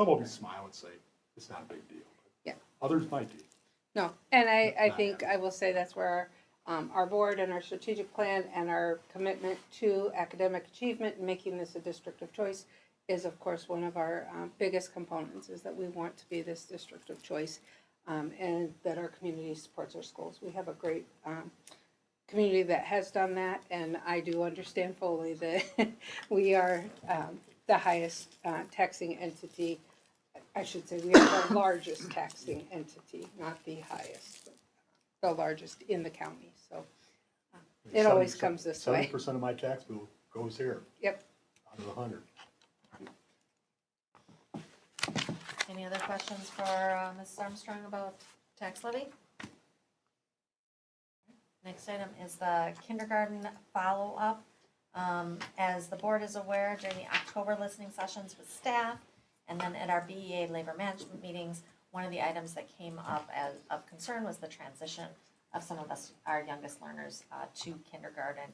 will be smile and say, it's not a big deal. Yeah. Others might be. No, and I think I will say that's where our board and our strategic plan and our commitment to academic achievement and making this a district of choice is, of course, one of our biggest components, is that we want to be this district of choice and that our community supports our schools. We have a great community that has done that, and I do understand fully that we are the highest taxing entity. I should say we are the largest taxing entity, not the highest, but the largest in the county. So it always comes this way. 70% of my tax bill goes here. Yep. Out of 100. Any other questions for Mrs. Armstrong about tax levy? Next item is the kindergarten follow-up. As the board is aware, during the October listening sessions with staff, and then at our BEA labor management meetings, one of the items that came up as of concern was the transition of some of our youngest learners to kindergarten.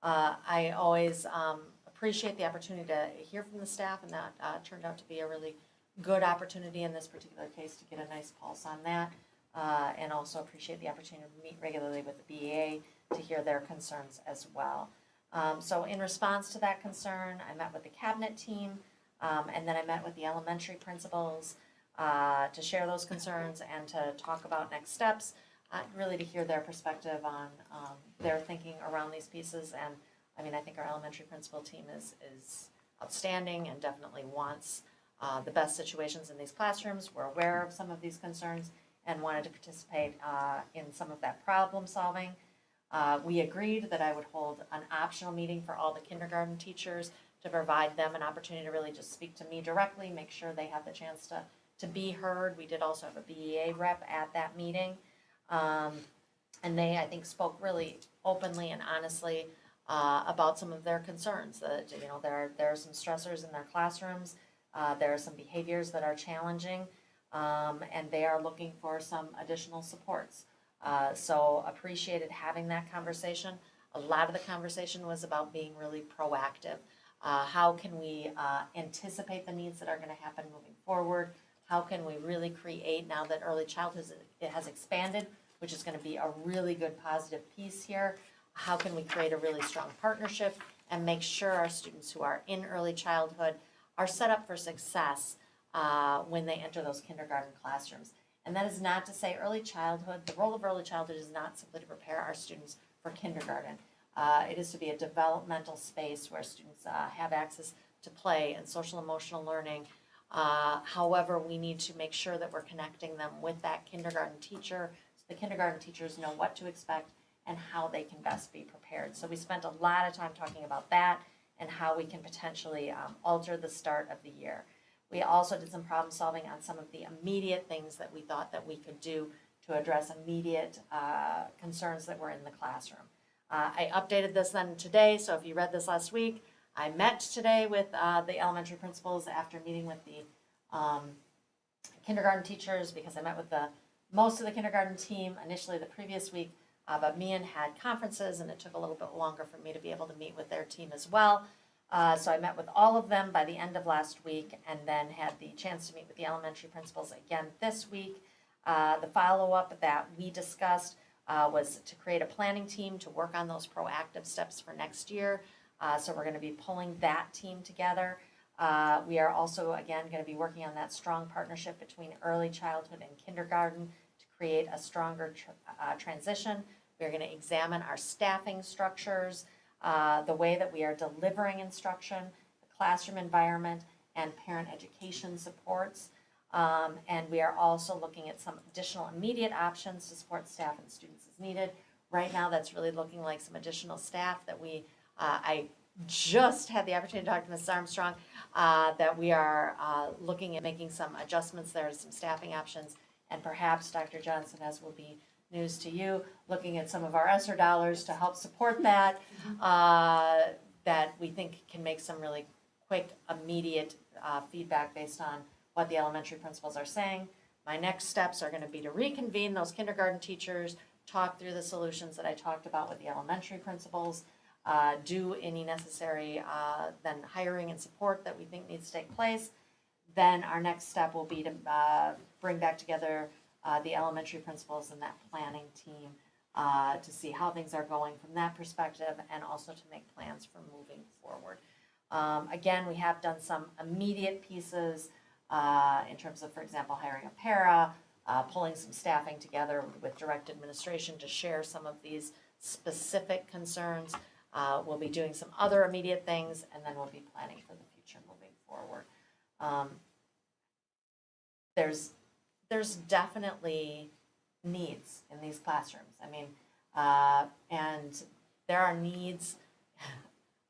I always appreciate the opportunity to hear from the staff, and that turned out to be a really good opportunity in this particular case to get a nice pulse on that, and also appreciate the opportunity to meet regularly with the BEA to hear their concerns as well. So in response to that concern, I met with the cabinet team, and then I met with the elementary principals to share those concerns and to talk about next steps, really to hear their perspective on their thinking around these pieces. And I mean, I think our elementary principal team is outstanding and definitely wants the best situations in these classrooms. We're aware of some of these concerns, and wanted to participate in some of that problem solving. We agreed that I would hold an optional meeting for all the kindergarten teachers to provide them an opportunity to really just speak to me directly, make sure they have the chance to be heard. We did also have a BEA rep at that meeting. And they, I think, spoke really openly and honestly about some of their concerns. That, you know, there are some stressors in their classrooms. There are some behaviors that are challenging, and they are looking for some additional supports. So appreciated having that conversation. A lot of the conversation was about being really proactive. How can we anticipate the needs that are going to happen moving forward? How can we really create, now that early childhood has expanded, which is going to be a really good positive piece here, how can we create a really strong partnership and make sure our students who are in early childhood are set up for success when they enter those kindergarten classrooms. And that is not to say early childhood, the role of early childhood is not simply to prepare our students for kindergarten. It is to be a developmental space where students have access to play and social emotional learning. However, we need to make sure that we're connecting them with that kindergarten teacher, so the kindergarten teachers know what to expect and how they can best be prepared. So we spent a lot of time talking about that and how we can potentially alter the start of the year. We also did some problem solving on some of the immediate things that we thought that we could do to address immediate concerns that were in the classroom. I updated this then today, so if you read this last week, I met today with the elementary principals after meeting with the kindergarten teachers, because I met with most of the kindergarten team initially the previous week, but Mian had conferences and it took a little bit longer for me to be able to meet with their team as well. So I met with all of them by the end of last week and then had the chance to meet with the elementary principals again this week. The follow-up that we discussed was to create a planning team to work on those proactive steps for next year. So we're going to be pulling that team together. We are also, again, going to be working on that strong partnership between early childhood and kindergarten to create a stronger transition. We're going to examine our staffing structures, the way that we are delivering instruction, the classroom environment, and parent education supports. And we are also looking at some additional immediate options to support staff and students as needed. Right now, that's really looking like some additional staff that I just had the opportunity to talk to Mrs. Armstrong, that we are looking at making some adjustments there to some staffing options. And perhaps Dr. Johnson, as will be news to you, looking at some of our ESSER dollars to help support that, that we think can make some really quick, immediate feedback based on what the elementary principals are saying. My next steps are going to be to reconvene those kindergarten teachers, talk through the solutions that I talked about with the elementary principals, do any necessary then hiring and support that we think needs to take place. Then our next step will be to bring back together the elementary principals and that planning team to see how things are going from that perspective and also to make plans for moving forward. Again, we have done some immediate pieces in terms of, for example, hiring a para, pulling some staffing together with direct administration to share some of these specific concerns. We'll be doing some other immediate things, and then we'll be planning for the future moving forward. There's definitely needs in these classrooms. I mean, and there are needs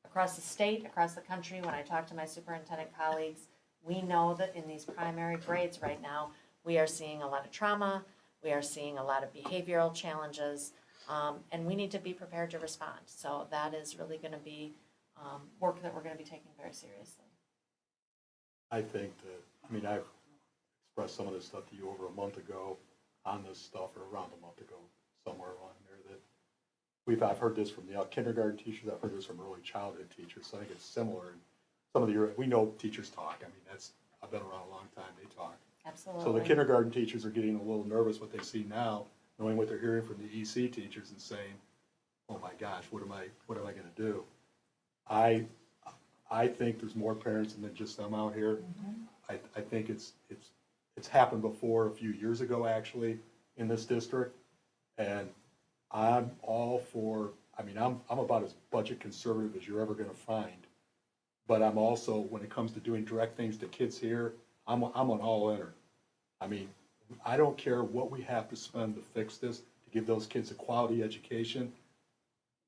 across the state, across the country. When I talk to my superintendent colleagues, we know that in these primary grades right now, we are seeing a lot of trauma, we are seeing a lot of behavioral challenges, and we need to be prepared to respond. So that is really going to be work that we're going to be taking very seriously. I think that, I mean, I've expressed some of this stuff to you over a month ago on this stuff, or around a month ago, somewhere along there, that I've heard this from the kindergarten teachers, I've heard this from early childhood teachers, so I think it's similar. And some of the, we know teachers talk, I mean, I've been around a long time, they talk. Absolutely. So the kindergarten teachers are getting a little nervous what they see now, knowing what they're hearing from the EC teachers and saying, oh my gosh, what am I gonna do? I think there's more parents than just them out here. Mm-hmm. I think it's happened before a few years ago, actually, in this district. And I'm all for, I mean, I'm about as budget conservative as you're ever gonna find. But I'm also, when it comes to doing direct things to kids here, I'm an all-inner. I mean, I don't care what we have to spend to fix this, to give those kids a quality education.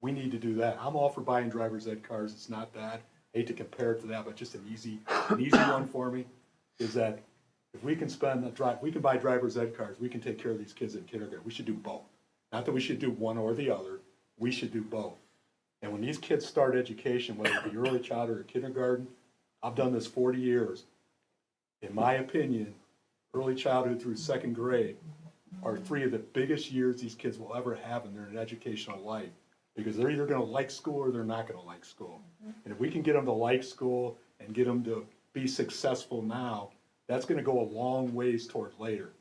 We need to do that. I'm all for buying driver's ed cars. It's not bad. I hate to compare it to that, but just an easy one for me is that if we can we can buy driver's ed cars, we can take care of these kids in kindergarten. We should do both. Not that we should do one or the other. We should do both. And when these kids start education, whether it be early childhood or kindergarten, I've done this 40 years. In my opinion, early childhood through second grade are 3 of the biggest years these kids will ever have in their educational life, because they're either going to like school or they're not going to like school. And if we can get them to like school and get them to be successful now, that's going to go a long ways toward later.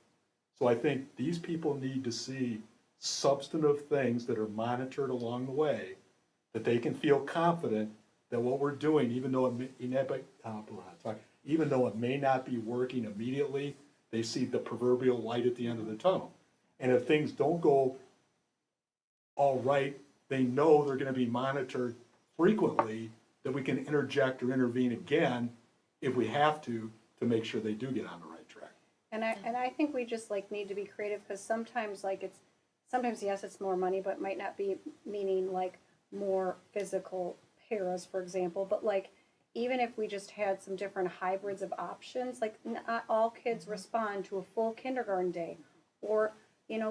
So I think these people need to see substantive things that are monitored along the way, that they can feel confident that what we're doing, even though it may not be working immediately, they see the proverbial light at the end of the tunnel. And if things don't go all right, they know they're going to be monitored frequently, that we can interject or intervene again if we have to make sure they do get on the right track. And I think we just like need to be creative, because sometimes sometimes yes, it's more money, but it might not be meaning like more physical paras, for example, but like even if we just had some different hybrids of options, like not all kids respond to a full kindergarten day, or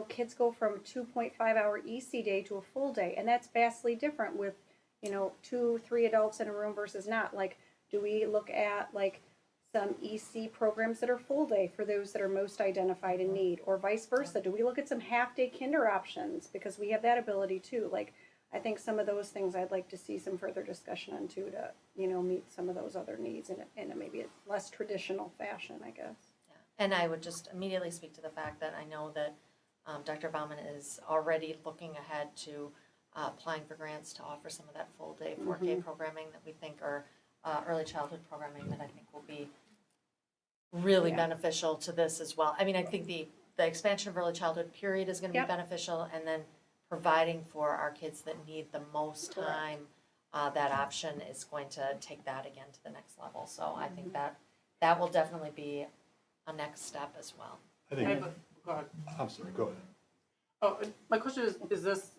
kids go from 2.5-hour EC day to a full day, and that's vastly different with 2-3 adults in a room versus not. Like, do we look at like some EC programs that are full day for those that are most identified in need, or vice versa? Do we look at some half-day kinder options, because we have that ability too? Like, I think some of those things I'd like to see some further discussion on too, to meet some of those other needs in a maybe a less traditional fashion, I guess. And I would just immediately speak to the fact that I know that Dr. Bauman is already looking ahead to applying for grants to offer some of that full-day 4K programming that we think are early childhood programming that I think will be really beneficial to this as well. I mean, I think the expansion of early childhood period is going to be beneficial, and then providing for our kids that need the most time, that option is going to take that again to the next level. So I think that will definitely be a next step as well. I think. Go ahead. I'm sorry, go ahead. Oh, my question is this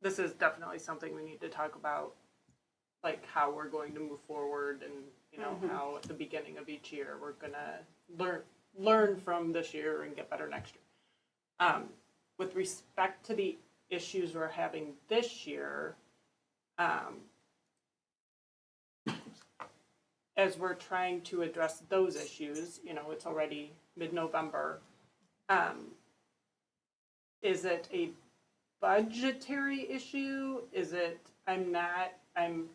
this is definitely something we need to talk about, like how we're going to move forward, and how at the beginning of each year we're gonna learn from this year and get better next year. With respect to the issues we're having this year, as we're trying to address those issues, it's already mid-November. Is it a budgetary issue? Is it, I'm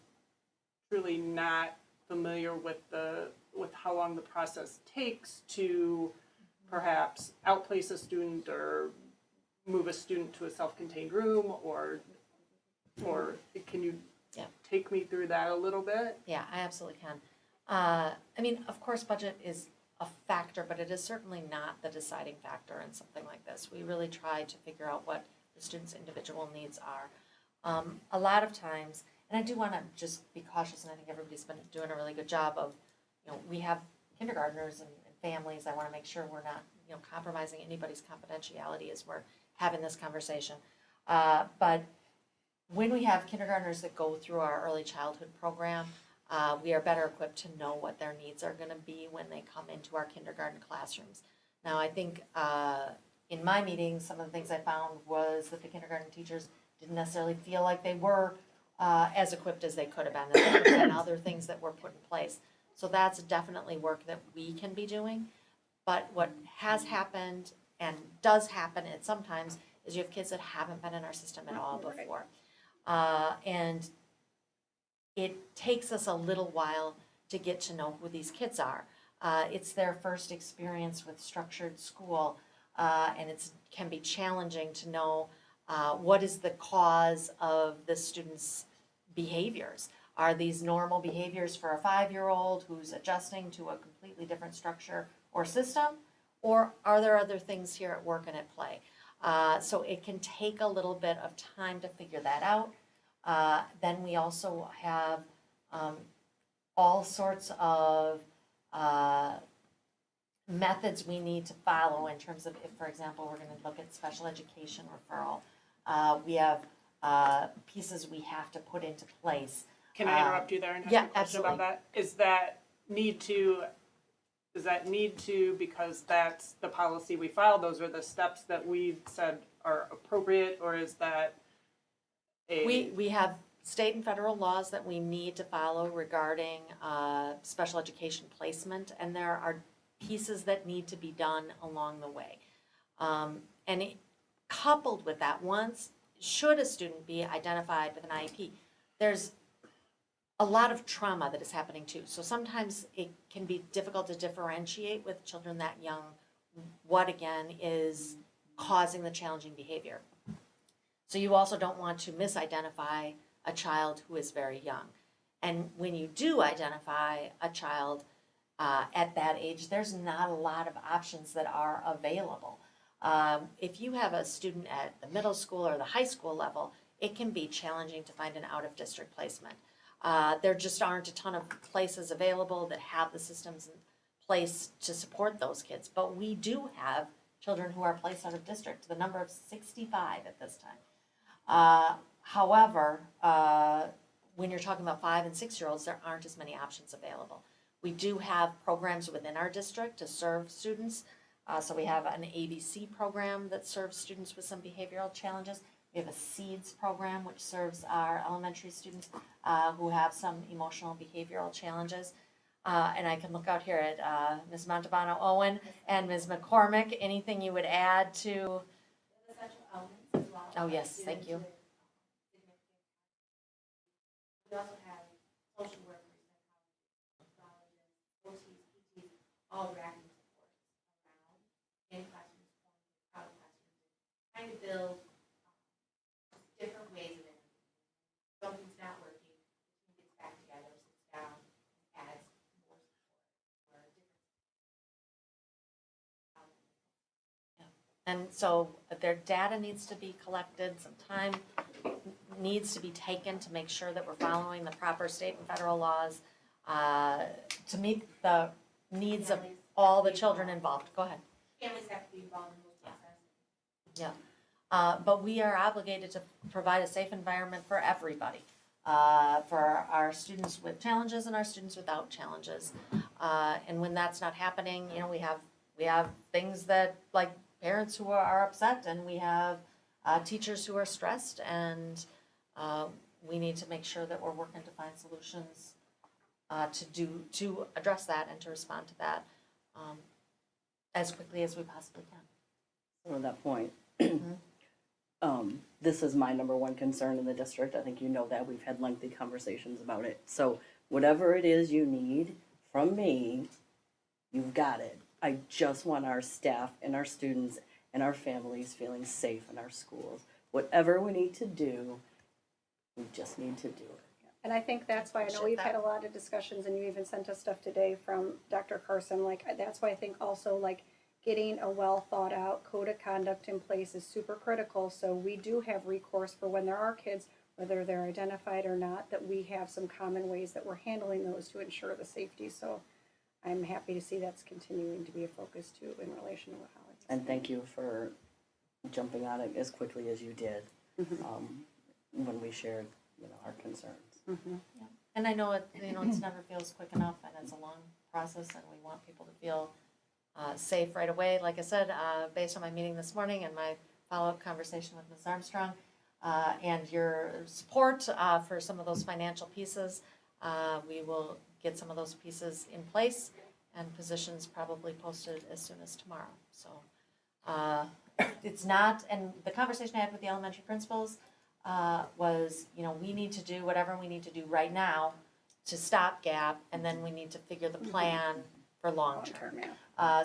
truly not familiar with how long the process takes to perhaps outplace a student or move a student to a self-contained room, or can you take me through that a little bit? Yeah, I absolutely can. I mean, of course, budget is a factor, but it is certainly not the deciding factor in something like this. We really try to figure out what the student's individual needs are. A lot of times, and I do want to just be cautious, and I think everybody's been doing a really good job of, we have kindergartners and families. I want to make sure we're not, compromising anybody's confidentiality as we're having this conversation. But when we have kindergartners that go through our early childhood program, we are better equipped to know what their needs are going to be when they come into our kindergarten classrooms. Now, I think in my meetings, some of the things I found was that the kindergarten teachers didn't necessarily feel like they were as equipped as they could have been. There could have been other things that were put in place. So that's definitely work that we can be doing. But what has happened and does happen at sometimes is you have kids that haven't been in our system at all before. And it takes us a little while to get to know who these kids are. It's their first experience with structured school, and it can be challenging to know what is the cause of the student's behaviors. Are these normal behaviors for a 5-year-old who's adjusting to a completely different structure or system? Or are there other things here at work and at play? So it can take a little bit of time to figure that out. Then we also have all sorts of methods we need to follow in terms of if, for example, we're going to look at special education referral. We have pieces we have to put into place. Can I interrupt you there and ask yeah, you a question about absolutely. that? Does that need to, because that's the policy we filed, those are the steps that we've said are appropriate, or is that We have state and federal laws that we need to follow regarding special education placement, and there are pieces that need to be done along the way. Coupled with that, should a student be identified with an IEP, there's a lot of trauma that is happening too. So sometimes it can be difficult to differentiate with children that young what again is causing the challenging behavior. So you also don't want to misidentify a child who is very young. And when you do identify a child at that age, there's not a lot of options that are available. If you have a student at the middle school or the high school level, it can be challenging to find an out-of-district placement. There just aren't a ton of places available that have the systems in place to support those kids. But we do have children who are placed out of district, to the number of 65 at this time. However, when you're talking about 5 and 6-year-olds, there aren't as many options available. We do have programs within our district to serve students. So we have an ABC program that serves students with some behavioral challenges. We have a SEEDS program, which serves our elementary students who have some emotional behavioral challenges. And I can look out here at Ms. Montalbano Owen and Ms. McCormick. Anything you would add to? Oh, yes, thank you. We also have social workers, psychologists, OTs, PTs, all wrapping support around in classrooms, out of classrooms, trying to build different ways of it. Something's not working, the team gets back together, sits down, adds more support or different. And so their data needs to be collected, some time needs to be taken to make sure that we're following the proper state and federal laws to meet the needs of all the children involved. Go ahead. Families have to be involved in those processes. Yeah. But we are obligated to provide a safe environment for everybody, for our students with challenges and our students without challenges. And when that's not happening, you know, we have things that, like parents who are upset, and we have teachers who are stressed, and we need to make sure that we're working to find solutions to address that and to respond to that as quickly as we possibly can. So to that point, this is my number one concern in the district. I think you know that. We've had lengthy conversations about it. So whatever it is you need from me, you've got it. I just want our staff and our students and our families feeling safe in our schools. Whatever we need to do, we just need to do it. And I think that's why, I know we've had a lot of discussions, and you even sent us stuff today from Dr. Carson, like, that's why I think also, like, getting a well thought out code of conduct in place is super critical, so we do have recourse for when there are kids, whether they're identified or not, that we have some common ways that we're handling those to ensure the safety, so I'm happy to see that's continuing to be a focus too in relation to what Holly was And thank you for jumping on it as quickly as you did when we shared, our concerns. Yeah. And I know it's never feels quick enough, and it's a long process, and we want people to feel safe right away. Like I said, based on my meeting this morning and my follow-up conversation with Ms. Armstrong, and your support for some of those financial pieces, we will get some of those pieces in place and positions probably posted as soon as tomorrow. So it's not, and the conversation I had with the elementary principals was, we need to do whatever we need to do right now to stop gap, and then we need to figure the plan for long term.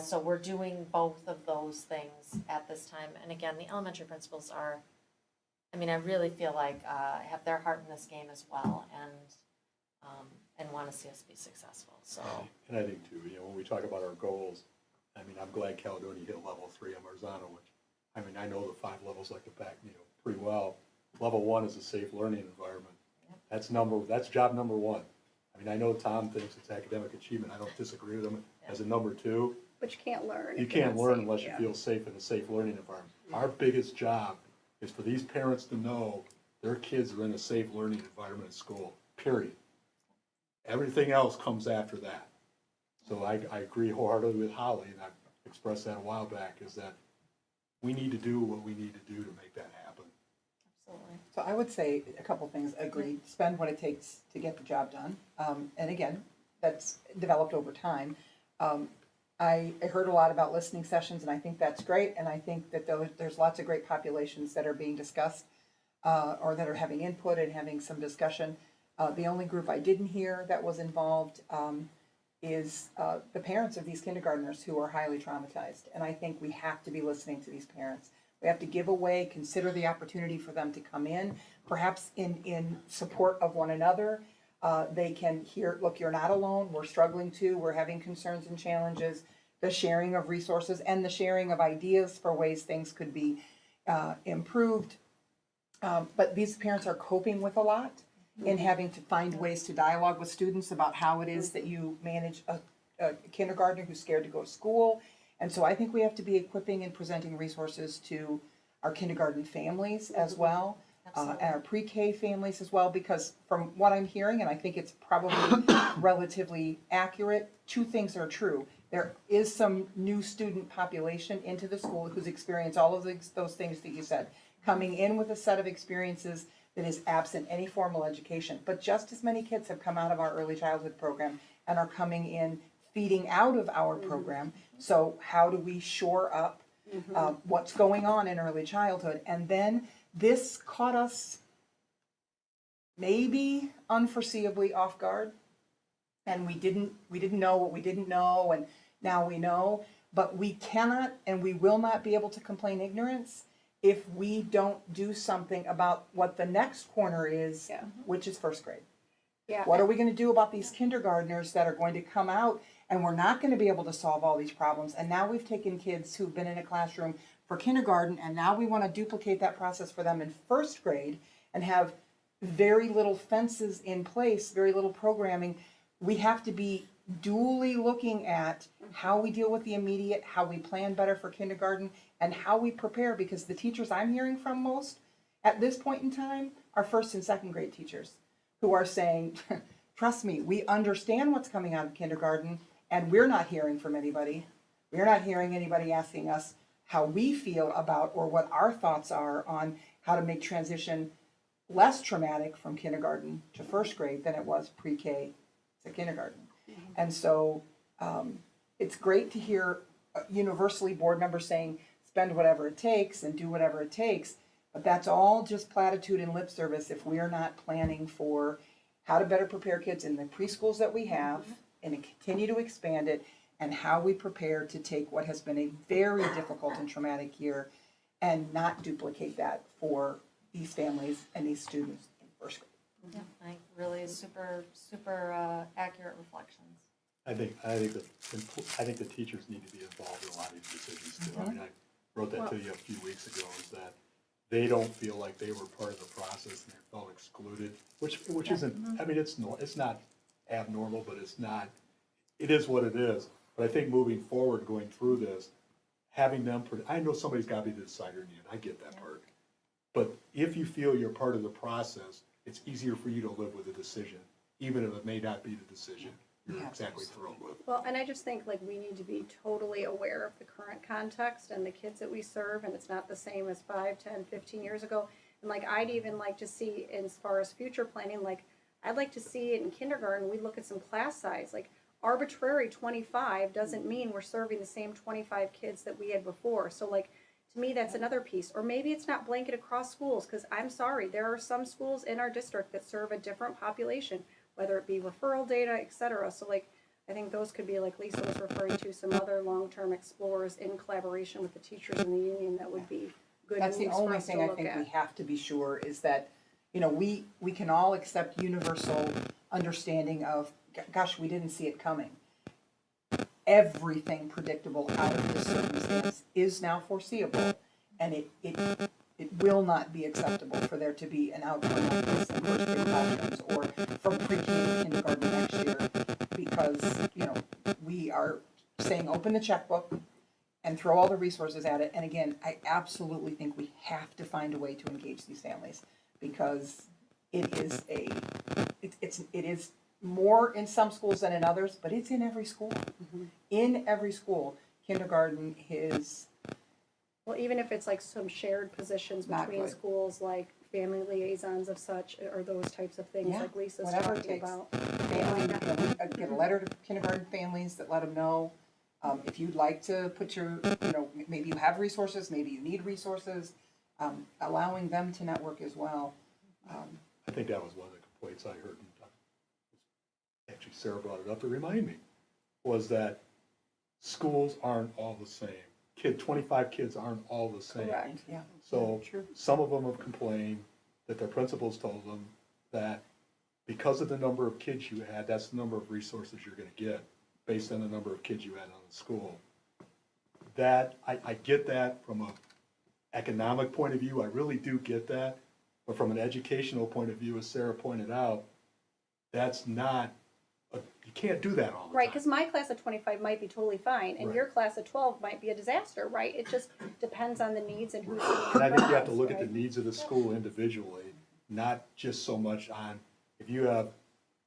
So we're doing both of those things at this time. And again, the elementary principals are, I really feel like have their heart in this game as well, and want to see us be successful. So. And I think too, when we talk about our goals, I'm glad Caledonia hit level 3 on Marzano, which, I know the 5 levels like the back, pretty well. Level 1 is a safe learning environment. Yep. That's job number 1. I mean, I know Tom thinks it's academic achievement, I don't disagree with him as a number two. But you can't learn. You if you're can't not learn safe, unless you yeah. feel safe in a safe learning environment. Our biggest job is for these parents to know their kids are in a safe learning environment at school, period. Everything else comes after that. So I agree wholeheartedly with Holly, and I've expressed that a while back, is that we need to do what we need to do to make that happen. Absolutely. So I would say a couple things. Agreed, spend what it takes to get the job done. And again, that's developed over time. I heard a lot about listening sessions, and I think that's great. And I think that there's lots of great populations that are being discussed or that are having input and having some discussion. The only group I didn't hear that was involved is the parents of these kindergartners who are highly traumatized. And I think we have to be listening to these parents. We have to give away, consider the opportunity for them to come in, perhaps in support of one another. They can hear, look, you're not alone, we're struggling too, we're having concerns and challenges, the sharing of resources and the sharing of ideas for ways things could be improved. But these parents are coping with a lot in having to find ways to dialogue with students about how it is that you manage a kindergartner who's scared to go to school. And so I think we have to be equipping and presenting resources to our kindergarten families as well, and our pre-K families as well, because from what I'm hearing, and I think it's probably relatively accurate, two things are true. There is some new student population into the school who's experienced all of those things that you said, coming in with a set of experiences that is absent any formal education. But just as many kids have come out of our early childhood program and are coming in feeding out of our program. So how do we shore up what's going on in early childhood? And then this caught us maybe unforeseeably off guard. And we didn't know what we didn't know, and now we know. But we cannot and we will not be able to complain ignorance if we don't do something about what the next corner is, which is first grade. Yeah. What are we going to do about these kindergartners that are going to come out and we're not going to be able to solve all these problems? And now we've taken kids who've been in a classroom for kindergarten, and now we want to duplicate that process for them in first grade and have very little fences in place, very little programming. We have to be duly looking at how we deal with the immediate, how we plan better for kindergarten, and how we prepare, because the teachers I'm hearing from most at this point in time are first and second grade teachers who are saying, trust me, we understand what's coming out of kindergarten, and we're not hearing from anybody. We're not hearing anybody asking us how we feel about or what our thoughts are on how to make transition less traumatic from kindergarten to first grade than it was pre-K to kindergarten. And so it's great to hear universally board members saying, spend whatever it takes and do whatever it takes. But that's all just platitude and lip service if we are not planning for how to better prepare kids in the preschools that we have and to continue to expand it, and how we prepare to take what has been a very difficult and traumatic year and not duplicate that for these families and these students in first grade. Yeah, I really super accurate reflections. I think the teachers need to be involved in a lot of these decisions too. I mean, I wrote that to you a few weeks ago, is that they don't feel like they were part of the process and they felt excluded, which isn't, I mean, it's not abnormal, but it is what it is. But I think moving forward, going through this, having them, I know somebody's got to be the decider in the end, I get that part. But if you feel you're part of the process, it's easier for you to live with the decision, even if it may not be the decision you're exactly thrilled with. Well, and I just think like we need to be totally aware of the current context and the kids that we serve, and it's not the same as 5, 10, 15 years ago. And like I'd even like to see, as far as future planning, like I'd like to see in kindergarten, we look at some class size, like arbitrary 25 doesn't mean we're serving the same 25 kids that we had before. So like, to me, that's another piece. Or maybe it's not blanket across schools, because I'm sorry, there are some schools in our district that serve a different population, whether it be referral data, et cetera. So like, I think those could be, like Lisa was referring to, some other long-term explorers in collaboration with the teachers in the union that would be good That's the moves for only us to thing I look think we at. have to be sure is that, you know, we can all accept universal understanding of, gosh, we didn't see it coming. Everything predictable out of this circumstance is now foreseeable, and it it will not be acceptable for there to be an outcome like this in first grade classrooms or from pre-K to kindergarten next year, because, you know, we are saying open the checkbook and throw all the resources at it. And again, I absolutely think we have to find a way to engage these families, because it is more in some schools than in others, but it's in every school. In every school, kindergarten is Well, even if it's like some shared positions Not between good. schools, like family liaisons of such, or those types of things, Yeah, like Lisa's whatever it talking takes. about. family, you know, we get a letter to kindergarten families that let them know, if you'd like to put your, you know, maybe you have resources, maybe you need resources, allowing them to network as well. I think that was one of the complaints I heard. Actually, Sarah brought it up to remind me, was that schools aren't all the same. 25 kids aren't all the same. Correct. Yeah. So some of them have complained that their principals told them that because of the number of kids you had, that's the number of resources you're gonna get based on the number of kids you had on the school. That, I get that from a economic point of view, I really do get that. But from an educational point of view, as Sarah pointed out, that's not, you can't do that all the time. Right, because my class of 25 might be totally fine, and Right. your class of 12 might be a disaster, right? It just depends on the needs and who's. And I think you have to look at the right? needs of the school individually, not just so much on, if you have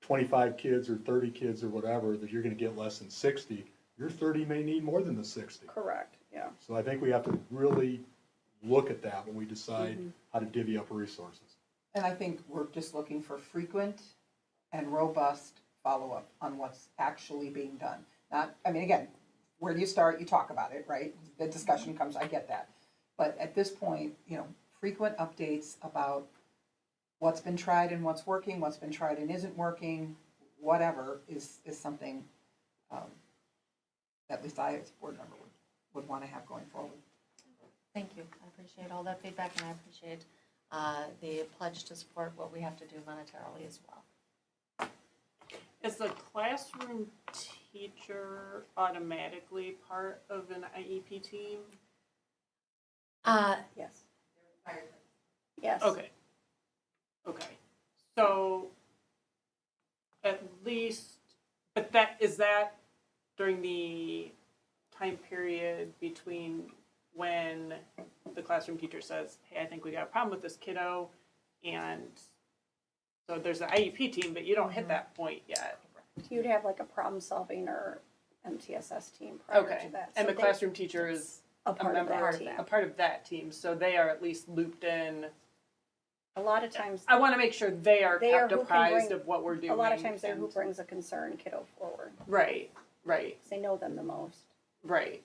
25 kids or 30 kids or whatever, that you're gonna get less than 60, your 30 may need more than the 60. Correct, yeah. So I think we have to really look at that when we decide how to divvy up resources. And I think we're just looking for frequent and robust follow-up on what's actually being done. Not, I mean, again, where do you start? You talk about it, right? The discussion comes, I get that. But at this point, you know, frequent updates about what's been tried and what's working, what's been tried and isn't working, whatever, is something at least I, as a board member, would want to have going forward. Thank you. I appreciate all that feedback, and I appreciate the pledge to support what we have to do monetarily as well. Is the classroom teacher automatically part of an IEP team? Yes. Yes. Okay. Okay. So at least, but is that during the time period between when the classroom teacher says, hey, I think we got a problem with this kiddo, and so there's an IEP team, but you don't hit that point yet. You'd have like a problem solving or MTSS team prior Okay, to that. and So the classroom teacher is a part of member, that team. a part of that team, so they are at least looped in. A lot of times. I want to make sure they are They are kept who can apprised bring- of what we're doing. A lot of times they're who and- brings a concerned kiddo forward. Right, right, 'Cause they know them the most. right.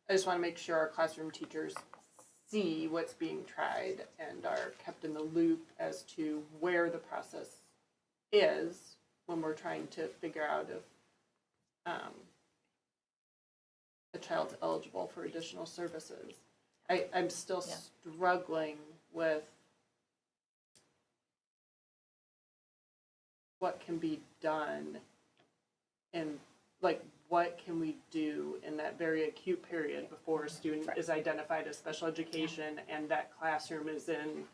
I just want to make sure our classroom teachers see what's being tried and are kept in the loop as to where the process is when we're trying to figure out if a child's eligible for additional services. I'm still Yeah. struggling with what can be done and like what can we do in that very acute period before a student is identified as special education and that classroom is in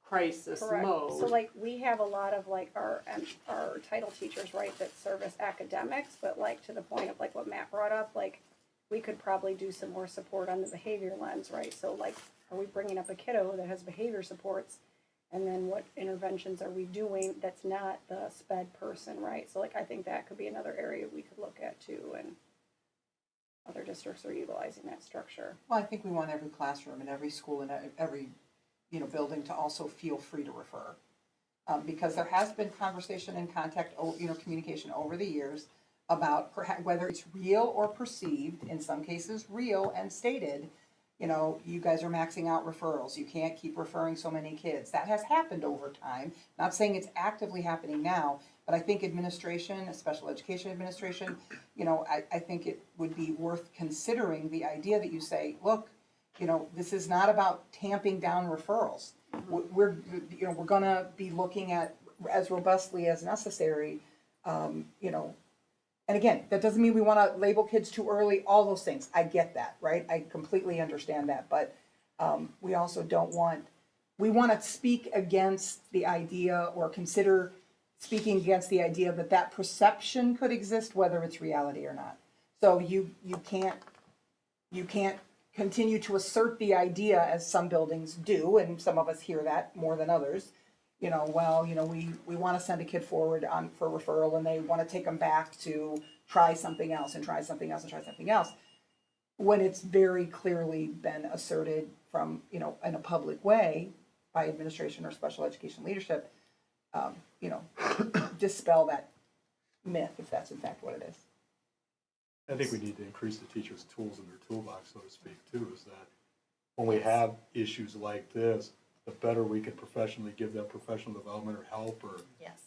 crisis Correct. mode. So like, we have a lot of like our title teachers, right, that service academics, but like to the point of like what Matt brought up, like we could probably do some more support on the behavior lens, right? So like, are we bringing up a kiddo that has behavior supports? And then what interventions are we doing that's not the sped person, right? So like, I think that could be another area we could look at too, and other districts are utilizing that structure. Well, I think we want every classroom and every school and every, you know, building to also feel free to refer. Because there has been conversation and contact, you know, communication over the years about perhaps whether it's real or perceived, in some cases real and stated, you know, you guys are maxing out referrals, you can't keep referring so many kids. That has happened over time. Not saying it's actively happening now, but I think administration, special education administration, you know, I think it would be worth considering the idea that you say, look, you know, this is not about tamping down referrals. We're, you know, we're gonna be looking at as robustly as necessary, you know, and again, that doesn't mean we wanna label kids too early, all those things. I get that, right? I completely understand that, but we also don't want we want to speak against the idea or consider speaking against the idea that that perception could exist, whether it's reality or not. So you can't continue to assert the idea, as some buildings do, and some of us hear that more than others. You know, well, you know, we want to send a kid forward on for referral, and they want to take them back to try something else and try something else and try something else, when it's very clearly been asserted from, you know, in a public way by administration or special education leadership, you know, dispel that myth, if that's in fact what it is. I think we need to increase the teachers' tools in their toolbox, so to speak, too, is that when we have issues like this, the better we can professionally give them professional development or help or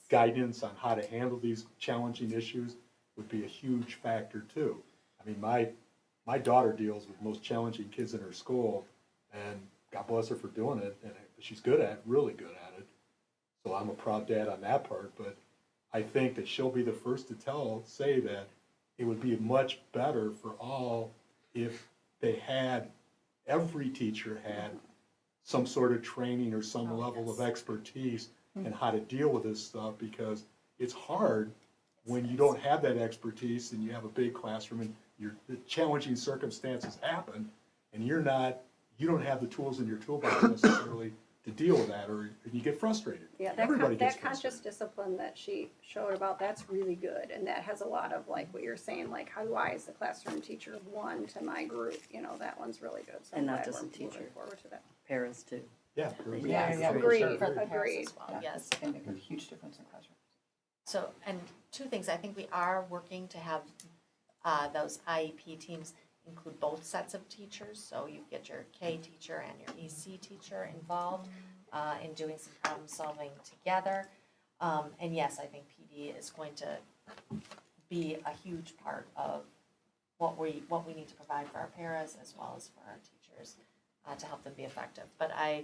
guidance on how to handle these challenging issues would be a huge factor, too. I mean, my daughter deals with the most challenging kids in her school, and God bless her for doing it, and she's good at it, really good at it. So I'm a proud dad on that part, but I think that she'll be the first to say that it would be much better for all if every teacher had some sort of training or some level of expertise in how to deal with this stuff, because it's hard when you don't have that expertise and you have a big classroom and the challenging circumstances happen and you don't have the tools in your toolbox necessarily to deal with that, or you get frustrated. Yeah, Everybody gets that conscious frustrated. discipline that she showed about, that's really good, and that has a lot of, like what you're saying, like how do I as the classroom teacher one to my group, you know, that one's really good, so I'm And not glad just we're a teacher. moving forward to that. Parents too. Yeah. Agreed, For the parents agreed. as well, yes. It can make a huge difference in classrooms. So, and two things, I think we are working to have those IEP teams include both sets of teachers, so you get your K teacher and your EC teacher involved in doing some problem solving together. And yes, I think PD is going to be a huge part of what we need to provide for our paras as well as for our teachers to help them be effective. But I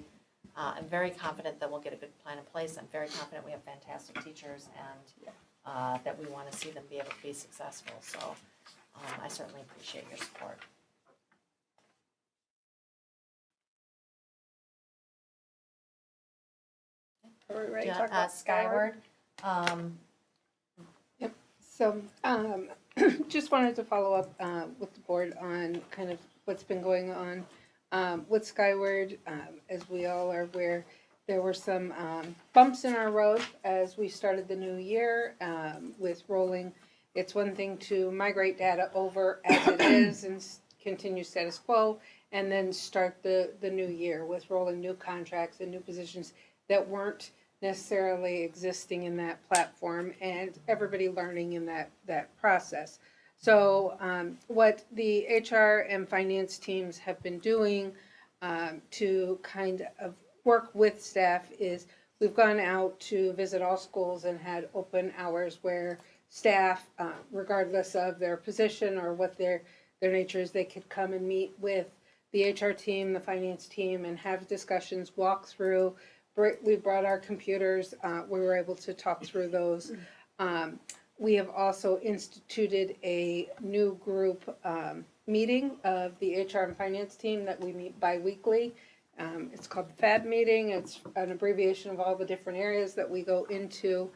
am very confident that we'll get a good plan in place. I'm very confident we have fantastic teachers and that we want to see them be able to be successful. So I certainly appreciate your support. Are we ready to Yeah, talk about Skyward. So, just wanted to follow up with the board on kind of what's been going on with Skyward. As we all are aware, there were some bumps in our road as we started the new year with rolling. It's one thing to migrate data over as it is and continue status quo, and then start the new year with rolling new contracts and new positions that weren't necessarily existing in that platform, and everybody learning in that process. So what the HR and finance teams have been doing to kind of work with staff is we've gone out to visit all schools and had open hours where staff, regardless of their position or what their nature is, they could come and meet with the HR team, the finance team, and have discussions, walk through. We brought our computers, we were able to talk through those. We have also instituted a new group meeting of the HR and finance team that we meet bi-weekly. It's called the FAB meeting. It's an abbreviation of all the different areas that we go into.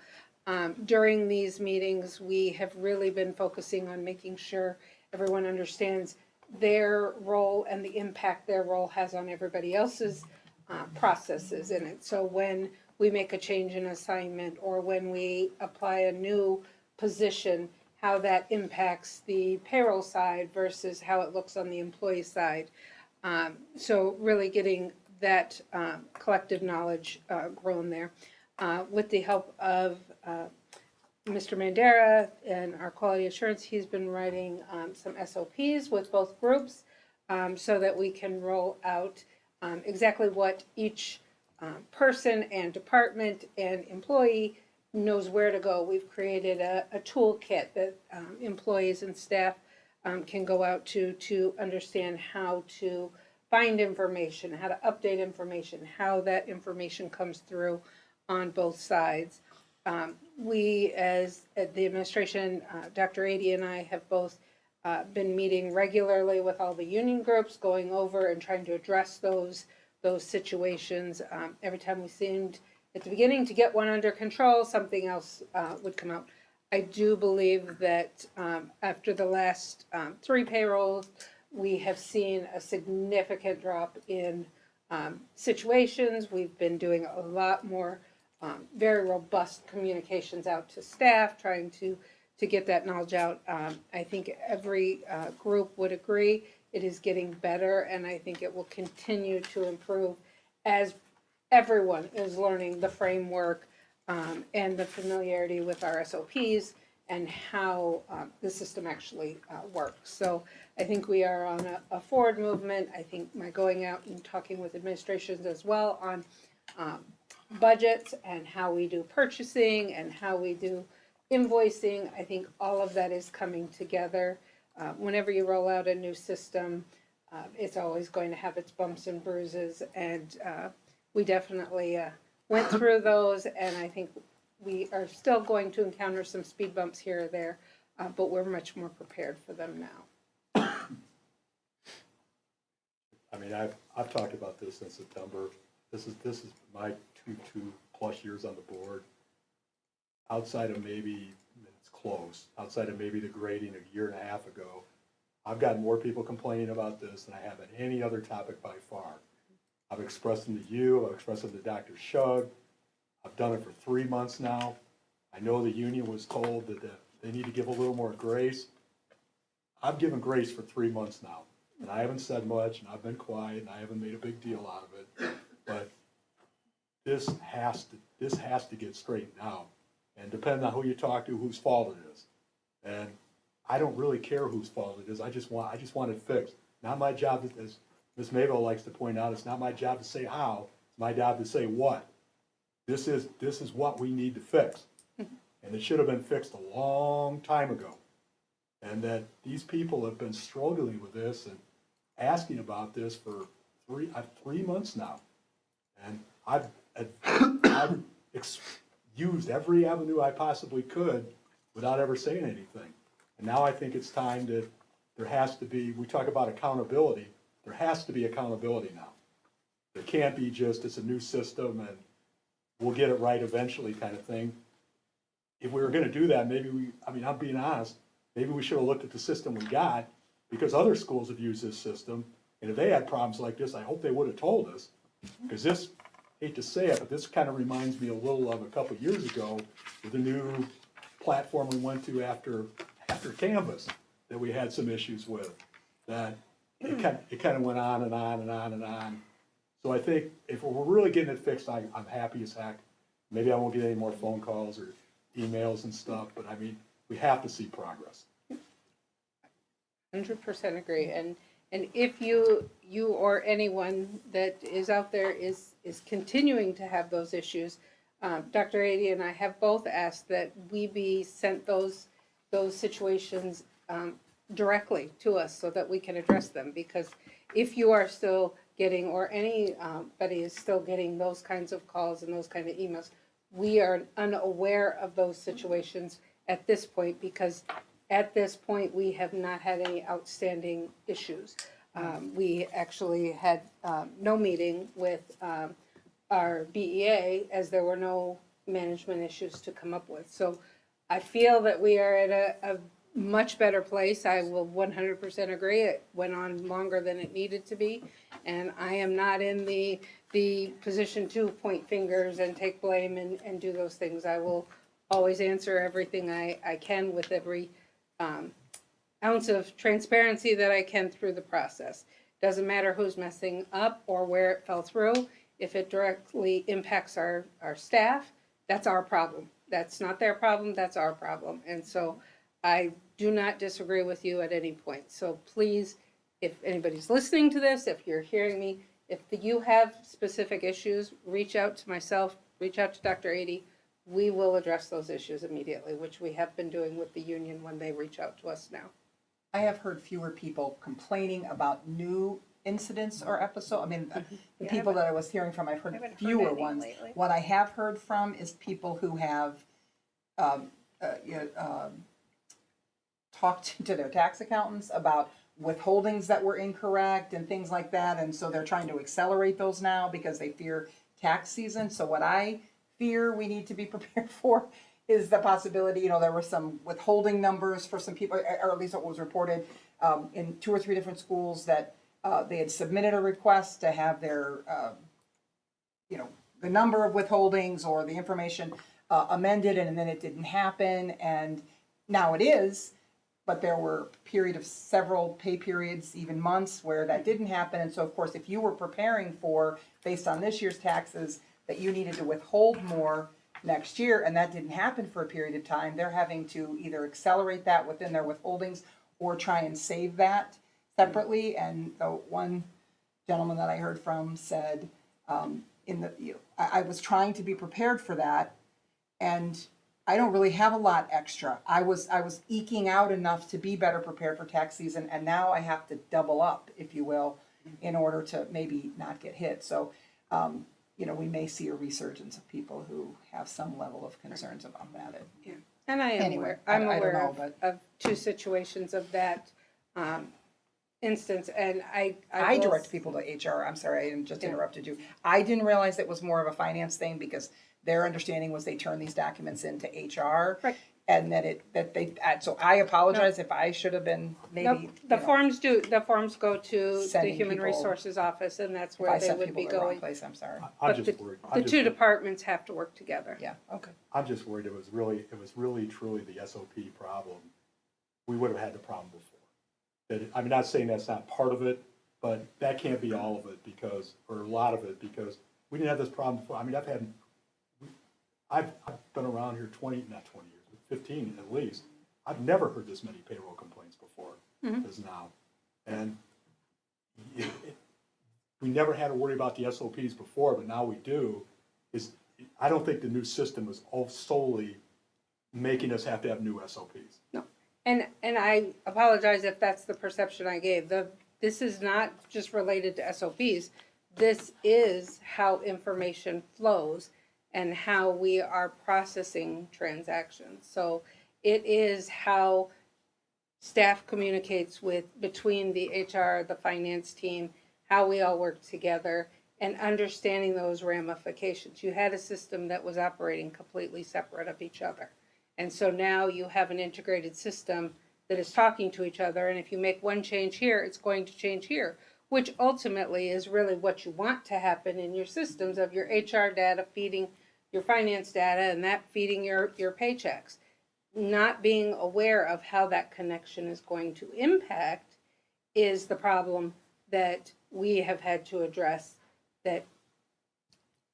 During these meetings, we have really been focusing on making sure everyone understands their role and the impact their role has on everybody else's processes in it. So when we make a change in assignment or when we apply a new position, how that impacts the payroll side versus how it looks on the employee side. So really getting that collective knowledge grown there. With the help of Mr. Mandera and our quality assurance, he's been writing some SOPs with both groups so that we can roll out exactly what each person and department and employee knows where to go. We've created a toolkit that employees and staff can go out to understand how to find information, how to update information, how that information comes through on both sides. We, as the administration, Dr. Ady and I have both been meeting regularly with all the union groups, going over and trying to address those those situations. Every time we seemed at the beginning to get one under control, something else would come out. I do believe that after the last 3 payrolls, we have seen a significant drop in situations. We've been doing a lot more very robust communications out to staff, trying to get that knowledge out. I think every group would agree it is getting better, and I think it will continue to improve as everyone is learning the framework and the familiarity with our SOPs and how the system actually works. So I think we are on a forward movement. I think my going out and talking with administrations as well on budgets and how we do purchasing and how we do invoicing, I think all of that is coming together. Whenever you roll out a new system, it's always going to have its bumps and bruises, and we definitely went through those, and I think we are still going to encounter some speed bumps here or there, but we're much more prepared for them now. I mean, I've talked about this since September. This is my two plus years on the board. Outside of maybe, it's close, outside of maybe the grading a year and a half ago, I've gotten more people complaining about this than I have on any other topic by far. I've expressed them to you, I've expressed them to Dr. Shug. I've done it for 3 months now. I know the union was told that they need to give a little more grace. I've given grace for 3 months now, and I haven't said much, and I've been quiet, and I haven't made a big deal out of it. But this has to get straightened out, and depending on who you talk to, whose fault it is. And I don't really care whose fault it is. I just want it fixed. Not my job, as Ms. Mayville likes to point out, it's not my job to say how. It's my job to say what. This is what we need to fix. And it should have been fixed a long time ago. And that these people have been struggling with this and asking about this for 3 months now. And I've used every avenue I possibly could without ever saying anything. And now I think it's time that there has to be, we talk about accountability, there has to be accountability now. There can't be just, it's a new system and we'll get it right eventually kind of thing. If we were gonna do that, I'm being honest, maybe we should have looked at the system we got, because other schools have used this system, and if they had problems like this, I hope they would have told us. Because this, hate to say it, but this kind of reminds me a little of a couple of years ago with the new platform we went to after Canvas that we had some issues with. That it kind of went on and on and on and on. So I think if we're really getting it fixed, I'm happy as heck. Maybe I won't get any more phone calls or emails and stuff, but I mean, we have to see progress. 100% agree. And if you or anyone that is out there is continuing to have those issues, Dr. Ady and I have both asked that we be sent those situations directly to us so that we can address them. Because if you are still getting, or anybody is still getting those kinds of calls and those kind of emails, we are unaware of those situations at this point, because at this point, we have not had any outstanding issues. We actually had no meeting with our BEA, as there were no management issues to come up with. So I feel that we are at a much better place. I will 100% agree. It went on longer than it needed to be. And I am not in the position to point fingers and take blame and do those things. I will always answer everything I can with every ounce of transparency that I can through the process. Doesn't matter who's messing up or where it fell through. If it directly impacts our staff, that's our problem. That's not their problem, that's our problem. And so I do not disagree with you at any point. So please, if anybody's listening to this, if you're hearing me, if you have specific issues, reach out to myself, reach out to Dr. Ady. We will address those issues immediately, which we have been doing with the union when they reach out to us now. I have heard fewer people complaining about new incidents or episodes. I mean, the people that I was hearing from, I've heard fewer ones. lately. What I have heard from is people who have talked to their tax accountants about withholdings that were incorrect and things like that, and so they're trying to accelerate those now because they fear tax season. So what I fear we need to be prepared for is the possibility, there were some withholding numbers for some people, or at least what was reported in 2 or 3 different schools that they had submitted a request to have their, the number of withholdings or the information amended, and then it didn't happen, and now it is, but there were a period of several pay periods, even months, where that didn't happen. And so, of course, if you were preparing for, based on this year's taxes, that you needed to withhold more next year, and that didn't happen for a period of time, they're having to either accelerate that within their withholdings or try and save that separately. And the one gentleman that I heard from said, I was trying to be prepared for that, and I don't really have a lot extra. I was eking out enough to be better prepared for tax season, and now I have to double up, if you will, in order to maybe not get hit. So, we may see a resurgence of people who have some level of concerns about that. Yeah. And I am Anyway, aware, I'm I don't aware know, but- of 2 situations of that instance, and I will direct people to HR. I'm sorry, I just Yeah. interrupted you. I didn't realize it was more of a finance thing because their understanding was they turn these documents into HR. Right. And so I apologize if I should have been maybe. Nope, the forms go to the Sending Human people- Resources Office, and that's If where I they sent would people be to the wrong going. place, I'm sorry. I'm But just worried. the 2 departments have to work together. Yeah, okay. I'm just worried it was really truly the SOP problem. We would have had the problem before. I'm not saying that's not part of it, but that can't be all of it or a lot of it, because we didn't have this problem before. I mean, I've been around here 20, not 20 years, but 15 at least. I've never heard this many payroll complaints before as now. And we never had to worry about the SOPs before, but now we do. I don't think the new system is all solely making us have to have new SOPs. No, and I apologize if that's the perception I gave. This is not just related to SOPs. This is how information flows and how we are processing transactions. So it is how staff communicates between the HR, the finance team, how we all work together, and understanding those ramifications. You had a system that was operating completely separate of each other. And so now you have an integrated system that is talking to each other, and if you make one change here, it's going to change here, which ultimately is really what you want to happen in your systems of your HR data feeding your finance data and that feeding your paychecks. Not being aware of how that connection is going to impact is the problem that we have had to address, that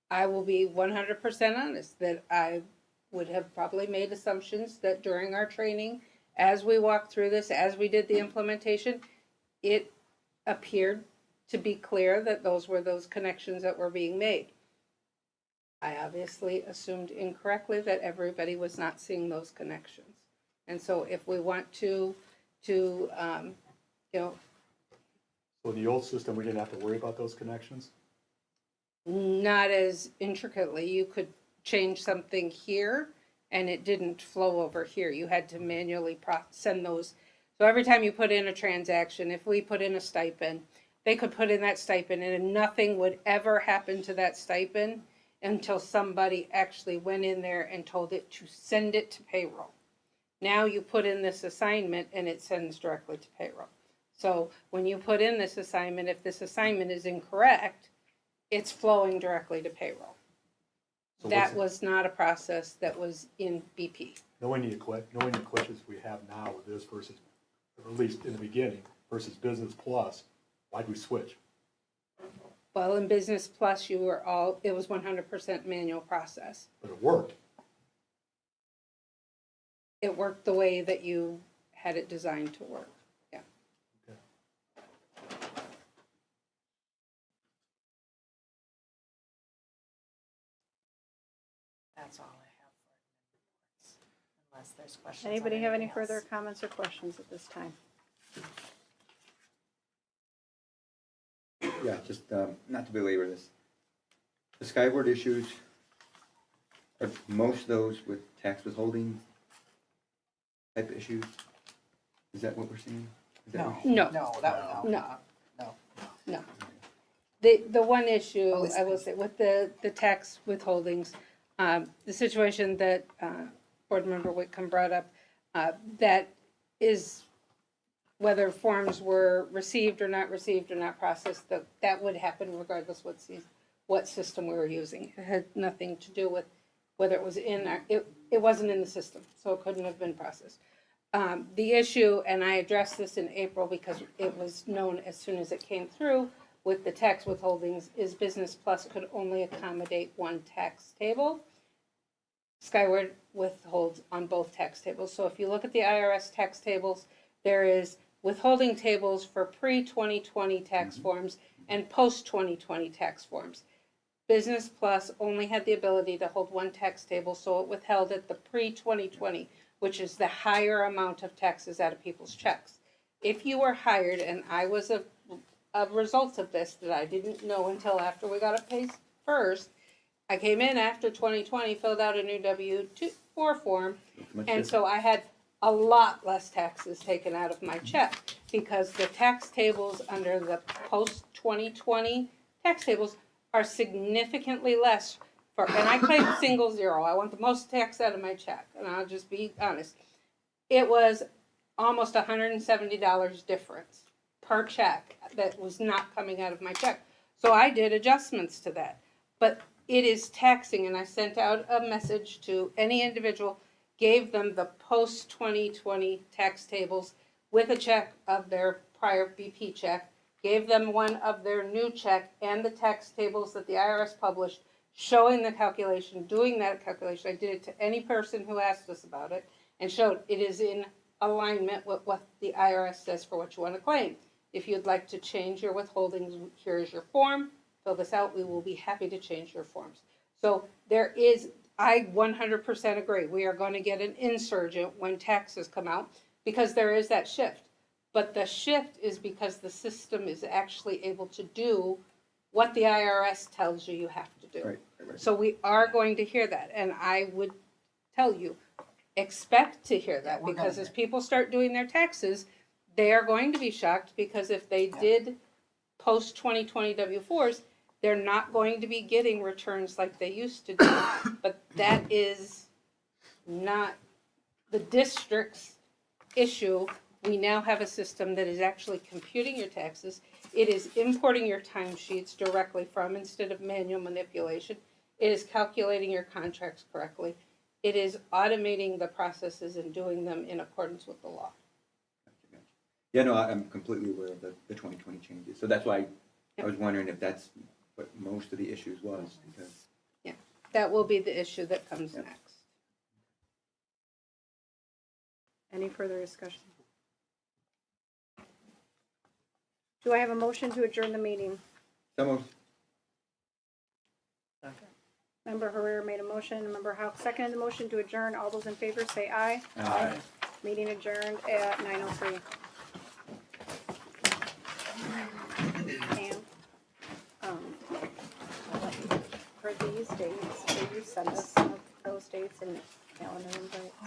I will be 100% honest, that I would have probably made assumptions that during our training, as we walked through this, as we did the implementation, it appeared to be clear that those were those connections that were being made. I obviously assumed incorrectly that everybody was not seeing those connections. And so if we want to So in the old system, we didn't have to worry about those connections? not as intricately, you could change something here and it didn't flow over here. You had to manually send those. So every time you put in a transaction, if we put in a stipend, they could put in that stipend and nothing would ever happen to that stipend until somebody actually went in there and told it to send it to payroll. Now you put in this assignment and it sends directly to payroll. So when you put in this assignment, if this assignment is incorrect, it's flowing directly to payroll. So That was not a process that was in BP. Knowing the glitches we have now with this versus, or at least in the beginning, versus Business Plus, why'd we switch? Well, in Business Plus, it was 100% manual process. But it worked. It worked the way that you had it designed to work, yeah. That's all I have for reports, unless there's questions. on Anybody have any anything further else. comments or questions at this time? Yeah, just not to belabor this. The Skyward issues, are most of those with tax withholding type issues? Is that what we're seeing? No, No. no, that one, no. No. The one issue, I will say, with the tax withholdings, the situation that Board Member Whitcomb brought up, that is whether forms were received or not processed, that would happen regardless what system we were using. It had nothing to do with whether it was it wasn't in the system, so it couldn't have been processed. The issue, and I addressed this in April because it was known as soon as it came through with the tax withholdings, is Business Plus could only accommodate one tax table. Skyward withholds on both tax tables. So if you look at the IRS tax tables, there is withholding tables for pre-2020 tax forms and post-2020 tax forms. Business Plus only had the ability to hold one tax table, so it withheld at the pre-2020, which is the higher amount of taxes out of people's checks. If you were hired, and I was a result of this that I didn't know until after we got it paid first, I came in after 2020, filled out a new W-4 form, and so I had a lot less taxes taken out of my check because the tax tables under the post-2020 tax tables are significantly less for, and I claim single zero. I want the most tax out of my check, and I'll just be honest. It was almost $170 difference per check that was not coming out of my check. So I did adjustments to that. But it is taxing, and I sent out a message to any individual, gave them the post-2020 tax tables with a check of their prior BP check, gave them one of their new check and the tax tables that the IRS published showing the calculation, doing that calculation. I did it to any person who asked us about it and showed it is in alignment with what the IRS says for what you want to claim. If you'd like to change your withholdings, here is your form. Fill this out. We will be happy to change your forms. So there is, I 100% agree. We are going to get an insurgent when taxes come out because there is that shift. But the shift is because the system is actually able to do what the IRS tells you you have to do. Right. So we are going to hear that. And I would tell you, expect to hear that because as people start doing their taxes, they are going to be shocked because if they did post-2020 W-4s, they're not going to be getting returns like they used to do. But that is not the district's issue. We now have a system that is actually computing your taxes. It is importing your timesheets directly from instead of manual manipulation. It is calculating your contracts correctly. It is automating the processes and doing them in accordance with the law. Yeah, no, I'm completely aware of the 2020 changes. So that's why I was wondering if that's what most of the issues was, because. Yeah, that will be the issue that comes next. Any further discussion? Do I have a motion to adjourn the meeting? Some of, Member Herrera made a motion, Member Houck seconded the motion to adjourn. All those in favor say aye. Aye. Meeting adjourned at 9:03. For these dates, will you send us some of those dates and calendar invite?